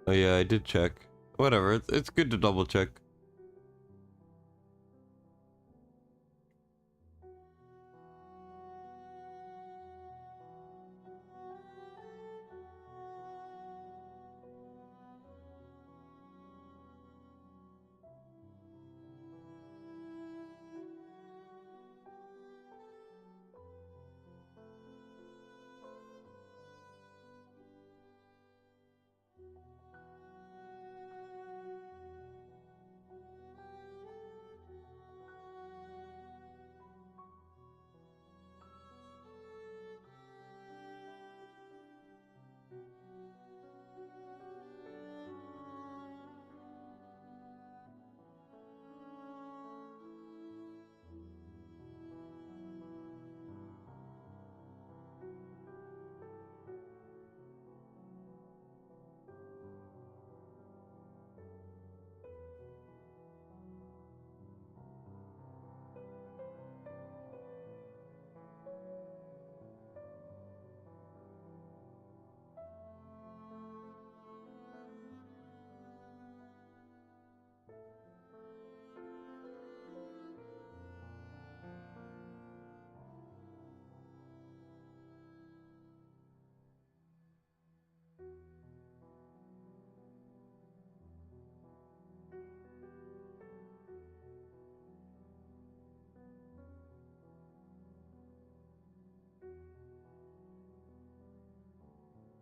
Oh yeah, I did check. Whatever, it's good to double check.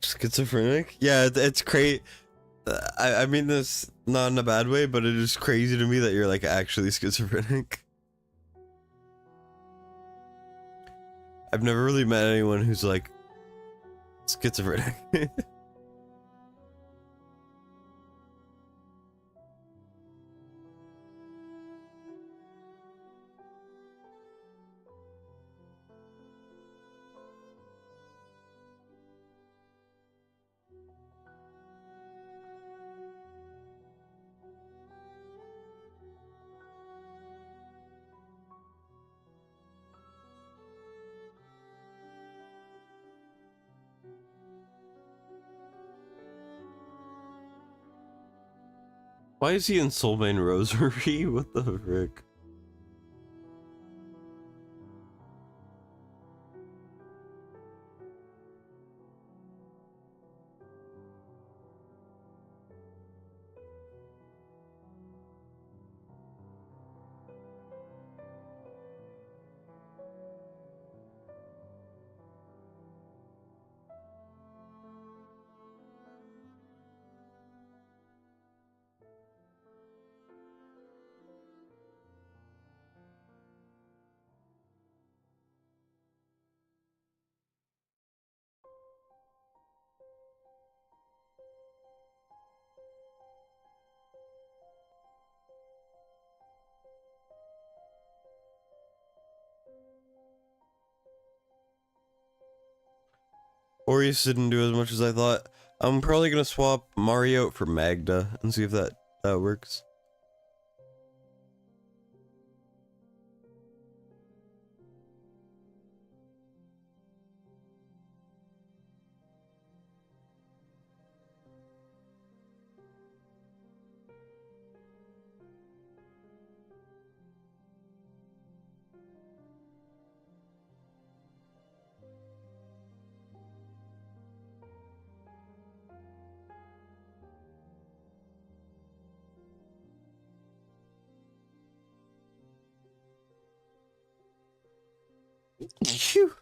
Schizophrenic? Yeah, it's crazy. I mean this not in a bad way, but it is crazy to me that you're like actually schizophrenic. I've never really met anyone who's like schizophrenic. Why is he in Soulbane Rosary? What the frick? Orius didn't do as much as I thought. I'm probably gonna swap Mario out for Magda and see if that works. Phew.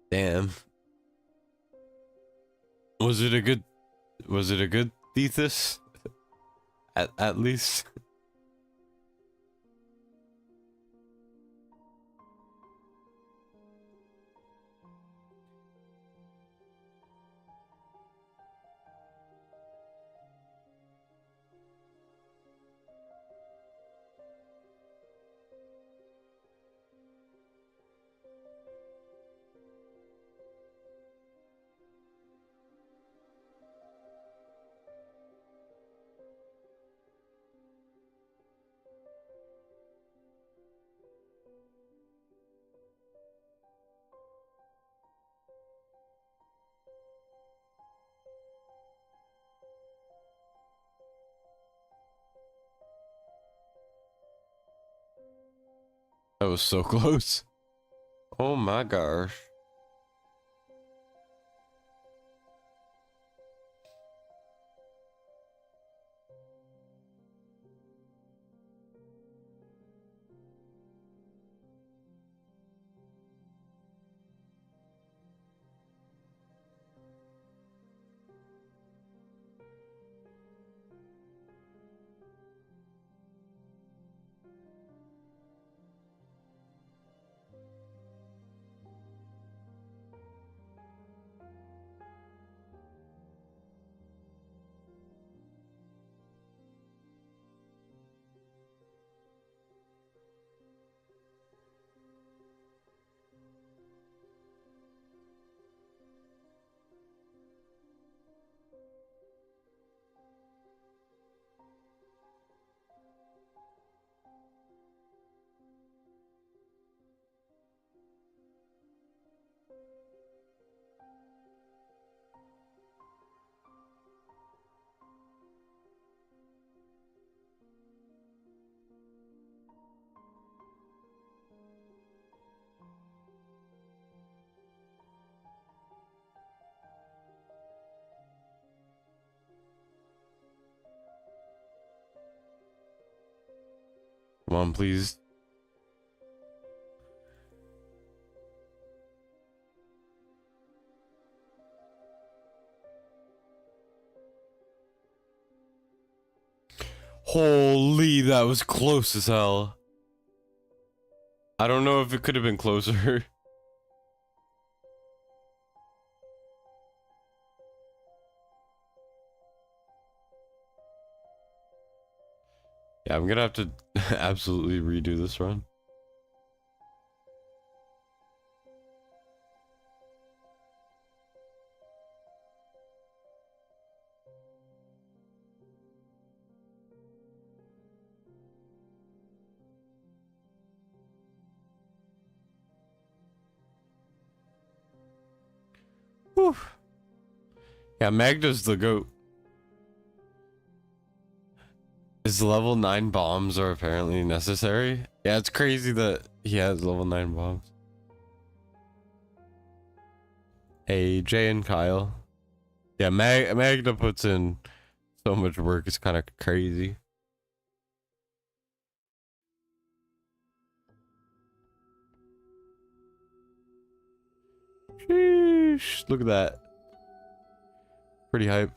Damn. Was it a good thesis? At least. That was so close. Oh my gosh. Come on, please. Holy, that was close as hell. I don't know if it could have been closer. Yeah, I'm gonna have to absolutely redo this run. Whew. Yeah, Magda's the GOAT. His level 9 bombs are apparently necessary. Yeah, it's crazy that he has level 9 bombs. Hey, Jay and Kyle. Yeah, Magda puts in so much work, it's kind of crazy. Sheesh, look at that. Pretty hype.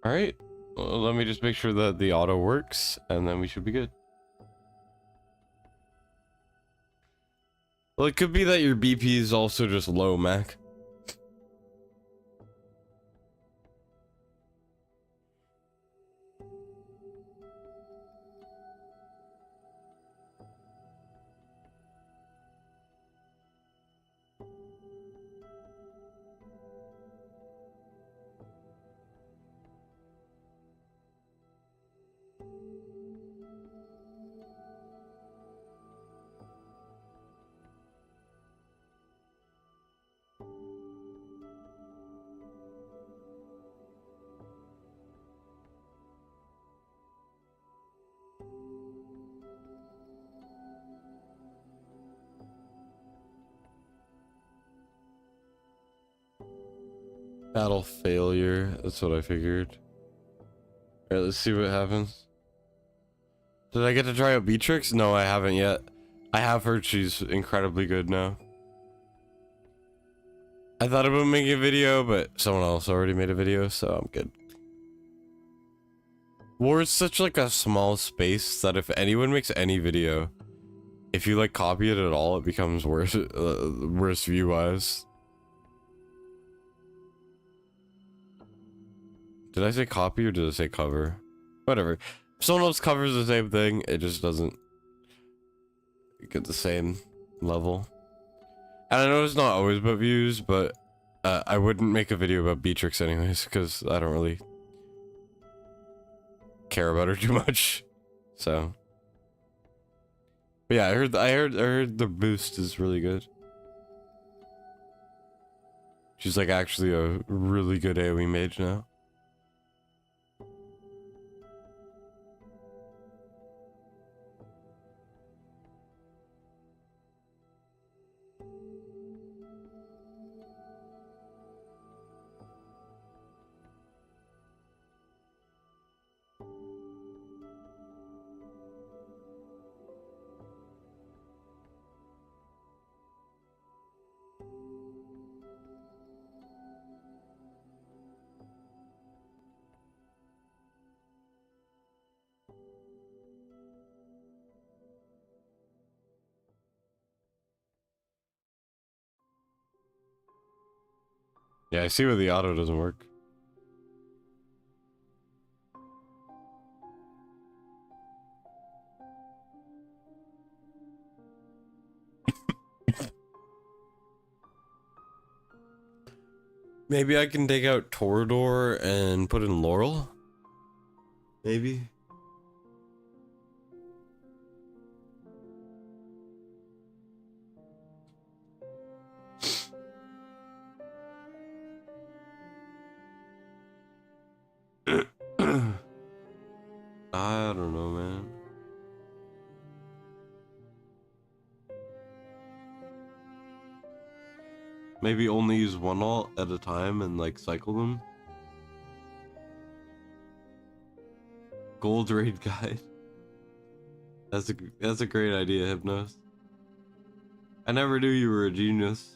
All right. Well, let me just make sure that the auto works, and then we should be good. Well, it could be that your BP is also just low, Mac. Battle failure. That's what I figured. Alright, let's see what happens. Did I get to try out Beatrix? No, I haven't yet. I have heard she's incredibly good now. I thought about making a video, but someone else already made a video, so I'm good. War is such like a small space that if anyone makes any video, if you like copy it at all, it becomes worse, worse view-wise. Did I say copy or did I say cover? Whatever. If someone else covers the same thing, it just doesn't get the same level. And I know it's not always about views, but I wouldn't make a video about Beatrix anyways, because I don't really care about her too much. So, but yeah, I heard the boost is really good. She's like actually a really good AoE mage now. Yeah, I see where the auto doesn't work. Maybe I can take out Torador and put in Laurel? Maybe. I don't know, man. Maybe only use one alt at a time and like cycle them. Gold raid guide. That's a great idea, Hypnos. I never knew you were a genius.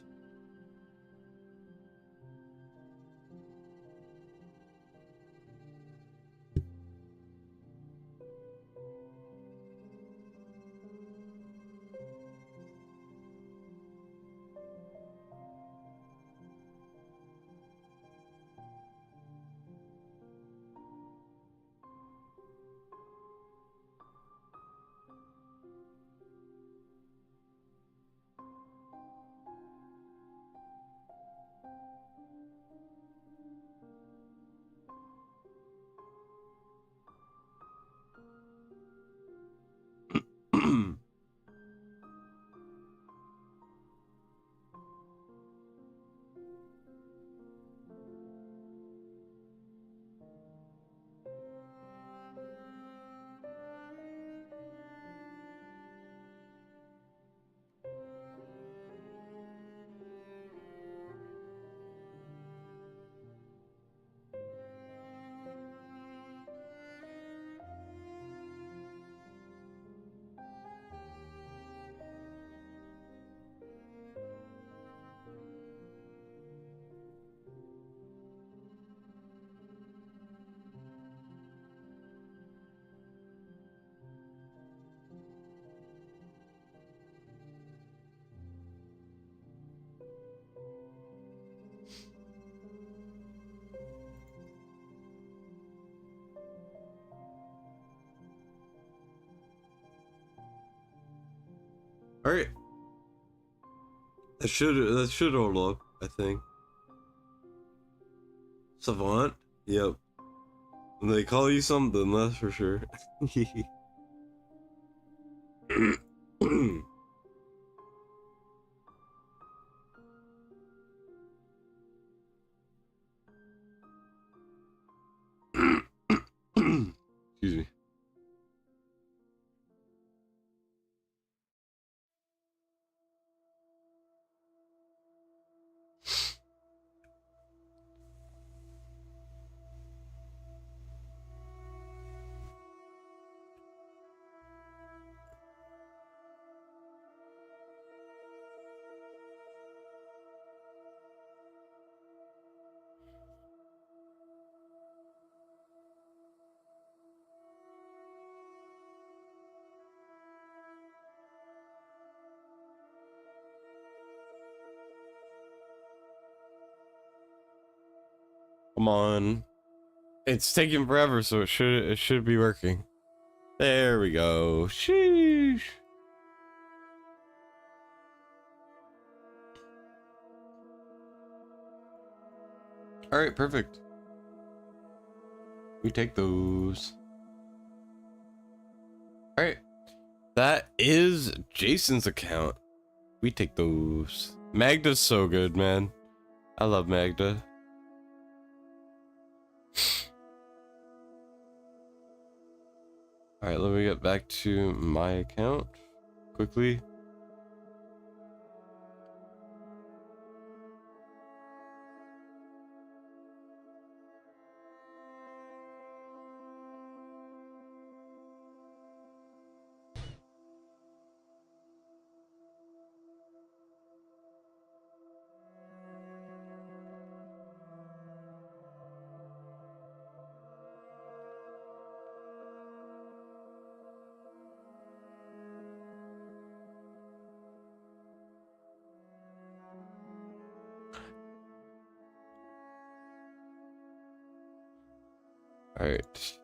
All right. That should hold up, I think. Savant? Yep. When they call you something, that's for sure. Excuse me. Come on. It's taking forever, so it should be working. There we go. Sheesh. All right, perfect. We take those. All right. That is Jason's account. We take those. Magda's so good, man. I love Magda. All right, let me get back to my account quickly. All right.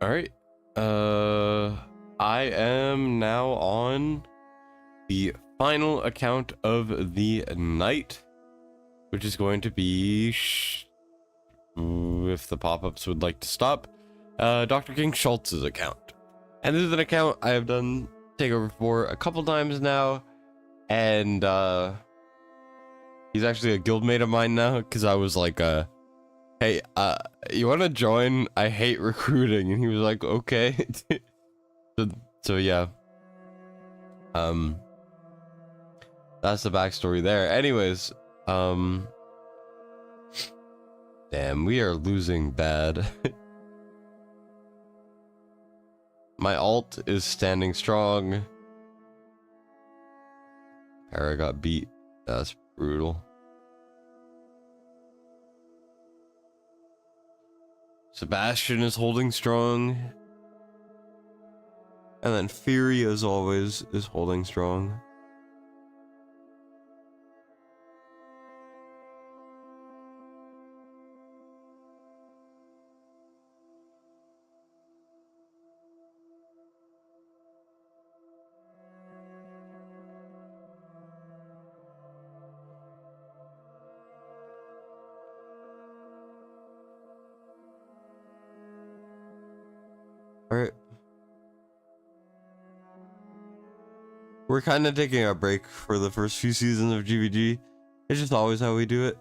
All right. I am now on the final account of the night, which is going to be, if the pop-ups would like to stop, Dr. King Schultz's account. And this is an account I have done Takeover for a couple times now, and he's actually a guildmate of mine now, because I was like, hey, you want to join? I hate recruiting. And he was like, okay. so yeah. That's the backstory there. Anyways, damn, we are losing bad. My alt is standing strong. Para got beat. That's brutal. Sebastian is holding strong. And then Fury, as always, is holding strong. We're kind of taking a break for the first few seasons of GVG. It's just always how we do it.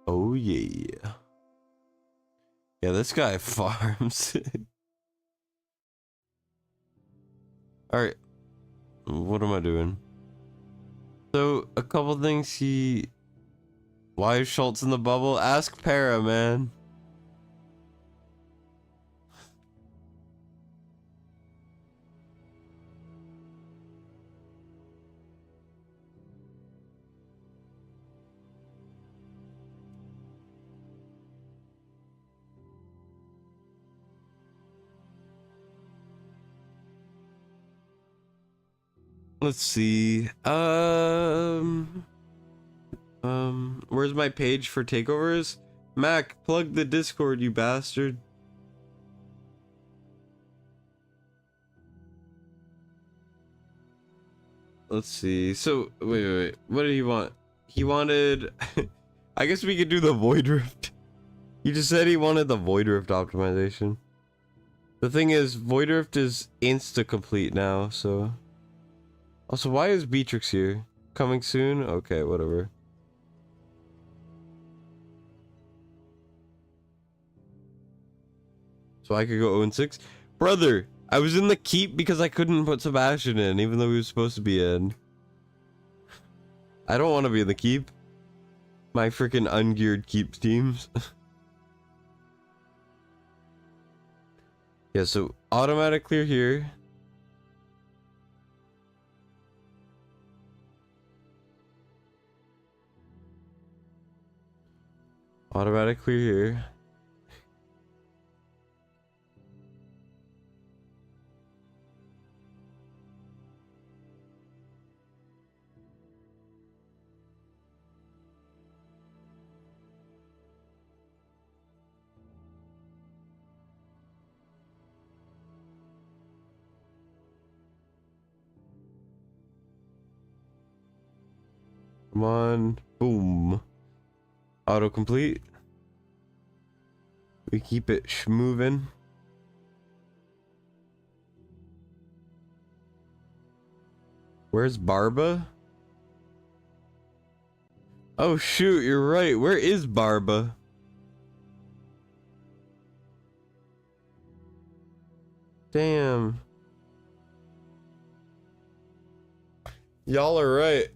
Oh yeah. Yeah, this guy farms. Alright. What am I doing? So, a couple things why is Schultz in the bubble? Ask Para, man. Let's see. Where's my page for takeovers? Mac, plug the Discord, you bastard. Let's see. So, wait. What did he want? He wanted... I guess we could do the Void Rift. He just said he wanted the Void Rift optimization. The thing is, Void Rift is insta-complete now, so... Also, why is Beatrix here? Coming soon? Okay, whatever. So I could go 0-6? Brother, I was in the keep because I couldn't put Sebastian in, even though he was supposed to be in. I don't want to be in the keep. My freaking ungeared keep teams. Yeah, so automatic clear here. Automatic clear here. Come on. Boom. Autocomplete. We keep it schmoving. Where's Barba? Oh shoot, you're right. Where is Barba? Damn. Y'all are right.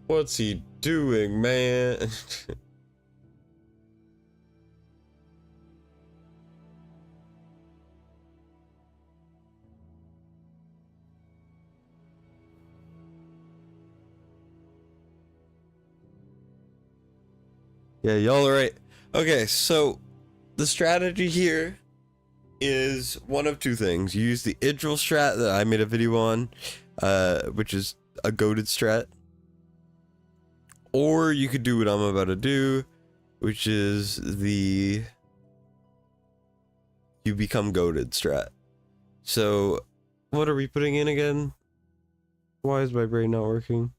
What's he doing, man? Yeah, y'all are right. Okay, so the strategy here is one of two things. You use the Idril strat that I made a video on, which is a goated strat. Or you could do what I'm about to do, which is the you become goated strat. So what are we putting in again? Why is my brain not working?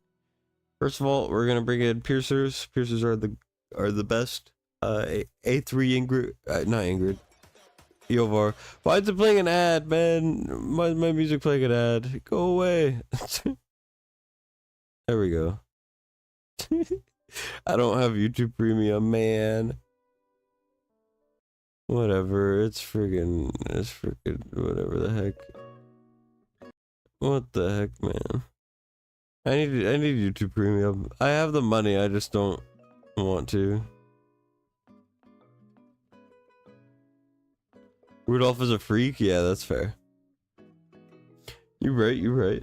First of all, we're gonna bring in piercers. Piercers are the best. A3 Ingrid, not Ingrid. Eovar. Why is it playing an ad, man? Why is my music playing an ad? Go away. There we go. I don't have YouTube Premium, man. Whatever. It's freaking whatever the heck. What the heck, man? I need YouTube Premium. I have the money, I just don't want to. Rudolph is a freak? Yeah, that's fair. You're right.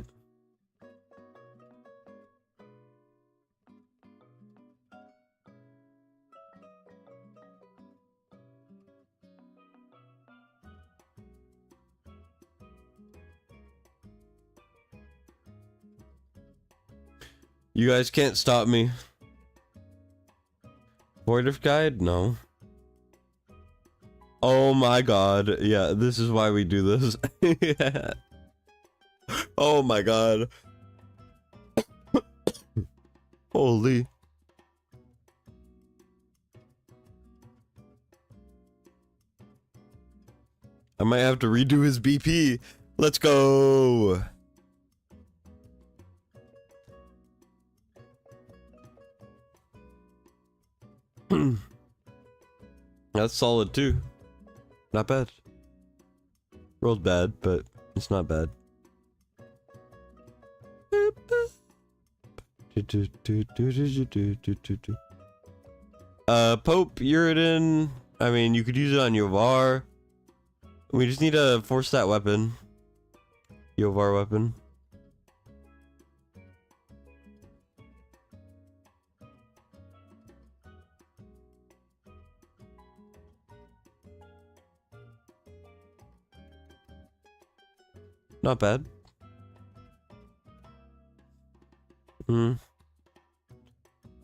You guys can't stop me. Void of Guide? No. Oh my god. Yeah, this is why we do this. Oh my god. Holy. I might have to redo his BP. Let's go. That's solid too. Not bad. Rolled bad, but it's not bad. Pope, Uridan. I mean, you could use it on Yovar. We just need a 4-stat weapon. Yovar weapon. Not bad.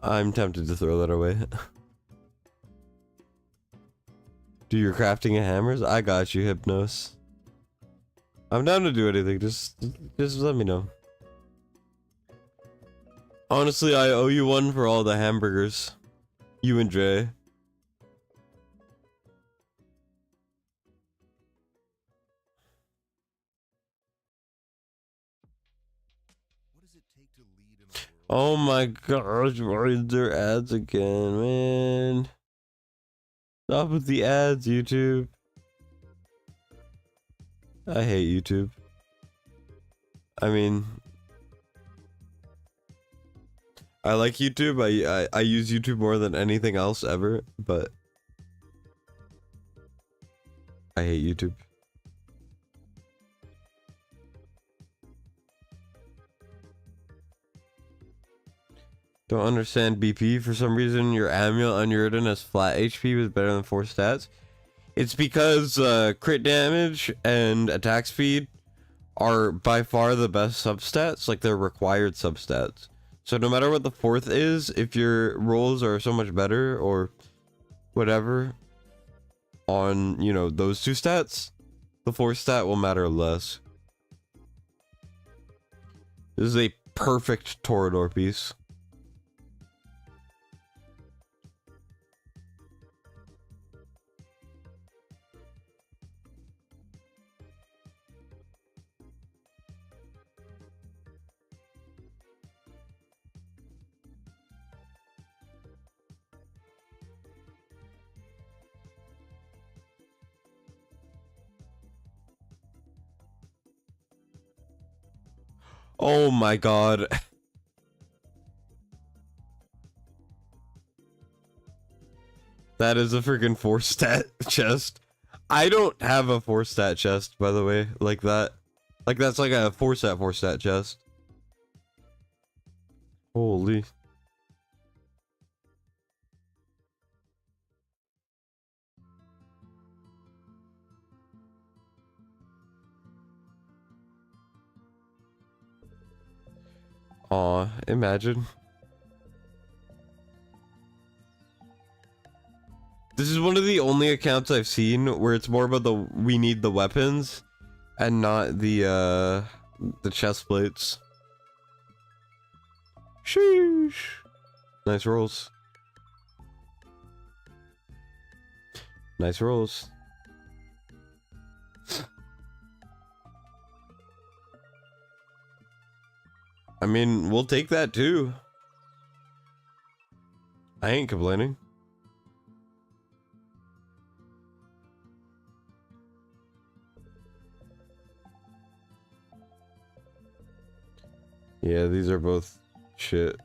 I'm tempted to throw that away. Do your crafting of hammers? I got you, Hypnos. I'm down to do anything. Just let me know. Honestly, I owe you one for all the hamburgers. You and Jay. Oh my gosh, why are there ads again, man? Stop with the ads, YouTube. I hate YouTube. I mean, I like YouTube. I use YouTube more than anything else ever, but I hate YouTube. Don't understand BP. For some reason, your Amulet on Uridan has flat HP with better than 4 stats. It's because crit damage and attack speed are by far the best substats. Like, they're required substats. So no matter what the 4th is, if your rolls are so much better or whatever on, you know, those 2 stats, the 4th stat will matter less. This is a perfect Torador piece. Oh my god. That is a freaking 4-stat chest. I don't have a 4-stat chest, by the way, like that. Like, that's like a 4-stat chest. Holy. Aw, imagine. This is one of the only accounts I've seen where it's more about we need the weapons and not the chest plates. Sheesh. Nice rolls. Nice rolls. I mean, we'll take that too. I ain't complaining. Yeah, these are both shit.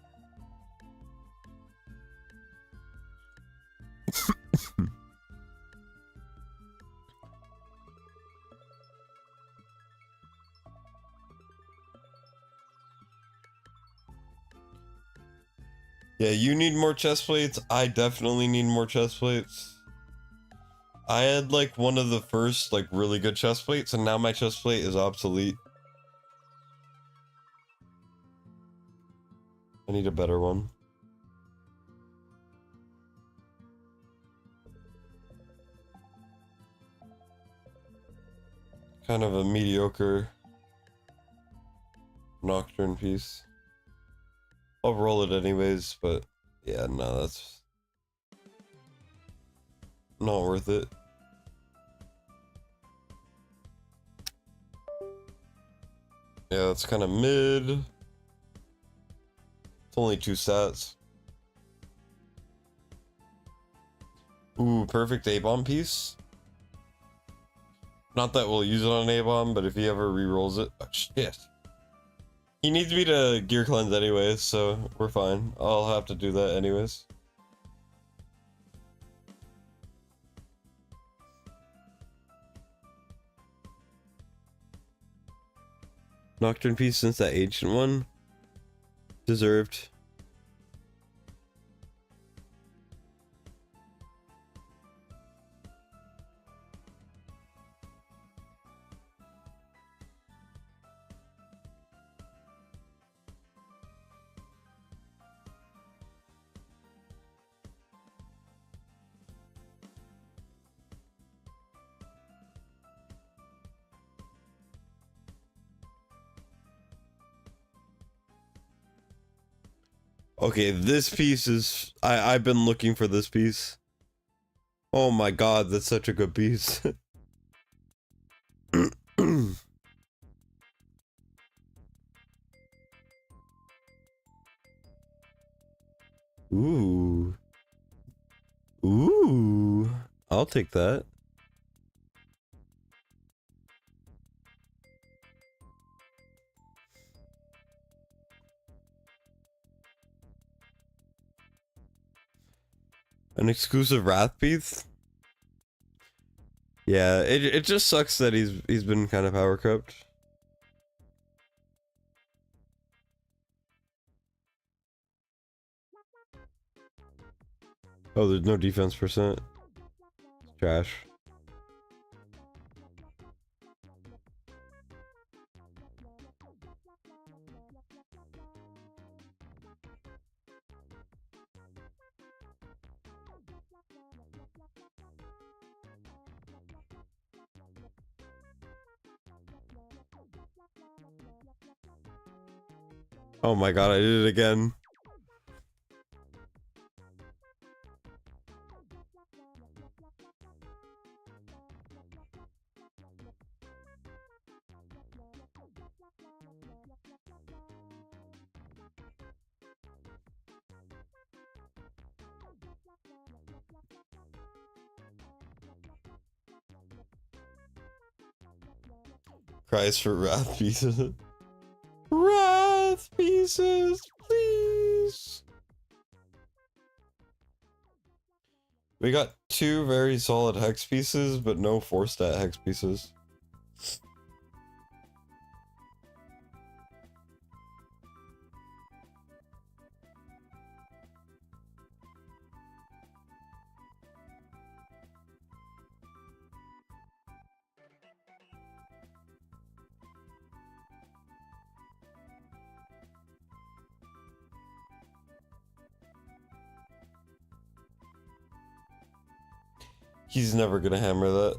Yeah, you need more chest plates. I definitely need more chest plates. I had like one of the first like really good chest plates, and now my chest plate is obsolete. I need a better one. kind of a mediocre Nocturne piece. I'll roll it anyways, but yeah, no, that's not worth it. Yeah, that's kind of mid. It's only 2 stats. Ooh, perfect A-bomb piece. Not that we'll use it on A-bomb, but if he ever re-rolls it... Oh, shit. He needs me to gear cleanse anyways, so we're fine. I'll have to do that anyways. Nocturne piece since that ancient one. Deserved. Okay, this piece is... I've been looking for this piece. Oh my god, that's such a good piece. Ooh. Ooh. I'll take that. An exclusive Wrath piece? Yeah, it just sucks that he's been kind of power crept. Oh, there's no defense percent. Trash. Oh my god, I did it again. Cries for wrath pieces. Wrath pieces, please. We got 2 very solid hex pieces, but no 4-stat hex pieces. He's never gonna hammer that.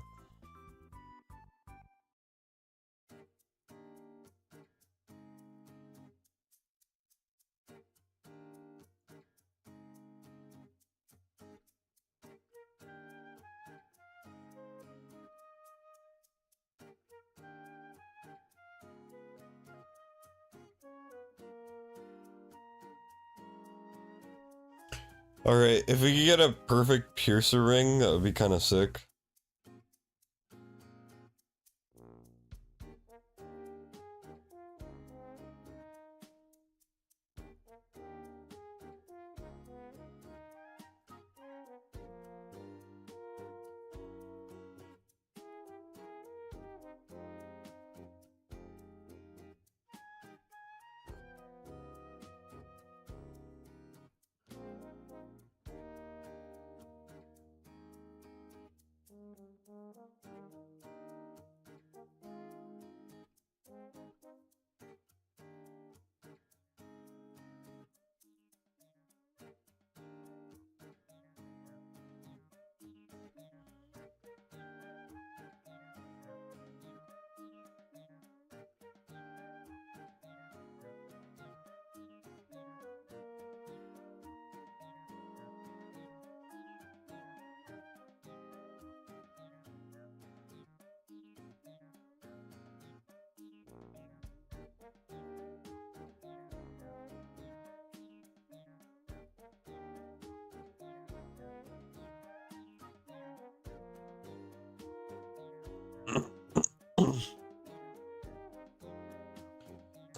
Alright, if we could get a perfect piercer ring, that would be kind of sick.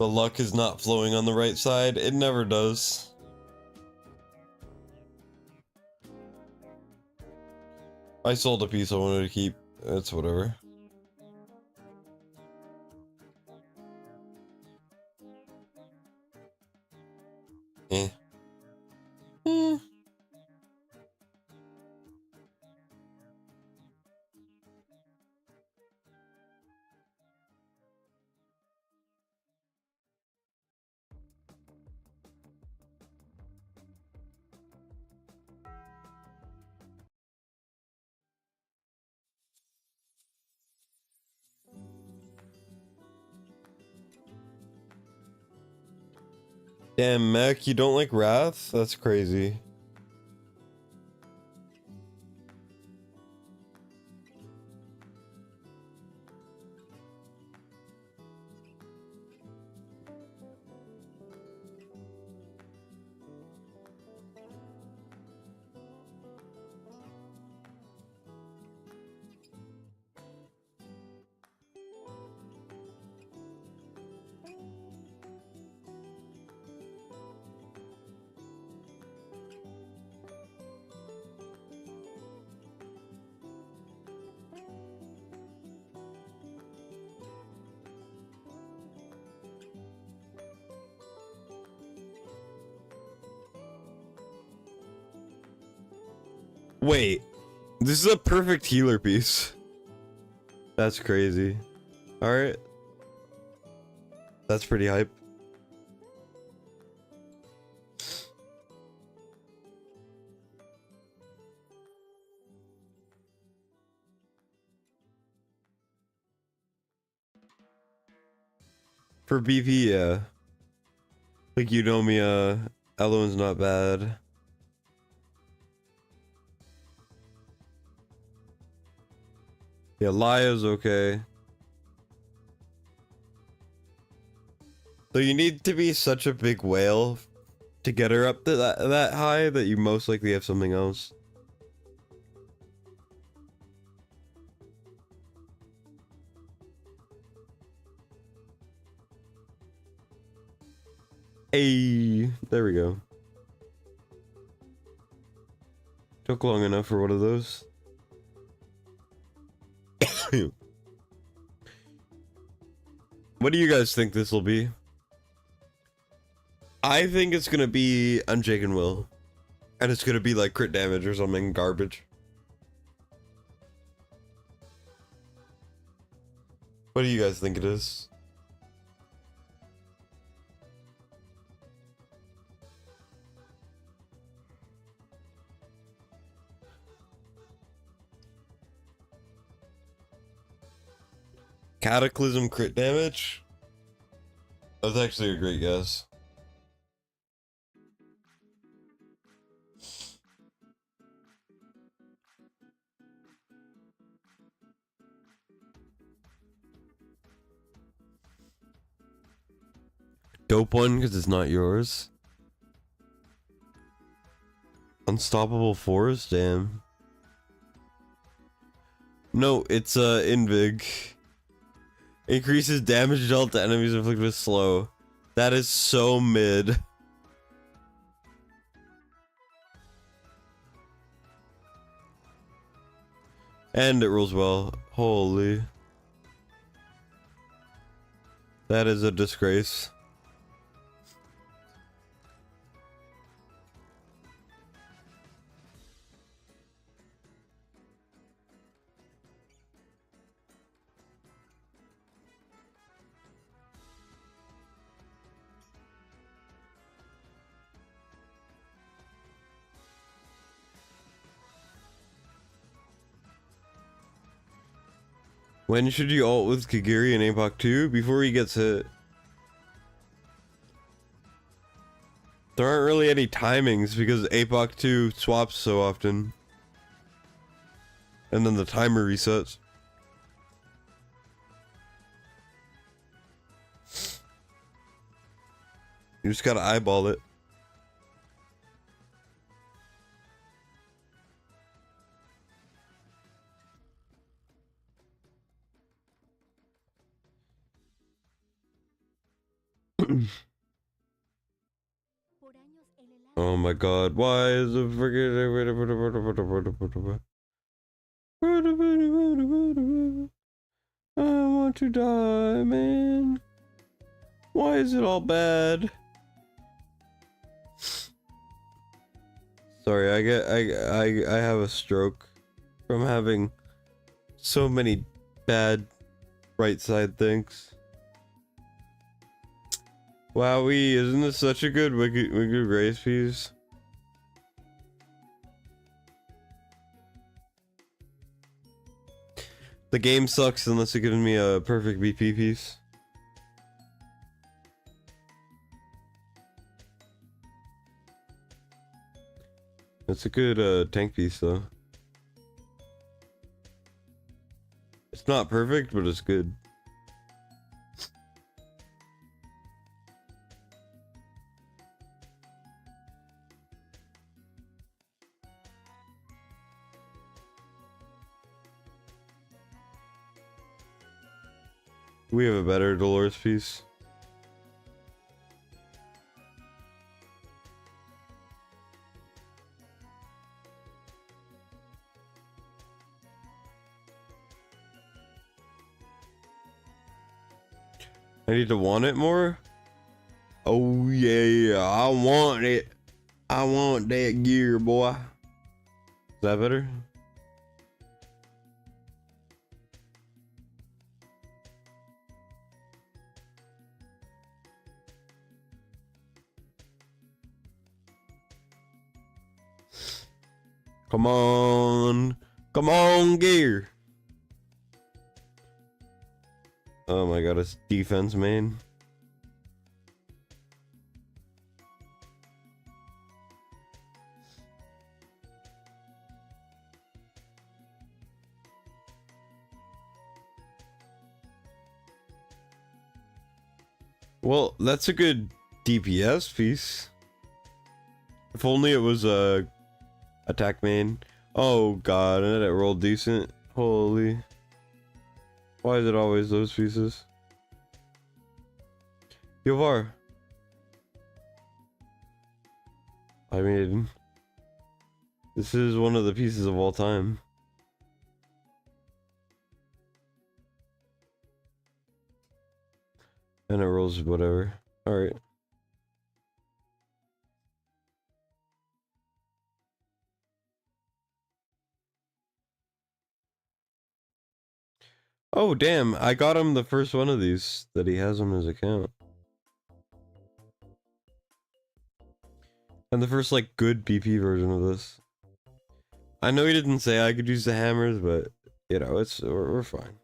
The luck is not flowing on the right side. It never does. I sold a piece I wanted to keep. It's whatever. Eh. Damn, Mech, you don't like Wrath? That's crazy. Wait, this is a perfect healer piece. That's crazy. Alright. That's pretty hype. For BP, yeah. Like, you know me, Eloin's not bad. Yeah, Laya's okay. So you need to be such a big whale to get her up to that high that you most likely have something else. Hey, there we go. Took long enough for one of those. What do you guys think this will be? I think it's gonna be Unshaken Will. And it's gonna be like crit damage or something garbage. What do you guys think it is? Cataclysm crit damage? That's actually a great guess. Dope one because it's not yours. Unstoppable Force? Damn. No, it's Invig. Increases damage dealt to enemies inflicted with slow. That is so mid. And it rolls well. Holy. That is a disgrace. When should you ult with Kagiri and APOC 2? Before he gets hit. There aren't really any timings because APOC 2 swaps so often. And then the timer resets. You just gotta eyeball it. Oh my god, why is the freaking... I want to die, man. Why is it all bad? Sorry, I have a stroke from having so many bad right side things. Wowee, isn't this such a good Wicked Grace piece? The game sucks unless it gives me a perfect BP piece. It's a good tank piece though. It's not perfect, but it's good. We have a better Dolores piece. I need to want it more? Oh yeah, I want it. I want that gear, boy. Is that better? Come on. Come on, gear. Oh my god, it's defense, man. Well, that's a good DPS piece. If only it was a attack main. Oh god, and it rolled decent. Holy. Why is it always those pieces? Yovar. I mean, this is one of the pieces of all time. And it rolls whatever. Alright. Oh damn, I got him the first one of these that he has on his account. And the first like good BP version of this. I know he didn't say I could use the hammers, but you know, we're fine.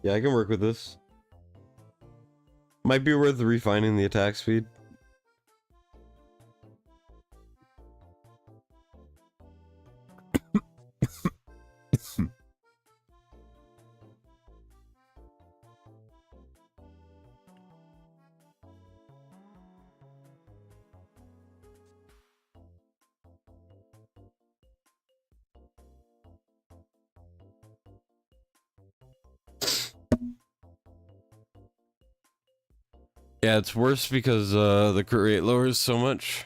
Yeah, I can work with this. Might be worth refining the attack speed. Yeah, it's worse because the crit rate lowers so much.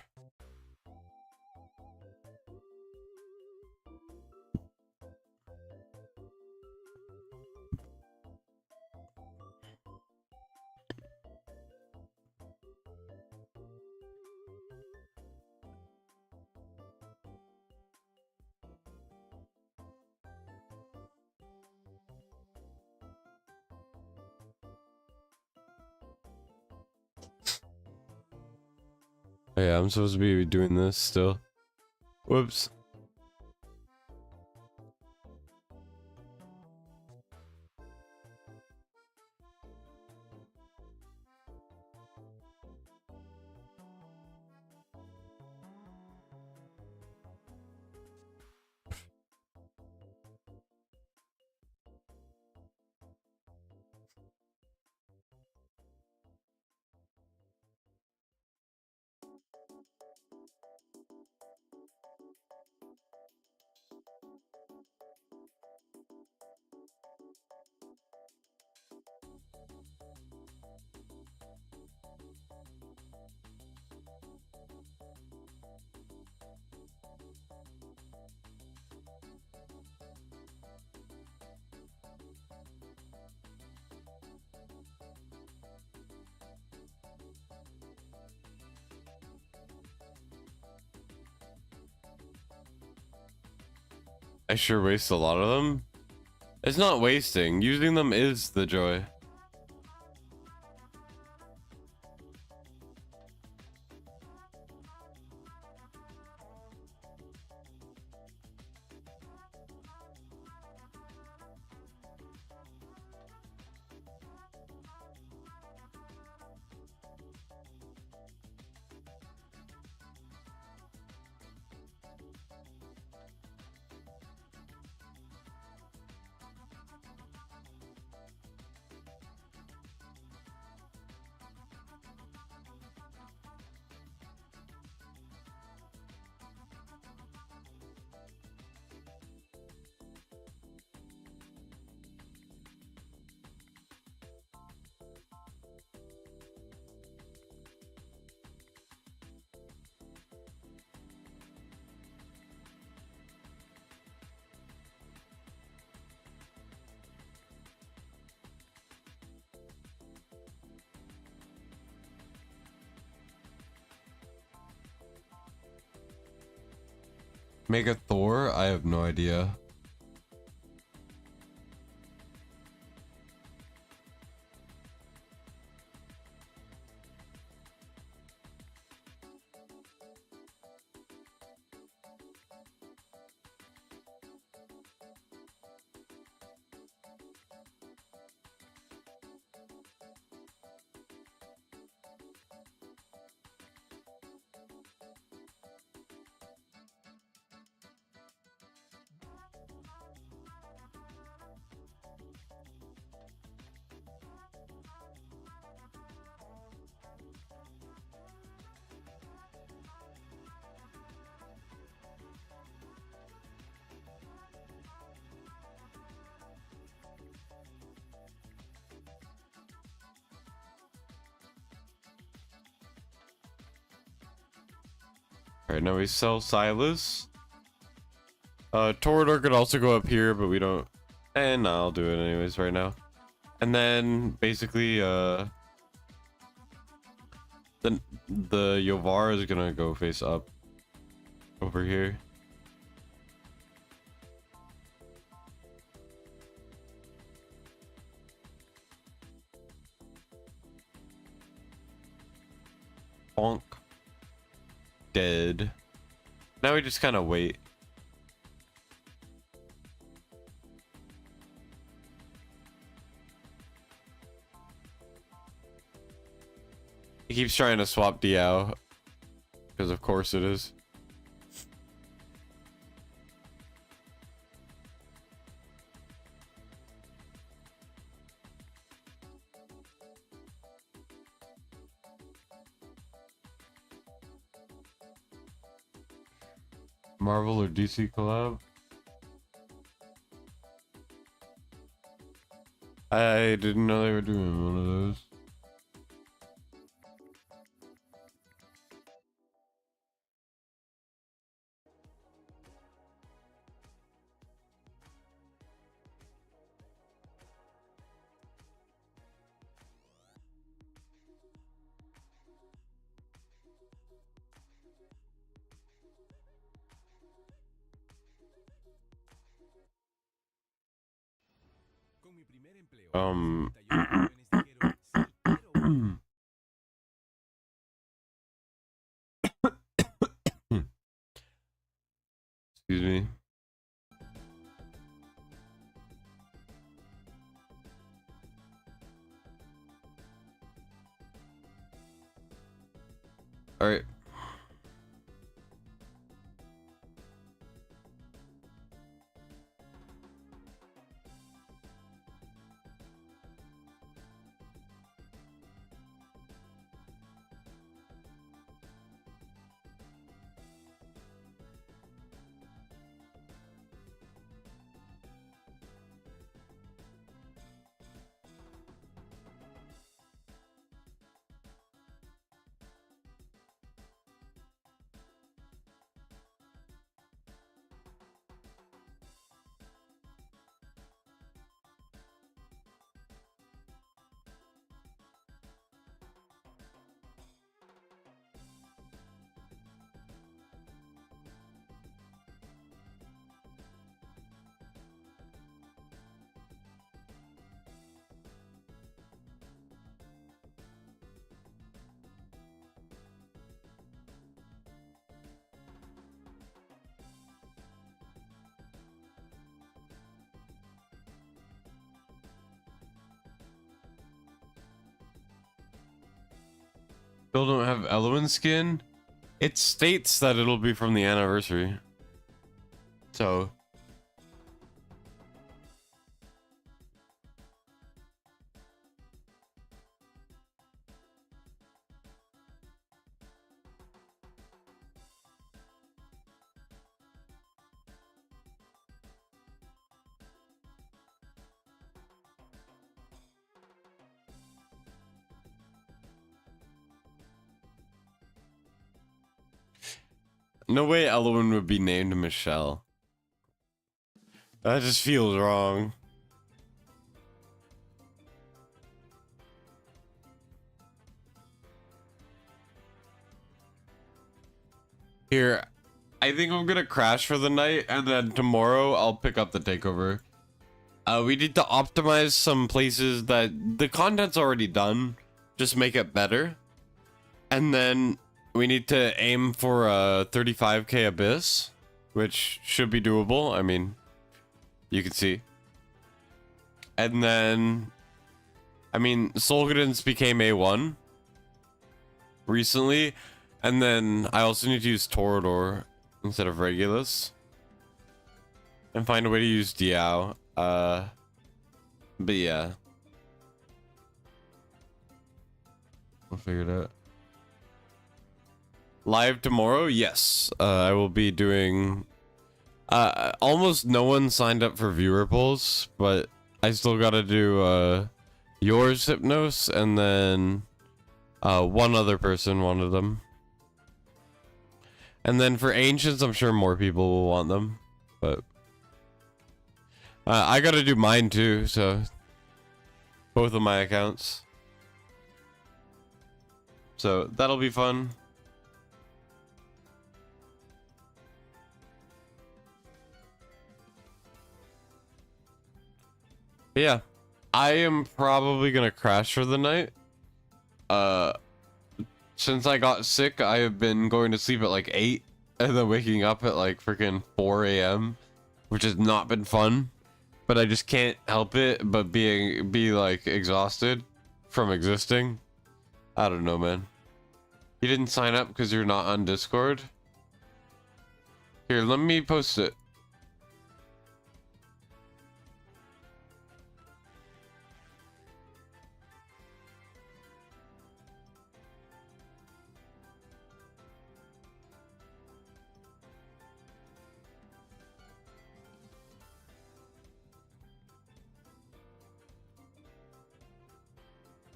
Oh, yeah, I'm supposed to be doing this still. Whoops. I sure waste a lot of them. It's not wasting. Using them is the joy. Make a Thor? I have no idea. Alright, now we sell Silas. Torador could also go up here, but we don't. And I'll do it anyways right now. And then basically, then the Yovar is gonna go face up over here. Bonk. Dead. Now we just kind of wait. He keeps trying to swap Diao. Because of course it is. Marvel or DC collab? I didn't know they were doing one of those. Excuse me. All right. Still don't have Eloin skin. It states that it'll be from the anniversary. So. No way Eloin would be named Michelle. That just feels wrong. Here, I think I'm gonna crash for the night, and then tomorrow I'll pick up the takeover. We need to optimize some places that the content's already done, just make it better. And then we need to aim for a 35k abyss, which should be doable. I mean, you can see. And then, I mean, Solgadin's became A1 recently. And then I also need to use Torador instead of Regulus. And find a way to use Diao. But yeah. We'll figure it out. Live tomorrow? Yes. I will be doing... almost no one signed up for viewer polls, but I still gotta do yours, Hypnos, and then one other person wanted them. And then for Ancients, I'm sure more people will want them, but... I gotta do mine too, so... Both of my accounts. So, that'll be fun. Yeah, I am probably gonna crash for the night. Since I got sick, I have been going to sleep at like 8 and then waking up at like freaking 4 a.m., which has not been fun. But I just can't help it but be like exhausted from existing. I don't know, man. You didn't sign up because you're not on Discord? Here, let me post it.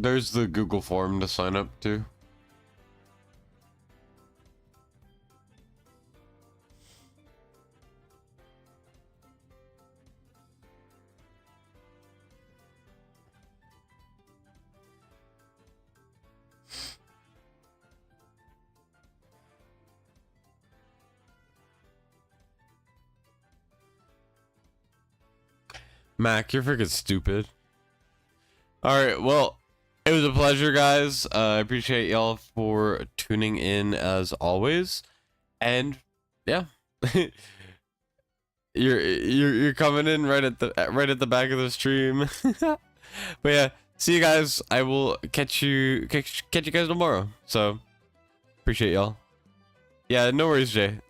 There's the Google form to sign up to. Mac, you're freaking stupid. Alright, well, it was a pleasure, guys. I appreciate y'all for tuning in as always. And yeah. you're coming in right at the back of the stream. But yeah, see you guys. I will catch you guys tomorrow. So appreciate y'all. Yeah, no worries, Jay.